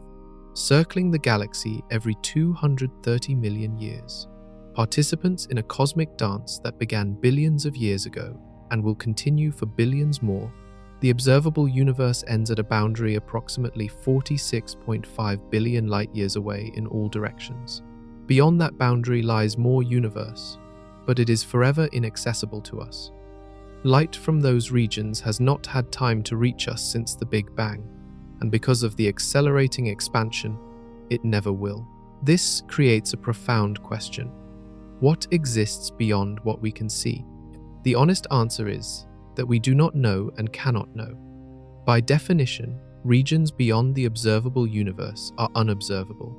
[SPEAKER 1] circling the galaxy every 230 million years. Participants in a cosmic dance that began billions of years ago and will continue for billions more. The observable universe ends at a boundary approximately 46.5 billion light-years away in all directions. Beyond that boundary lies more universe, but it is forever inaccessible to us. Light from those regions has not had time to reach us since the Big Bang, and because of the accelerating expansion, it never will. This creates a profound question. What exists beyond what we can see? The honest answer is that we do not know and cannot know. By definition, regions beyond the observable universe are unobservable.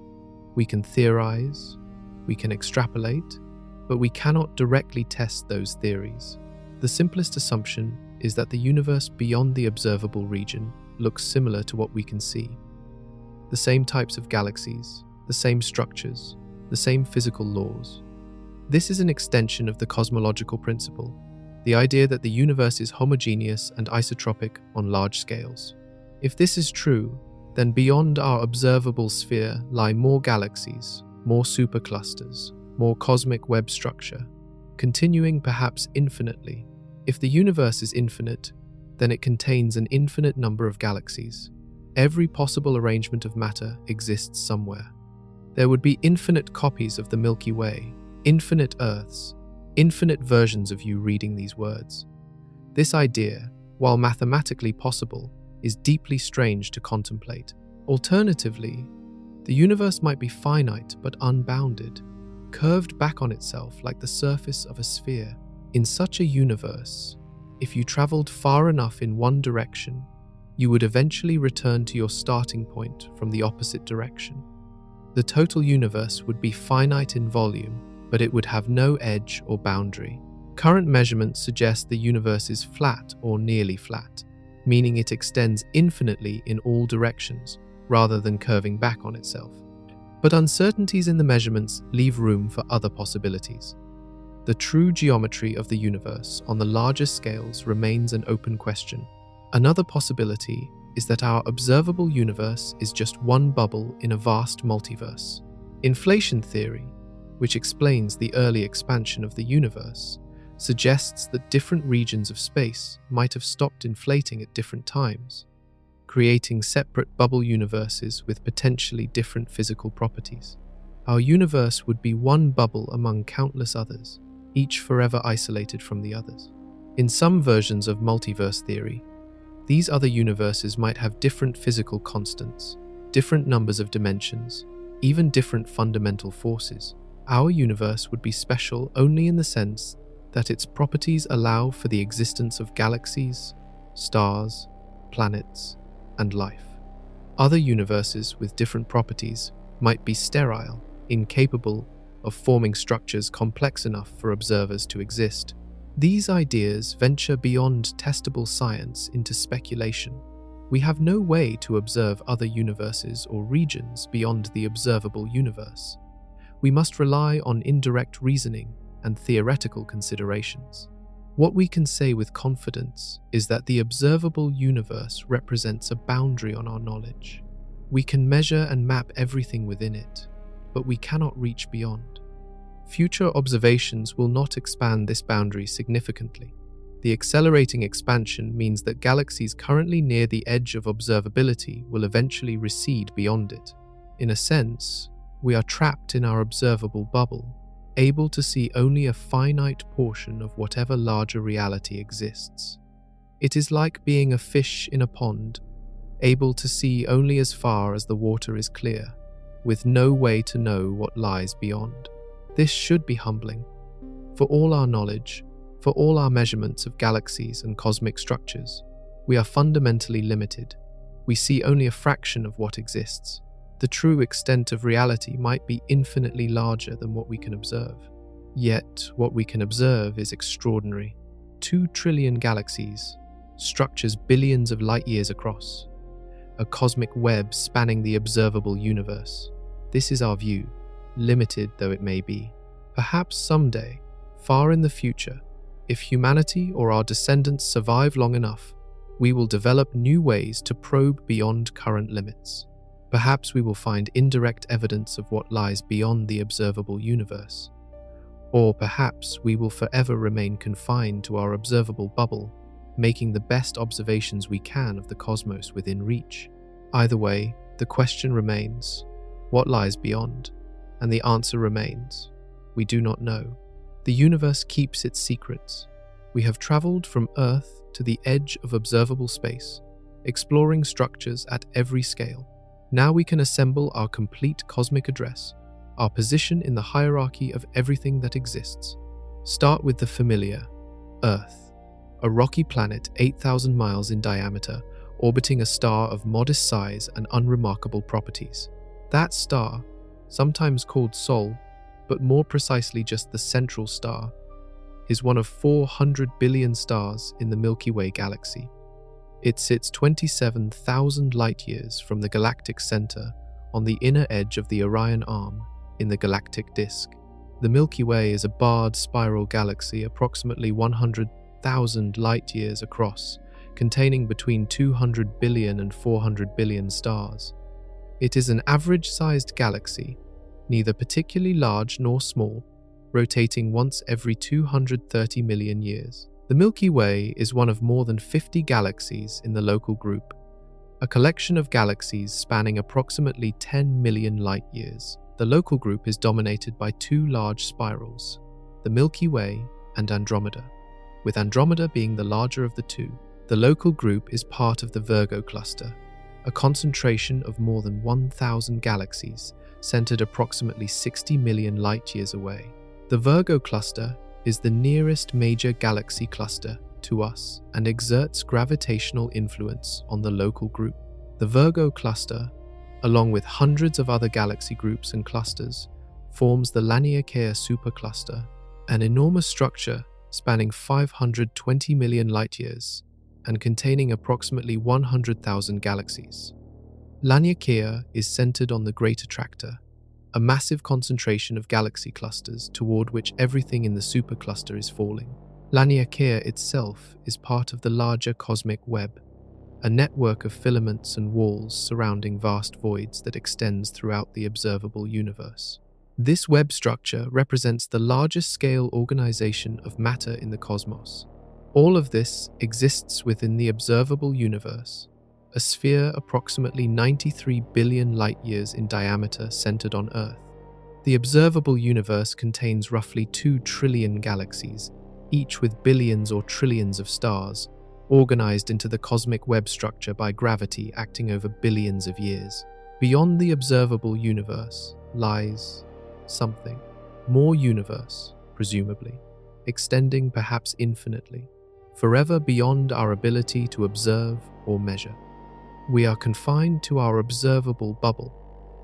[SPEAKER 1] We can theorize, we can extrapolate, but we cannot directly test those theories. The simplest assumption is that the universe beyond the observable region looks similar to what we can see. The same types of galaxies, the same structures, the same physical laws. This is an extension of the cosmological principle, the idea that the universe is homogeneous and isotropic on large scales. If this is true, then beyond our observable sphere lie more galaxies, more superclusters, more cosmic web structure, continuing perhaps infinitely. If the universe is infinite, then it contains an infinite number of galaxies. Every possible arrangement of matter exists somewhere. There would be infinite copies of the Milky Way, infinite Earths, infinite versions of you reading these words. This idea, while mathematically possible, is deeply strange to contemplate. Alternatively, the universe might be finite but unbounded, curved back on itself like the surface of a sphere. In such a universe, if you traveled far enough in one direction, you would eventually return to your starting point from the opposite direction. The total universe would be finite in volume, but it would have no edge or boundary. Current measurements suggest the universe is flat or nearly flat, meaning it extends infinitely in all directions, rather than curving back on itself. But uncertainties in the measurements leave room for other possibilities. The true geometry of the universe on the largest scales remains an open question. Another possibility is that our observable universe is just one bubble in a vast multiverse. Inflation theory, which explains the early expansion of the universe, suggests that different regions of space might have stopped inflating at different times, creating separate bubble universes with potentially different physical properties. Our universe would be one bubble among countless others, each forever isolated from the others. In some versions of multiverse theory, these other universes might have different physical constants, different numbers of dimensions, even different fundamental forces. Our universe would be special only in the sense that its properties allow for the existence of galaxies, stars, planets, and life. Other universes with different properties might be sterile, incapable of forming structures complex enough for observers to exist. These ideas venture beyond testable science into speculation. We have no way to observe other universes or regions beyond the observable universe. We must rely on indirect reasoning and theoretical considerations. What we can say with confidence is that the observable universe represents a boundary on our knowledge. We can measure and map everything within it, but we cannot reach beyond. Future observations will not expand this boundary significantly. The accelerating expansion means that galaxies currently near the edge of observability will eventually recede beyond it. In a sense, we are trapped in our observable bubble, able to see only a finite portion of whatever larger reality exists. It is like being a fish in a pond, able to see only as far as the water is clear, with no way to know what lies beyond. This should be humbling. For all our knowledge, for all our measurements of galaxies and cosmic structures, we are fundamentally limited. We see only a fraction of what exists. The true extent of reality might be infinitely larger than what we can observe. Yet, what we can observe is extraordinary. 2 trillion galaxies, structures billions of light years across, a cosmic web spanning the observable universe. This is our view, limited though it may be. Perhaps someday, far in the future, if humanity or our descendants survive long enough, we will develop new ways to probe beyond current limits. Perhaps we will find indirect evidence of what lies beyond the observable universe. Or perhaps we will forever remain confined to our observable bubble, making the best observations we can of the cosmos within reach. Either way, the question remains, what lies beyond? And the answer remains, we do not know. The universe keeps its secrets. We have traveled from Earth to the edge of observable space, exploring structures at every scale. Now we can assemble our complete cosmic address, our position in the hierarchy of everything that exists. Start with the familiar, Earth, a rocky planet 8,000 miles in diameter, orbiting a star of modest size and unremarkable properties. That star, sometimes called Sol, but more precisely just the central star, is one of 400 billion stars in the Milky Way galaxy. It sits 27,000 light-years from the galactic center on the inner edge of the Orion Arm in the galactic disk. The Milky Way is a barred spiral galaxy approximately 100,000 light-years across, containing between 200 billion and 400 billion stars. It is an average-sized galaxy, neither particularly large nor small, rotating once every 230 million years. The Milky Way is one of more than 50 galaxies in the local group, a collection of galaxies spanning approximately 10 million light-years. The local group is dominated by 2 large spirals, the Milky Way and Andromeda, with Andromeda being the larger of the two. The local group is part of the Virgo cluster, a concentration of more than 1,000 galaxies centered approximately 60 million light-years away. The Virgo cluster is the nearest major galaxy cluster to us and exerts gravitational influence on the local group. The Virgo cluster, along with hundreds of other galaxy groups and clusters, forms the Laniakea supercluster, an enormous structure spanning 520 million light-years and containing approximately 100,000 galaxies. Laniakea is centered on the Great Attractor, a massive concentration of galaxy clusters toward which everything in the supercluster is falling. Laniakea itself is part of the larger cosmic web, a network of filaments and walls surrounding vast voids that extends throughout the observable universe. This web structure represents the largest scale organization of matter in the cosmos. All of this exists within the observable universe, a sphere approximately 93 billion light-years in diameter centered on Earth. The observable universe contains roughly 2 trillion galaxies, each with billions or trillions of stars, organized into the cosmic web structure by gravity acting over billions of years. Beyond the observable universe lies something, more universe, presumably, extending perhaps infinitely, forever beyond our ability to observe or measure. We are confined to our observable bubble,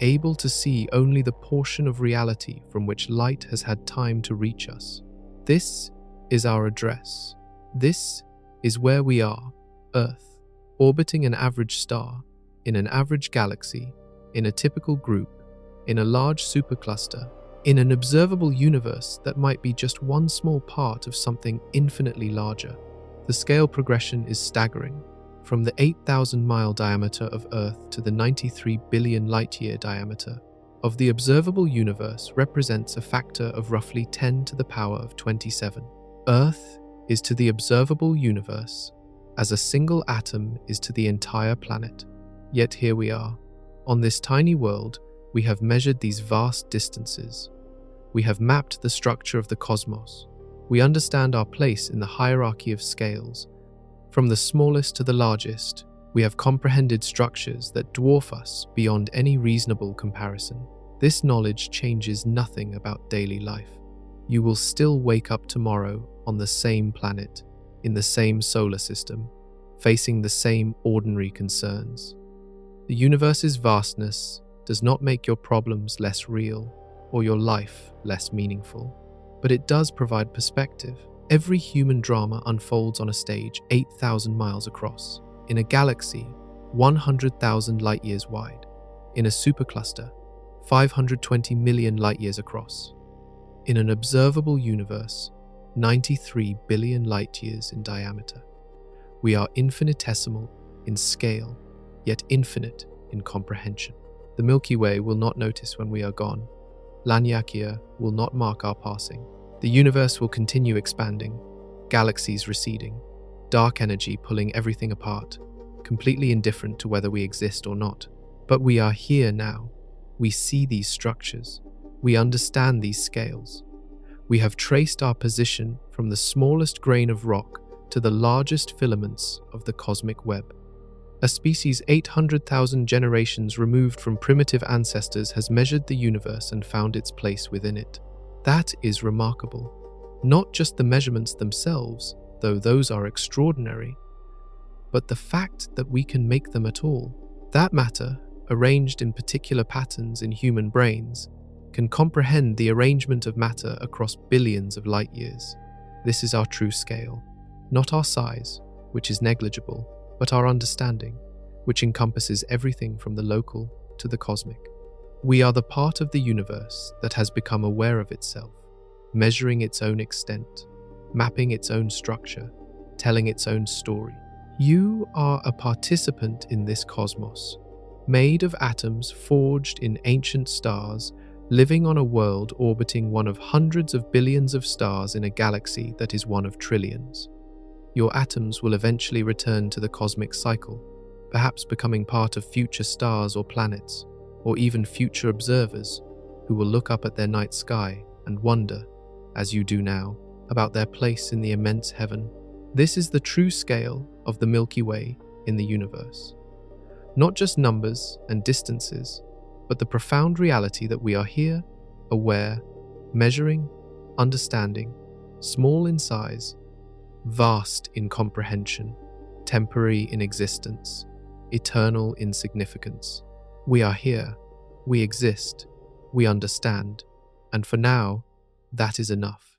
[SPEAKER 1] able to see only the portion of reality from which light has had time to reach us. This is our address. This is where we are, Earth, orbiting an average star, in an average galaxy, in a typical group, in a large supercluster, in an observable universe that might be just one small part of something infinitely larger. The scale progression is staggering. From the 8,000-mile diameter of Earth to the 93 billion light-year diameter of the observable universe represents a factor of roughly 10 to the power of 27. Earth is to the observable universe as a single atom is to the entire planet. Yet here we are. On this tiny world, we have measured these vast distances. We have mapped the structure of the cosmos. We understand our place in the hierarchy of scales. From the smallest to the largest, we have comprehended structures that dwarf us beyond any reasonable comparison. This knowledge changes nothing about daily life. You will still wake up tomorrow on the same planet, in the same solar system, facing the same ordinary concerns. The universe's vastness does not make your problems less real or your life less meaningful, but it does provide perspective. Every human drama unfolds on a stage 8,000 miles across, in a galaxy 100,000 light-years wide, in a supercluster 520 million light-years across, in an observable universe 93 billion light-years in diameter. We are infinitesimal in scale, yet infinite in comprehension. The Milky Way will not notice when we are gone. Laniakea will not mark our passing. The universe will continue expanding, galaxies receding, dark energy pulling everything apart, completely indifferent to whether we exist or not. But we are here now. We see these structures. We understand these scales. We have traced our position from the smallest grain of rock to the largest filaments of the cosmic web. A species 800,000 generations removed from primitive ancestors has measured the universe and found its place within it. That is remarkable. Not just the measurements themselves, though those are extraordinary, but the fact that we can make them at all. That matter, arranged in particular patterns in human brains, can comprehend the arrangement of matter across billions of light years. This is our true scale, not our size, which is negligible, but our understanding, which encompasses everything from the local to the cosmic. We are the part of the universe that has become aware of itself, measuring its own extent, mapping its own structure, telling its own story. You are a participant in this cosmos, made of atoms forged in ancient stars, living on a world orbiting one of hundreds of billions of stars in a galaxy that is one of trillions. Your atoms will eventually return to the cosmic cycle, perhaps becoming part of future stars or planets, or even future observers who will look up at their night sky and wonder, as you do now, about their place in the immense heaven. This is the true scale of the Milky Way in the universe. Not just numbers and distances, but the profound reality that we are here, aware, measuring, understanding, small in size, vast in comprehension, temporary in existence, eternal in significance. We are here, we exist, we understand, and for now, that is enough.